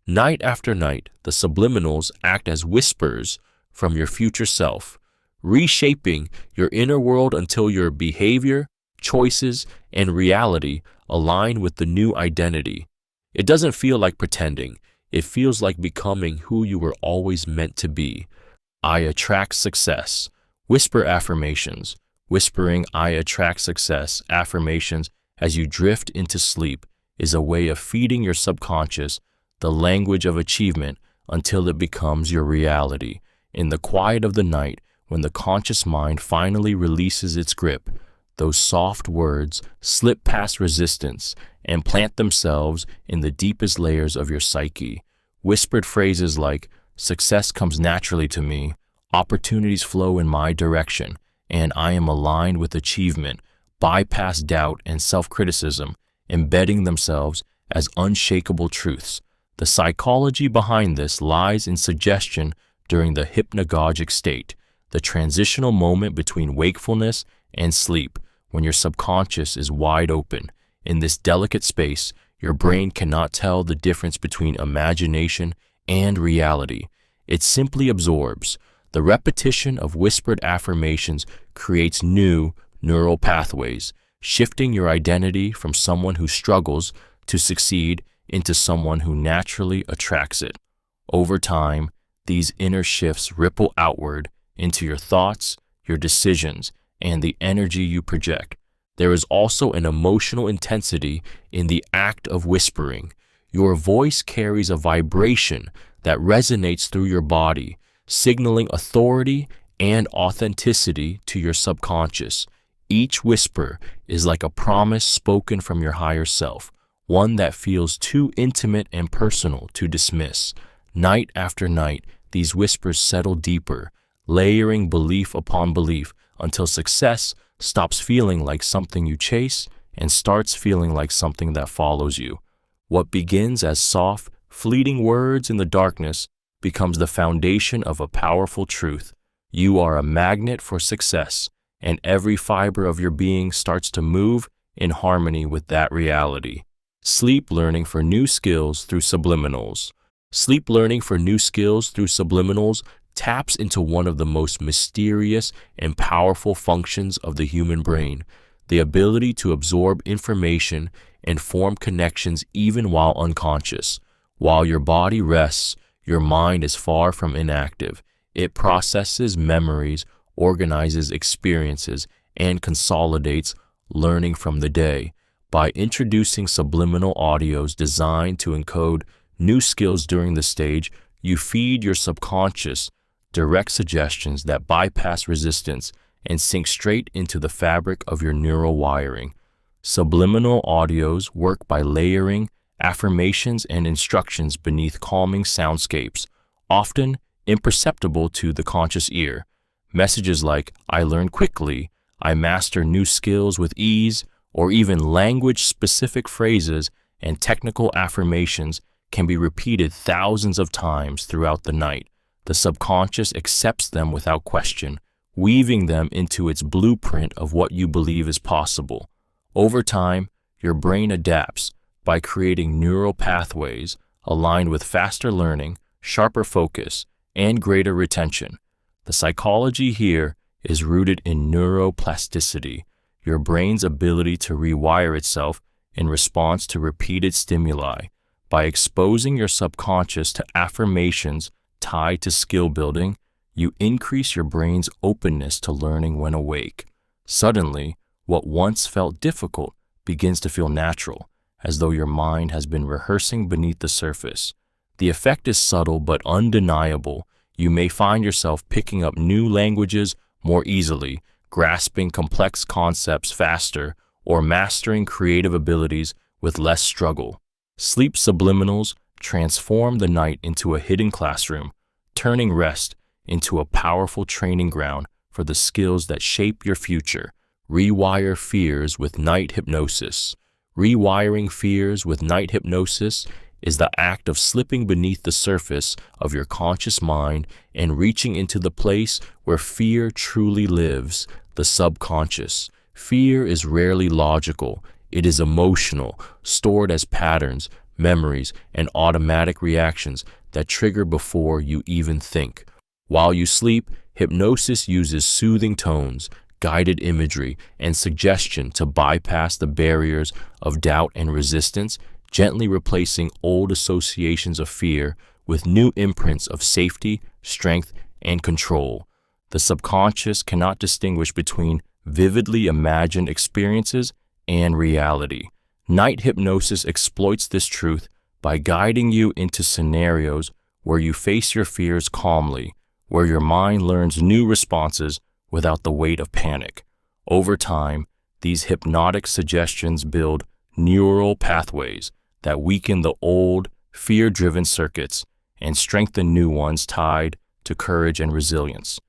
Night after night, the subliminals act as whispers from your future self, reshaping your inner world until your behavior, choices, and reality align with the new identity. It doesn't feel like pretending. It feels like becoming who you were always meant to be. I attract success. Whisper affirmations. Whispering "I attract success" affirmations as you drift into sleep is a way of feeding your subconscious the language of achievement until it becomes your reality. In the quiet of the night, when the conscious mind finally releases its grip, those soft words slip past resistance and plant themselves in the deepest layers of your psyche. Whispered phrases like, "Success comes naturally to me," "Opportunities flow in my direction," and "I am aligned with achievement," bypass doubt and self-criticism, embedding themselves as unshakable truths. The psychology behind this lies in suggestion during the hypnagogic state, the transitional moment between wakefulness and sleep, when your subconscious is wide open. In this delicate space, your brain cannot tell the difference between imagination and reality. It simply absorbs. The repetition of whispered affirmations creates new neural pathways, shifting your identity from someone who struggles to succeed into someone who naturally attracts it. Over time, these inner shifts ripple outward into your thoughts, your decisions, and the energy you project. There is also an emotional intensity in the act of whispering. Your voice carries a vibration that resonates through your body, signaling authority and authenticity to your subconscious. Each whisper is like a promise spoken from your higher self, one that feels too intimate and personal to dismiss. Night after night, these whispers settle deeper, layering belief upon belief until success stops feeling like something you chase and starts feeling like something that follows you. What begins as soft, fleeting words in the darkness becomes the foundation of a powerful truth. You are a magnet for success, and every fiber of your being starts to move in harmony with that reality. Sleep learning for new skills through subliminals. Sleep learning for new skills through subliminals taps into one of the most mysterious and powerful functions of the human brain, the ability to absorb information and form connections even while unconscious. While your body rests, your mind is far from inactive. It processes memories, organizes experiences, and consolidates learning from the day. By introducing subliminal audios designed to encode new skills during the stage, you feed your subconscious direct suggestions that bypass resistance and sink straight into the fabric of your neural wiring. Subliminal audios work by layering affirmations and instructions beneath calming soundscapes, often imperceptible to the conscious ear. Messages like, "I learn quickly," "I master new skills with ease," or even language-specific phrases and technical affirmations can be repeated thousands of times throughout the night. The subconscious accepts them without question, weaving them into its blueprint of what you believe is possible. Over time, your brain adapts by creating neural pathways aligned with faster learning, sharper focus, and greater retention. The psychology here is rooted in neuroplasticity, your brain's ability to rewire itself in response to repeated stimuli. By exposing your subconscious to affirmations tied to skill building, you increase your brain's openness to learning when awake. Suddenly, what once felt difficult begins to feel natural, as though your mind has been rehearsing beneath the surface. The effect is subtle but undeniable. You may find yourself picking up new languages more easily, grasping complex concepts faster, or mastering creative abilities with less struggle. Sleep subliminals transform the night into a hidden classroom, turning rest into a powerful training ground for the skills that shape your future. Rewire fears with night hypnosis. Rewiring fears with night hypnosis is the act of slipping beneath the surface of your conscious mind and reaching into the place where fear truly lives, the subconscious. Fear is rarely logical. It is emotional, stored as patterns, memories, and automatic reactions that trigger before you even think. While you sleep, hypnosis uses soothing tones, guided imagery, and suggestion to bypass the barriers of doubt and resistance, gently replacing old associations of fear with new imprints of safety, strength, and control. The subconscious cannot distinguish between vividly imagined experiences, and reality. Night hypnosis exploits this truth by guiding you into scenarios where you face your fears calmly, where your mind learns new responses without the weight of panic. Over time, these hypnotic suggestions build neural pathways that weaken the old, fear-driven circuits and strengthen new ones tied to courage and resilience.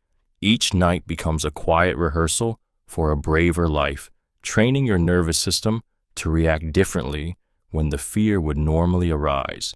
Each night becomes a quiet rehearsal for a braver life, training your nervous system to react differently when the fear would normally arise.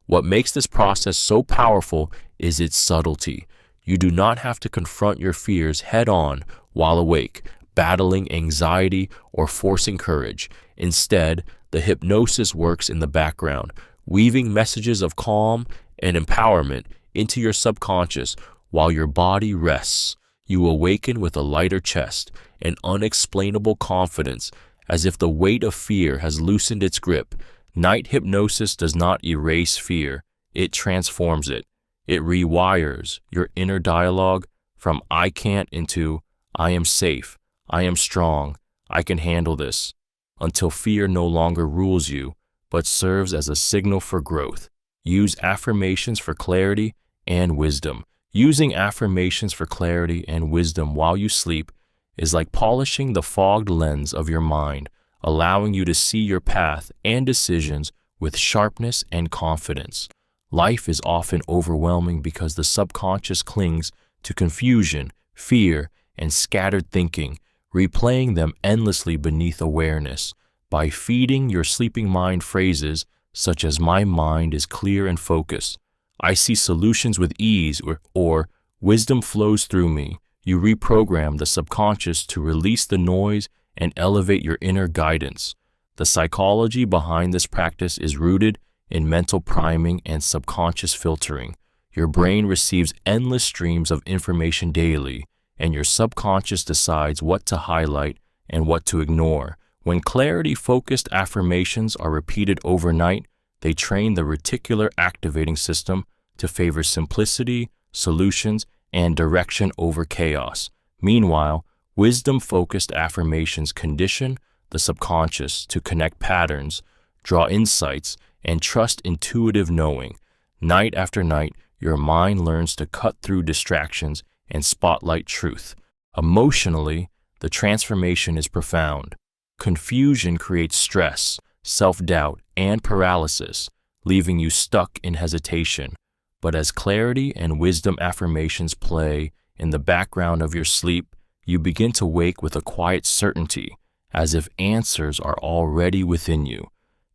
What makes this process so powerful is its subtlety. You do not have to confront your fears head-on while awake, battling anxiety or forcing courage. Instead, the hypnosis works in the background, weaving messages of calm and empowerment into your subconscious while your body rests. You awaken with a lighter chest, an unexplainable confidence, as if the weight of fear has loosened its grip. Night hypnosis does not erase fear, it transforms it. It rewires your inner dialogue from "I can't" into "I am safe, I am strong, I can handle this," until fear no longer rules you, but serves as a signal for growth. Use affirmations for clarity and wisdom. Using affirmations for clarity and wisdom while you sleep is like polishing the fogged lens of your mind, allowing you to see your path and decisions with sharpness and confidence. Life is often overwhelming because the subconscious clings to confusion, fear, and scattered thinking, replaying them endlessly beneath awareness. By feeding your sleeping mind phrases such as "my mind is clear and focused," "I see solutions with ease," or "wisdom flows through me," you reprogram the subconscious to release the noise and elevate your inner guidance. The psychology behind this practice is rooted in mental priming and subconscious filtering. Your brain receives endless streams of information daily, and your subconscious decides what to highlight and what to ignore. When clarity-focused affirmations are repeated overnight, they train the reticular activating system to favor simplicity, solutions, and direction over chaos. Meanwhile, wisdom-focused affirmations condition the subconscious to connect patterns, draw insights, and trust intuitive knowing. Night after night, your mind learns to cut through distractions and spotlight truth. Emotionally, the transformation is profound. Confusion creates stress, self-doubt, and paralysis, leaving you stuck in hesitation. But as clarity and wisdom affirmations play in the background of your sleep, you begin to wake with a quiet certainty, as if answers are already within you.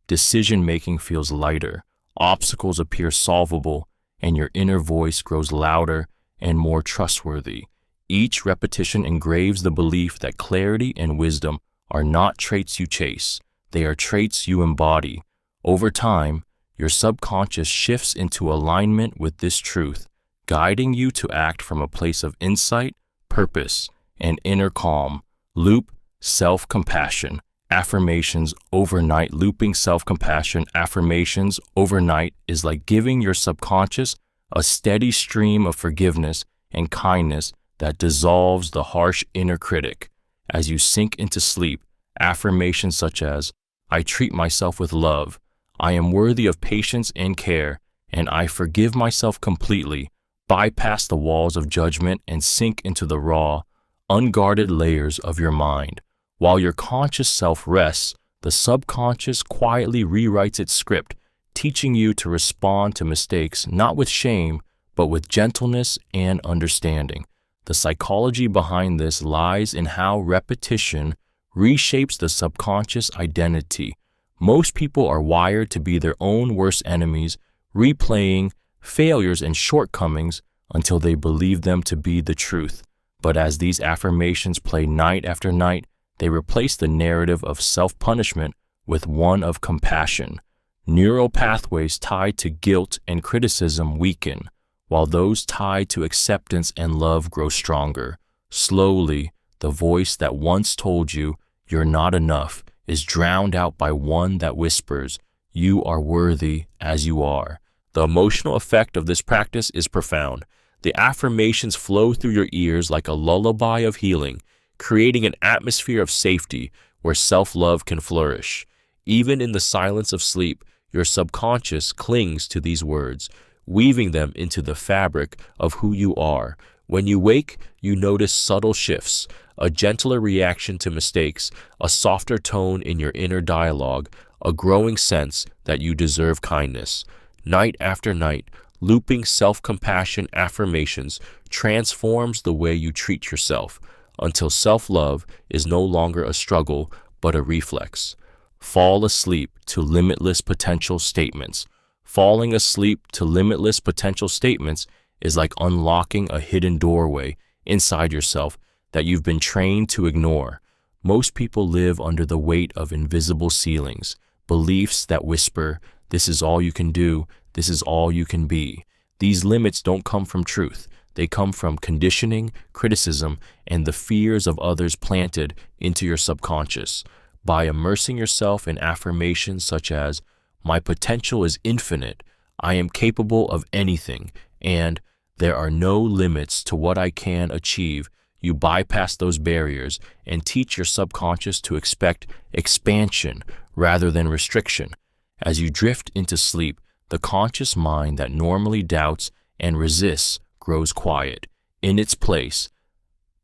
Decision-making feels lighter, obstacles appear solvable, and your inner voice grows louder and more trustworthy. Each repetition engraves the belief that clarity and wisdom are not traits you chase, they are traits you embody. Over time, your subconscious shifts into alignment with this truth, guiding you to act from a place of insight, purpose, and inner calm. Loop self-compassion. Affirmations overnight. Looping self-compassion affirmations overnight is like giving your subconscious a steady stream of forgiveness and kindness that dissolves the harsh inner critic. As you sink into sleep, affirmations such as "I treat myself with love," "I am worthy of patience and care," and "I forgive myself completely" bypass the walls of judgment and sink into the raw, unguarded layers of your mind. While your conscious self rests, the subconscious quietly rewrites its script, teaching you to respond to mistakes not with shame, but with gentleness and understanding. The psychology behind this lies in how repetition reshapes the subconscious identity. Most people are wired to be their own worst enemies, replaying failures and shortcomings until they believe them to be the truth. But as these affirmations play night after night, they replace the narrative of self-punishment with one of compassion. Neural pathways tied to guilt and criticism weaken, while those tied to acceptance and love grow stronger. Slowly, the voice that once told you you're not enough is drowned out by one that whispers, "You are worthy as you are." The emotional effect of this practice is profound. The affirmations flow through your ears like a lullaby of healing. creating an atmosphere of safety where self-love can flourish. Even in the silence of sleep, your subconscious clings to these words, weaving them into the fabric of who you are. When you wake, you notice subtle shifts, a gentler reaction to mistakes, a softer tone in your inner dialogue, a growing sense that you deserve kindness. Night after night, looping self-compassion affirmations transforms the way you treat yourself until self-love is no longer a struggle but a reflex. Fall asleep to limitless potential statements. Falling asleep to limitless potential statements is like unlocking a hidden doorway inside yourself that you've been trained to ignore. Most people live under the weight of invisible ceilings, beliefs that whisper, "This is all you can do, this is all you can be." These limits don't come from truth. They come from conditioning, criticism, and the fears of others planted into your subconscious. By immersing yourself in affirmations such as, "My potential is infinite, I am capable of anything," and "There are no limits to what I can achieve," you bypass those barriers and teach your subconscious to expect expansion rather than restriction. As you drift into sleep, the conscious mind that normally doubts and resists grows quiet. In its place,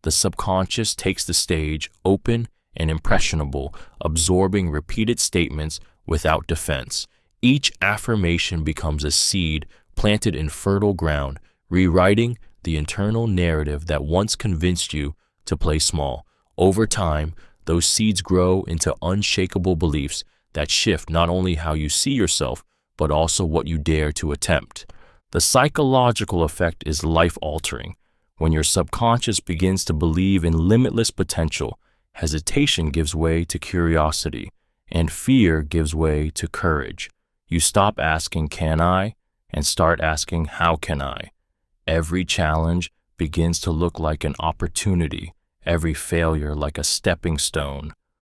the subconscious takes the stage, open and impressionable, absorbing repeated statements without defense. Each affirmation becomes a seed planted in fertile ground, rewriting the internal narrative that once convinced you to play small. Over time, those seeds grow into unshakable beliefs that shift not only how you see yourself, but also what you dare to attempt. The psychological effect is life-altering. When your subconscious begins to believe in limitless potential, hesitation gives way to curiosity, and fear gives way to courage. You stop asking, "Can I?" and start asking, "How can I?" Every challenge begins to look like an opportunity, every failure like a stepping stone.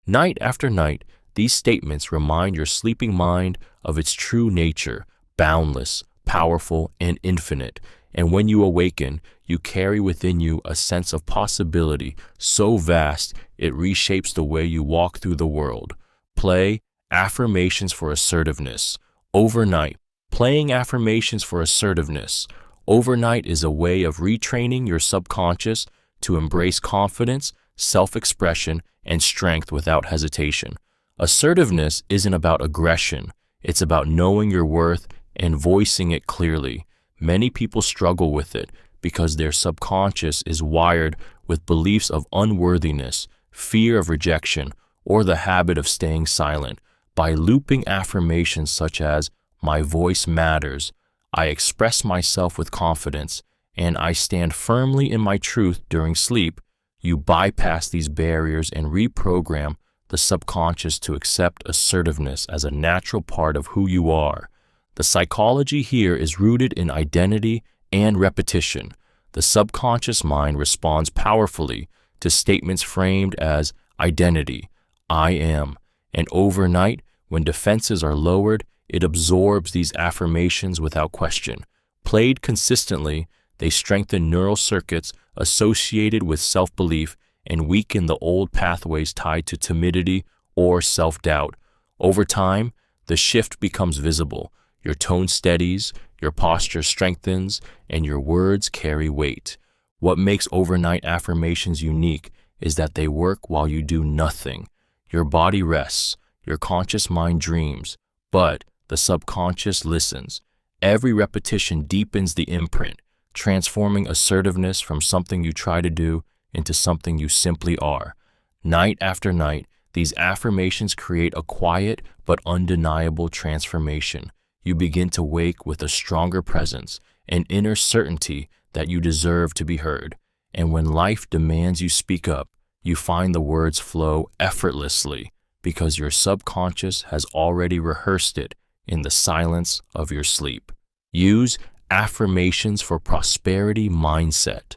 Night after night, these statements remind your sleeping mind of its true nature, boundless, powerful, and infinite. And when you awaken, you carry within you a sense of possibility so vast it reshapes the way you walk through the world. Play affirmations for assertiveness. Overnight, playing affirmations for assertiveness. Overnight is a way of retraining your subconscious to embrace confidence, self-expression, and strength without hesitation. Assertiveness isn't about aggression. It's about knowing your worth and voicing it clearly. Many people struggle with it because their subconscious is wired with beliefs of unworthiness, fear of rejection, or the habit of staying silent. By looping affirmations such as, "My voice matters," "I express myself with confidence," and "I stand firmly in my truth during sleep," you bypass these barriers and reprogram the subconscious to accept assertiveness as a natural part of who you are. The psychology here is rooted in identity and repetition. The subconscious mind responds powerfully to statements framed as identity, "I am," and overnight, when defenses are lowered, it absorbs these affirmations without question. Played consistently, they strengthen neural circuits associated with self-belief and weaken the old pathways tied to timidity or self-doubt. Over time, the shift becomes visible. Your tone steadies, your posture strengthens, and your words carry weight. What makes overnight affirmations unique is that they work while you do nothing. Your body rests, your conscious mind dreams, but the subconscious listens. Every repetition deepens the imprint, transforming assertiveness from something you try to do into something you simply are. Night after night, these affirmations create a quiet but undeniable transformation. You begin to wake with a stronger presence, an inner certainty that you deserve to be heard. And when life demands you speak up, you find the words flow effortlessly because your subconscious has already rehearsed it in the silence of your sleep. Use affirmations for prosperity mindset.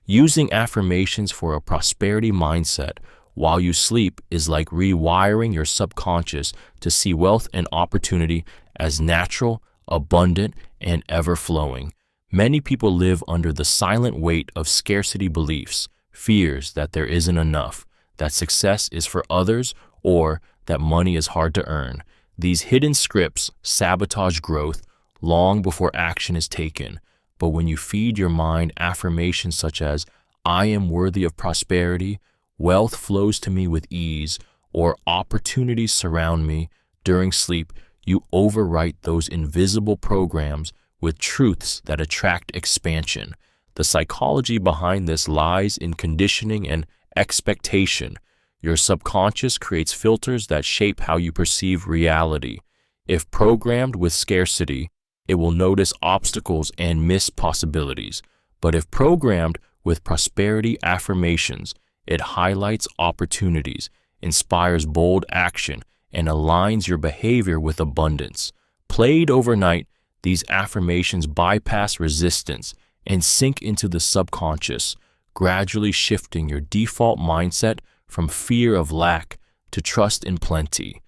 Using affirmations for a prosperity mindset while you sleep is like rewiring your subconscious to see wealth and opportunity as natural, abundant, and ever-flowing. Many people live under the silent weight of scarcity beliefs, fears that there isn't enough, that success is for others, or that money is hard to earn. These hidden scripts sabotage growth long before action is taken. But when you feed your mind affirmations such as, I am worthy of prosperity, wealth flows to me with ease, or opportunities surround me during sleep, you overwrite those invisible programs with truths that attract expansion. The psychology behind this lies in conditioning and expectation. Your subconscious creates filters that shape how you perceive reality. If programmed with scarcity, it will notice obstacles and miss possibilities. But if programmed with prosperity affirmations, it highlights opportunities, inspires bold action, and aligns your behavior with abundance. Played overnight, these affirmations bypass resistance and sink into the subconscious, gradually shifting your default mindset from fear of lack to trust in plenty.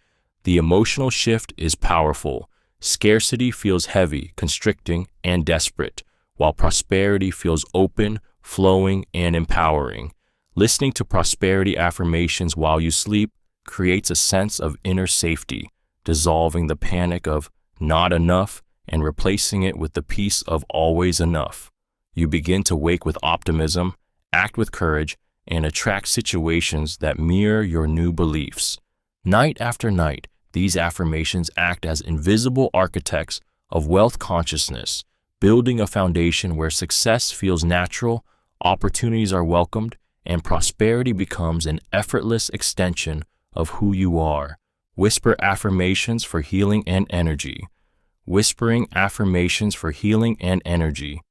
The emotional shift is powerful. Scarcity feels heavy, constricting, and desperate, while prosperity feels open, flowing, and empowering. Listening to prosperity affirmations while you sleep creates a sense of inner safety, dissolving the panic of not enough and replacing it with the peace of always enough. You begin to wake with optimism, act with courage, and attract situations that mirror your new beliefs. Night after night, these affirmations act as invisible architects of wealth consciousness, building a foundation where success feels natural, opportunities are welcomed, and prosperity becomes an effortless extension of who you are. Whisper affirmations for healing and energy. Whispering affirmations for healing and energy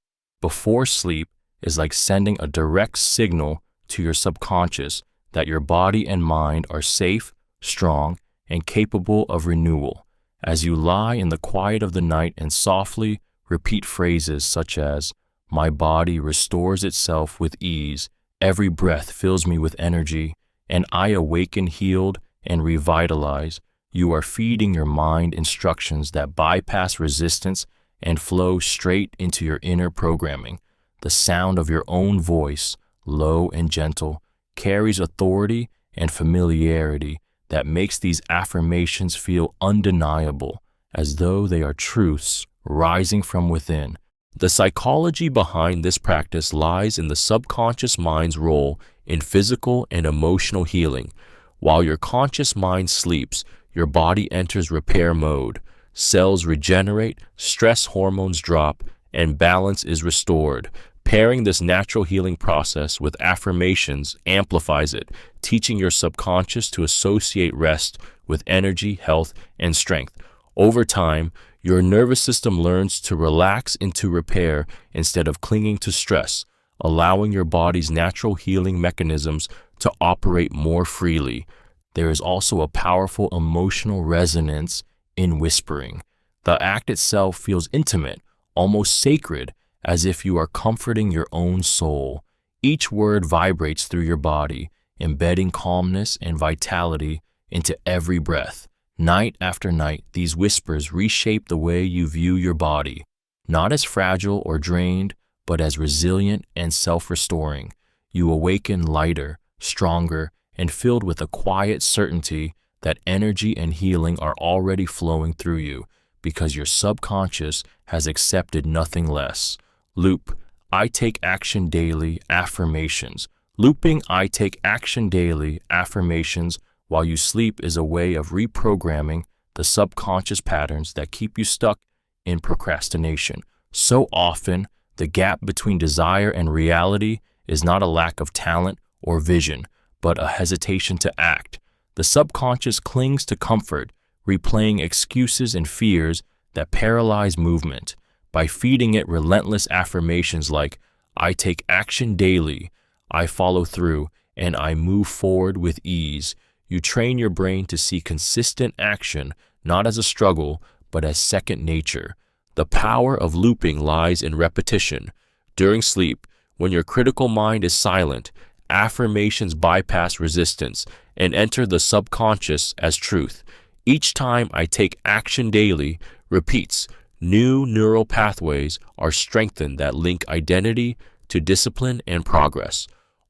before sleep is like sending a direct signal to your subconscious that your body and mind are safe, strong, and capable of renewal. As you lie in the quiet of the night and softly repeat phrases such as, my body restores itself with ease, every breath fills me with energy, and I awaken healed and revitalized, you are feeding your mind instructions that bypass resistance and flow straight into your inner programming. The sound of your own voice, low and gentle, carries authority and familiarity that makes these affirmations feel undeniable, as though they are truths rising from within. The psychology behind this practice lies in the subconscious mind's role in physical and emotional healing. While your conscious mind sleeps, your body enters repair mode. Cells regenerate, stress hormones drop, and balance is restored. Pairing this natural healing process with affirmations amplifies it, teaching your subconscious to associate rest with energy, health, and strength. Over time, your nervous system learns to relax into repair instead of clinging to stress, allowing your body's natural healing mechanisms to operate more freely. There is also a powerful emotional resonance in whispering. The act itself feels intimate, almost sacred, as if you are comforting your own soul. Each word vibrates through your body, embedding calmness and vitality into every breath. Night after night, these whispers reshape the way you view your body, not as fragile or drained, but as resilient and self-restoring. You awaken lighter, stronger, and filled with a quiet certainty that energy and healing are already flowing through you because your subconscious has accepted nothing less. Loop, I take action daily affirmations. Looping I take action daily affirmations while you sleep is a way of reprogramming the subconscious patterns that keep you stuck in procrastination. So often, the gap between desire and reality is not a lack of talent or vision, but a hesitation to act. The subconscious clings to comfort, replaying excuses and fears that paralyze movement. By feeding it relentless affirmations like, I take action daily, I follow through, and I move forward with ease, you train your brain to see consistent action not as a struggle, but as second nature. The power of looping lies in repetition. During sleep, when your critical mind is silent, affirmations bypass resistance and enter the subconscious as truth. Each time I take action daily repeats, new neural pathways are strengthened that link identity to discipline and progress.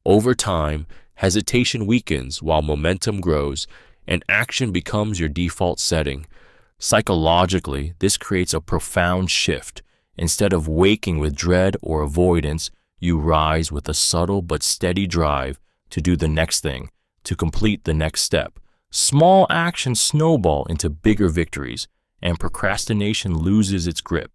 Over time, hesitation weakens while momentum grows, and action becomes your default setting. Psychologically, this creates a profound shift. Instead of waking with dread or avoidance, you rise with a subtle but steady drive to do the next thing, to complete the next step. Small actions snowball into bigger victories, and procrastination loses its grip.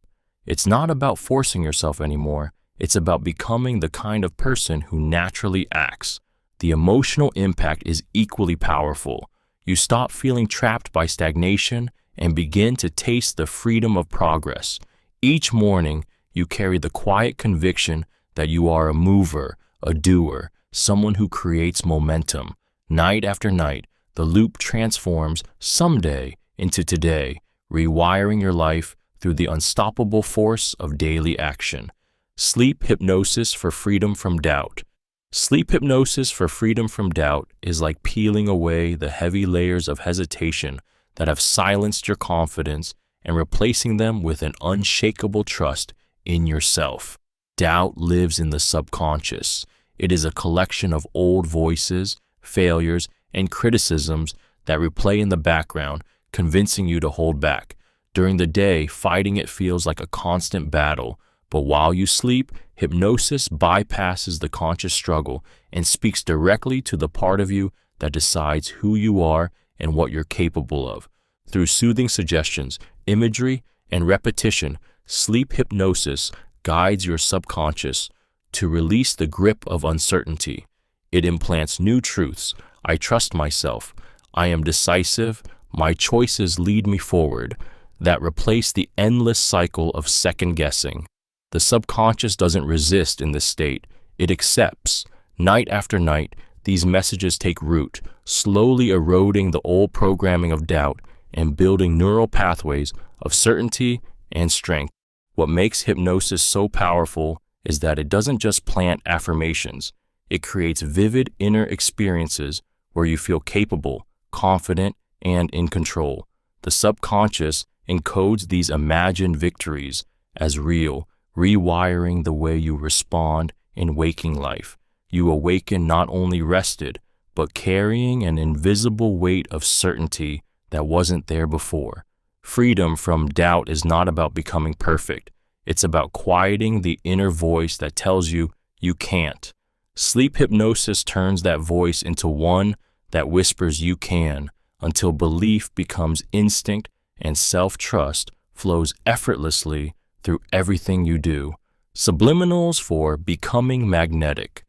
It's not about forcing yourself anymore. It's about becoming the kind of person who naturally acts. The emotional impact is equally powerful. You stop feeling trapped by stagnation and begin to taste the freedom of progress. Each morning, you carry the quiet conviction that you are a mover, a doer, someone who creates momentum. Night after night, the loop transforms someday into today, rewiring your life through the unstoppable force of daily action. Sleep hypnosis for freedom from doubt. Sleep hypnosis for freedom from doubt is like peeling away the heavy layers of hesitation that have silenced your confidence and replacing them with an unshakable trust in yourself. Doubt lives in the subconscious. It is a collection of old voices, failures, and criticisms that replay in the background, convincing you to hold back. During the day, fighting it feels like a constant battle, but while you sleep, hypnosis bypasses the conscious struggle and speaks directly to the part of you that decides who you are and what you're capable of. Through soothing suggestions, imagery, and repetition, sleep hypnosis guides your subconscious to release the grip of uncertainty. It implants new truths. I trust myself. I am decisive. My choices lead me forward, that replace the endless cycle of second guessing. The subconscious doesn't resist in this state. It accepts. Night after night, these messages take root, slowly eroding the old programming of doubt and building neural pathways of certainty and strength. What makes hypnosis so powerful is that it doesn't just plant affirmations. It creates vivid inner experiences where you feel capable, confident, and in control. The subconscious encodes these imagined victories as real, rewiring the way you respond in waking life. You awaken not only rested, but carrying an invisible weight of certainty that wasn't there before. Freedom from doubt is not about becoming perfect. It's about quieting the inner voice that tells you you can't. Sleep hypnosis turns that voice into one that whispers you can, until belief becomes instinct and self-trust flows effortlessly through everything you do. Subliminals for becoming magnetic.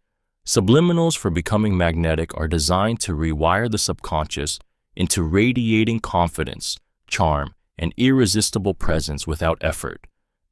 Subliminals for becoming magnetic are designed to rewire the subconscious into radiating confidence, charm, and irresistible presence without effort.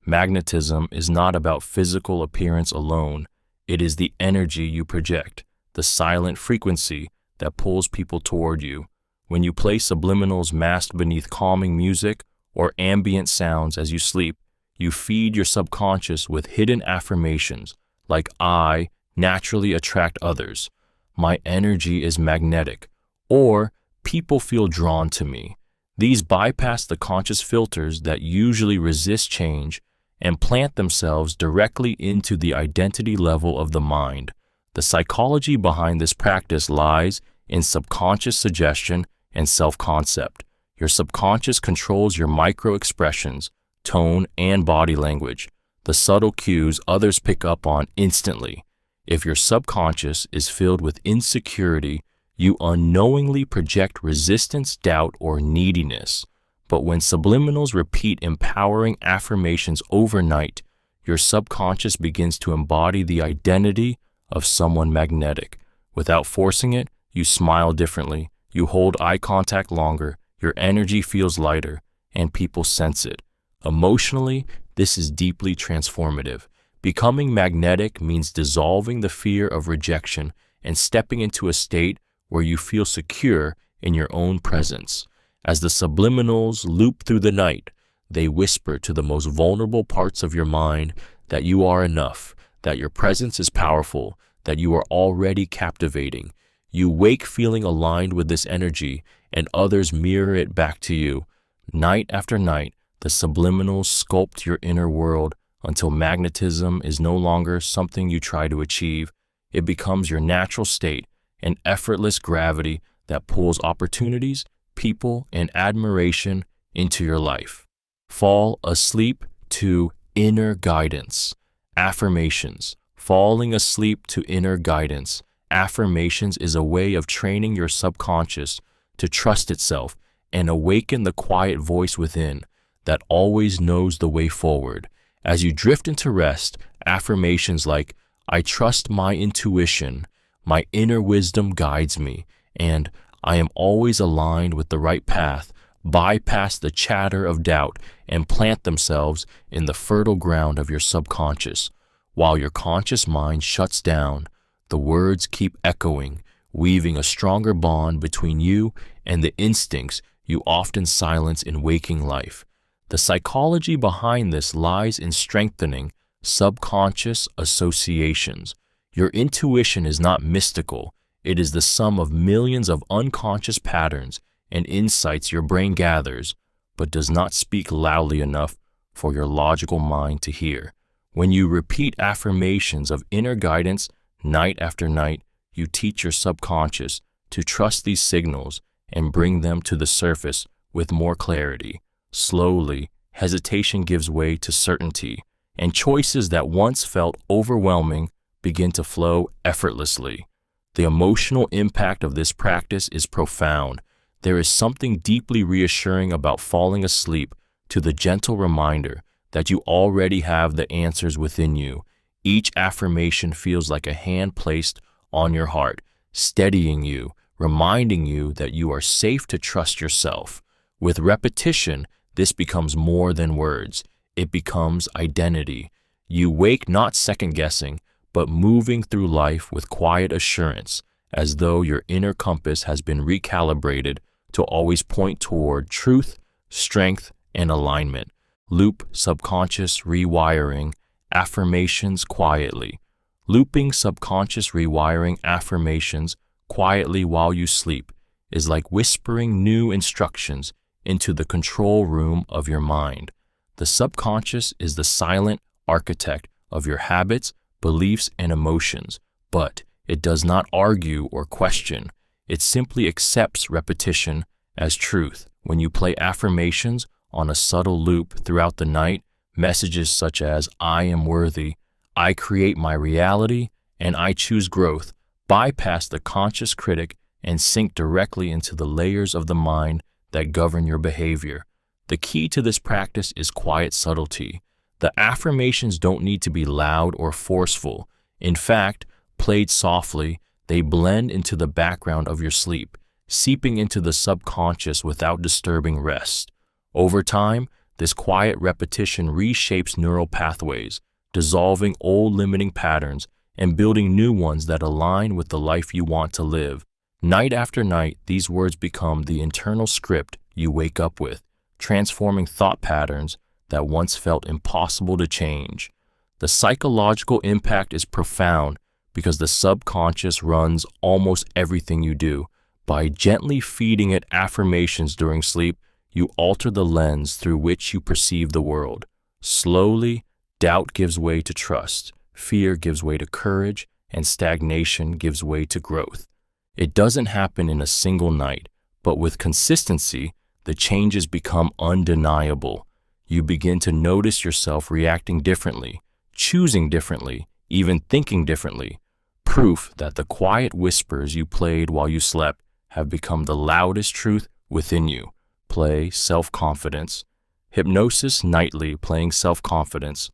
Magnetism is not about physical appearance alone. It is the energy you project, the silent frequency that pulls people toward you. When you play subliminals masked beneath calming music or ambient sounds as you sleep, you feed your subconscious with hidden affirmations like I naturally attract others, my energy is magnetic, or people feel drawn to me. These bypass the conscious filters that usually resist change and plant themselves directly into the identity level of the mind. The psychology behind this practice lies in subconscious suggestion and self-concept. Your subconscious controls your micro-expressions, tone, and body language, the subtle cues others pick up on instantly. If your subconscious is filled with insecurity, you unknowingly project resistance, doubt, or neediness. But when subliminals repeat empowering affirmations overnight, your subconscious begins to embody the identity of someone magnetic. Without forcing it, you smile differently, you hold eye contact longer, your energy feels lighter, and people sense it. Emotionally, this is deeply transformative. Becoming magnetic means dissolving the fear of rejection and stepping into a state where you feel secure in your own presence. As the subliminals loop through the night, they whisper to the most vulnerable parts of your mind that you are enough, that your presence is powerful, that you are already captivating. You wake feeling aligned with this energy, and others mirror it back to you. Night after night, the subliminals sculpt your inner world until magnetism is no longer something you try to achieve. It becomes your natural state, an effortless gravity that pulls opportunities, people, and admiration into your life. Fall asleep to inner guidance. Affirmations. Falling asleep to inner guidance. Affirmations is a way of training your subconscious to trust itself and awaken the quiet voice within that always knows the way forward. As you drift into rest, affirmations like, I trust my intuition, my inner wisdom guides me, and I am always aligned with the right path, bypass the chatter of doubt and plant themselves in the fertile ground of your subconscious. While your conscious mind shuts down, the words keep echoing, weaving a stronger bond between you and the instincts you often silence in waking life. The psychology behind this lies in strengthening subconscious associations. Your intuition is not mystical. It is the sum of millions of unconscious patterns and insights your brain gathers, but does not speak loudly enough for your logical mind to hear. When you repeat affirmations of inner guidance night after night, you teach your subconscious to trust these signals and bring them to the surface with more clarity. Slowly, hesitation gives way to certainty, and choices that once felt overwhelming begin to flow effortlessly. The emotional impact of this practice is profound. There is something deeply reassuring about falling asleep to the gentle reminder that you already have the answers within you. Each affirmation feels like a hand placed on your heart, steadying you, reminding you that you are safe to trust yourself. With repetition, this becomes more than words. It becomes identity. You wake not second-guessing, but moving through life with quiet assurance, as though your inner compass has been recalibrated to always point toward truth, strength, and alignment. Loop subconscious rewiring affirmations quietly. Looping subconscious rewiring affirmations quietly while you sleep is like whispering new instructions into the control room of your mind. The subconscious is the silent architect of your habits, beliefs, and emotions, but it does not argue or question. It simply accepts repetition as truth. When you play affirmations on a subtle loop throughout the night, messages such as I am worthy, I create my reality, and I choose growth bypass the conscious critic and sink directly into the layers of the mind that govern your behavior. The key to this practice is quiet subtlety. The affirmations don't need to be loud or forceful. In fact, played softly, they blend into the background of your sleep, seeping into the subconscious without disturbing rest. Over time, this quiet repetition reshapes neural pathways, dissolving old limiting patterns and building new ones that align with the life you want to live. Night after night, these words become the internal script you wake up with, transforming thought patterns that once felt impossible to change. The psychological impact is profound because the subconscious runs almost everything you do. By gently feeding it affirmations during sleep, you alter the lens through which you perceive the world. Slowly, doubt gives way to trust, fear gives way to courage, and stagnation gives way to growth. It doesn't happen in a single night, but with consistency, the changes become undeniable. You begin to notice yourself reacting differently, choosing differently, even thinking differently. Proof that the quiet whispers you played while you slept have become the loudest truth within you. Play self-confidence. Hypnosis nightly, playing self-confidence.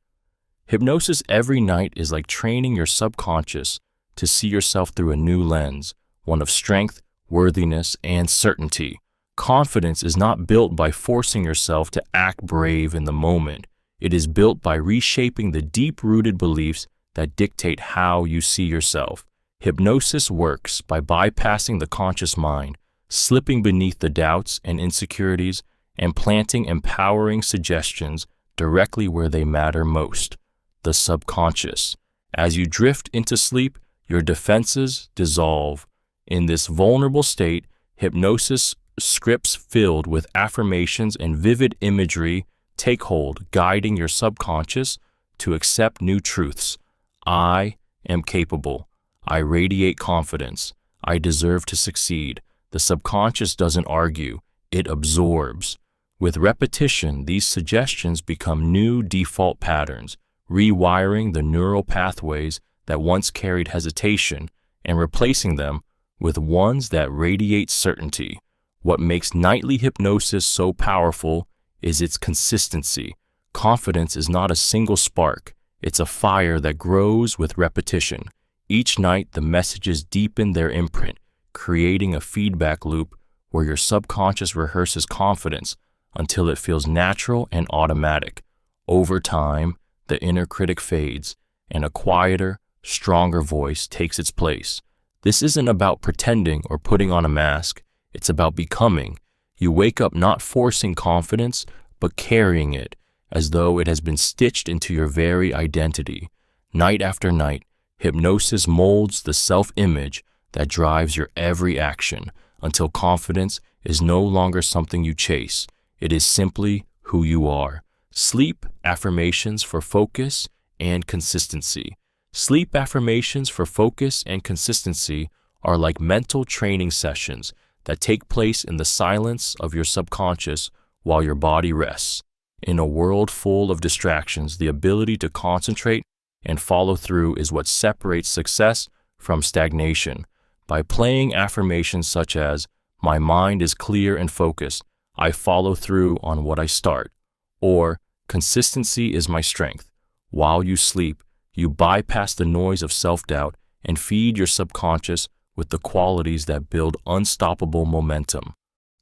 Hypnosis every night is like training your subconscious to see yourself through a new lens, one of strength, worthiness, and certainty. Confidence is not built by forcing yourself to act brave in the moment. It is built by reshaping the deep-rooted beliefs that dictate how you see yourself. Hypnosis works by bypassing the conscious mind, slipping beneath the doubts and insecurities, and planting empowering suggestions directly where they matter most, the subconscious. As you drift into sleep, your defenses dissolve. In this vulnerable state, hypnosis scripts filled with affirmations and vivid imagery take hold, guiding your subconscious to accept new truths. I am capable. I radiate confidence. I deserve to succeed. The subconscious doesn't argue, it absorbs. With repetition, these suggestions become new default patterns, rewiring the neural pathways that once carried hesitation and replacing them with ones that radiate certainty. What makes nightly hypnosis so powerful is its consistency. Confidence is not a single spark, it's a fire that grows with repetition. Each night, the messages deepen their imprint, creating a feedback loop where your subconscious rehearses confidence until it feels natural and automatic. Over time, the inner critic fades, and a quieter, stronger voice takes its place. This isn't about pretending or putting on a mask, it's about becoming. You wake up not forcing confidence, but carrying it, as though it has been stitched into your very identity. Night after night, hypnosis molds the self-image that drives your every action until confidence is no longer something you chase. It is simply who you are. Sleep affirmations for focus and consistency. Sleep affirmations for focus and consistency are like mental training sessions that take place in the silence of your subconscious while your body rests. In a world full of distractions, the ability to concentrate and follow through is what separates success from stagnation. By playing affirmations such as, "My mind is clear and focused, I follow through on what I start," or "Consistency is my strength," while you sleep, you bypass the noise of self-doubt and feed your subconscious with the qualities that build unstoppable momentum.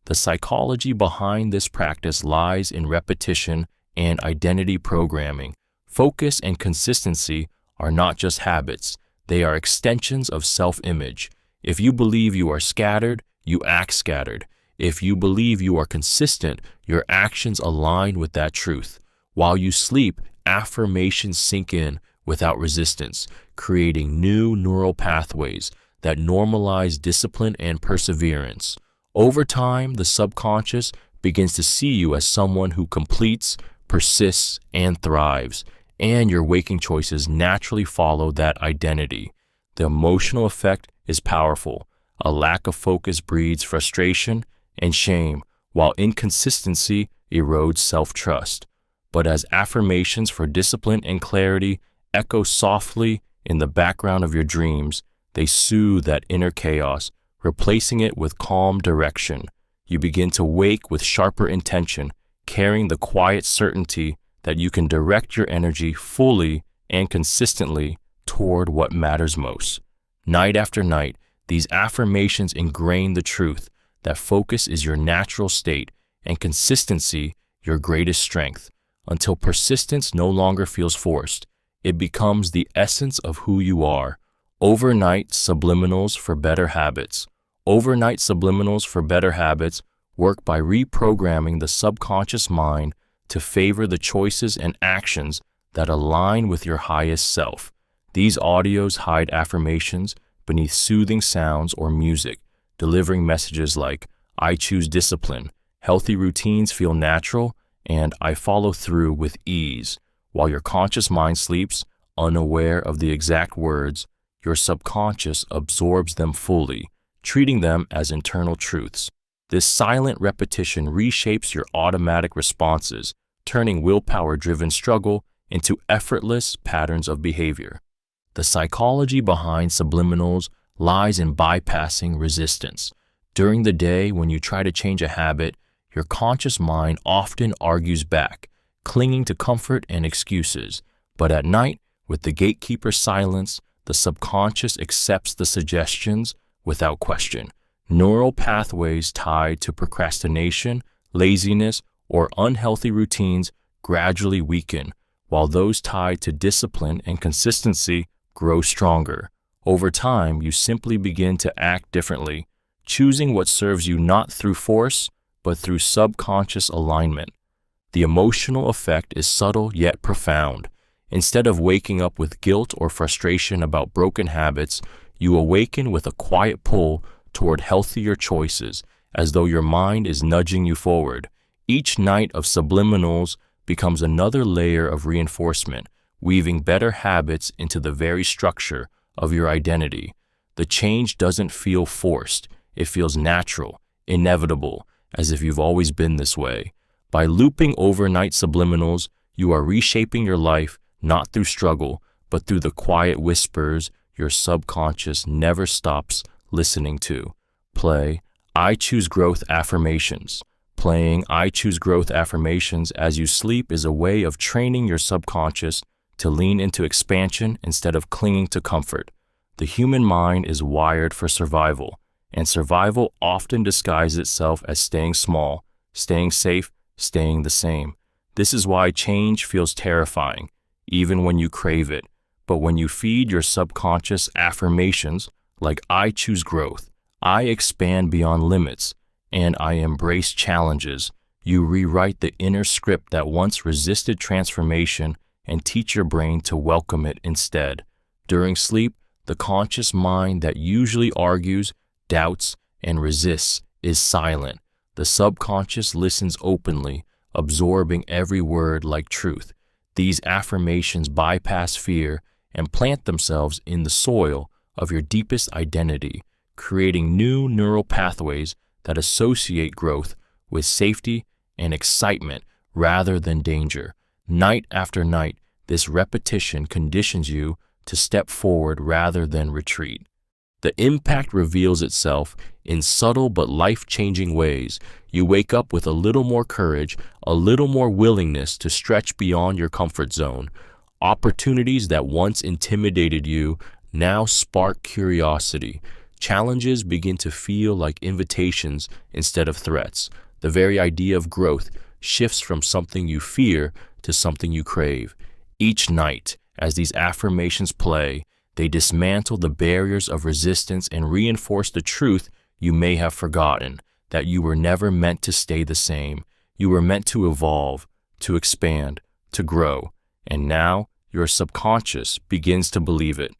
The psychology behind this practice lies in repetition and identity programming. Focus and consistency are not just habits, they are extensions of self-image. If you believe you are scattered, you act scattered. If you believe you are consistent, your actions align with that truth. While you sleep, affirmations sink in without resistance, creating new neural pathways that normalize discipline and perseverance. Over time, the subconscious begins to see you as someone who completes, persists, and thrives, and your waking choices naturally follow that identity. The emotional effect is powerful. A lack of focus breeds frustration and shame, while inconsistency erodes self-trust. But as affirmations for discipline and clarity echo softly in the background of your dreams, they soothe that inner chaos, replacing it with calm direction. You begin to wake with sharper intention, carrying the quiet certainty that you can direct your energy fully and consistently toward what matters most. Night after night, these affirmations ingrain the truth that focus is your natural state and consistency your greatest strength. Until persistence no longer feels forced, it becomes the essence of who you are. Overnight subliminals for better habits. Overnight subliminals for better habits work by reprogramming the subconscious mind to favor the choices and actions that align with your highest self. These audios hide affirmations beneath soothing sounds or music, delivering messages like, "I choose discipline," "Healthy routines feel natural," and "I follow through with ease." While your conscious mind sleeps, unaware of the exact words, your subconscious absorbs them fully, treating them as internal truths. This silent repetition reshapes your automatic responses, turning willpower-driven struggle into effortless patterns of behavior. The psychology behind subliminals lies in bypassing resistance. During the day, when you try to change a habit, your conscious mind often argues back, clinging to comfort and excuses. But at night, with the gatekeeper silence, the subconscious accepts the suggestions without question. Neural pathways tied to procrastination, laziness, or unhealthy routines gradually weaken, while those tied to discipline and consistency grow stronger. Over time, you simply begin to act differently, choosing what serves you not through force, but through subconscious alignment. The emotional effect is subtle yet profound. Instead of waking up with guilt or frustration about broken habits, you awaken with a quiet pull toward healthier choices, as though your mind is nudging you forward. Each night of subliminals becomes another layer of reinforcement, weaving better habits into the very structure of your identity. The change doesn't feel forced. It feels natural, inevitable, as if you've always been this way. By looping overnight subliminals, you are reshaping your life not through struggle, but through the quiet whispers your subconscious never stops listening to. Play I Choose Growth Affirmations. Playing I Choose Growth Affirmations as you sleep is a way of training your subconscious to lean into expansion instead of clinging to comfort. The human mind is wired for survival, and survival often disguises itself as staying small, staying safe, staying the same. This is why change feels terrifying, even when you crave it. But when you feed your subconscious affirmations like I choose growth, I expand beyond limits, and I embrace challenges, you rewrite the inner script that once resisted transformation and teach your brain to welcome it instead. During sleep, the conscious mind that usually argues, doubts, and resists is silent. The subconscious listens openly, absorbing every word like truth. These affirmations bypass fear and plant themselves in the soil of your deepest identity, creating new neural pathways that associate growth with safety and excitement rather than danger. Night after night, this repetition conditions you to step forward rather than retreat. The impact reveals itself in subtle but life-changing ways. You wake up with a little more courage, a little more willingness to stretch beyond your comfort zone. Opportunities that once intimidated you now spark curiosity. Challenges begin to feel like invitations instead of threats. The very idea of growth shifts from something you fear to something you crave. Each night, as these affirmations play, they dismantle the barriers of resistance and reinforce the truth you may have forgotten, that you were never meant to stay the same. You were meant to evolve, to expand, to grow, and now your subconscious begins to believe it.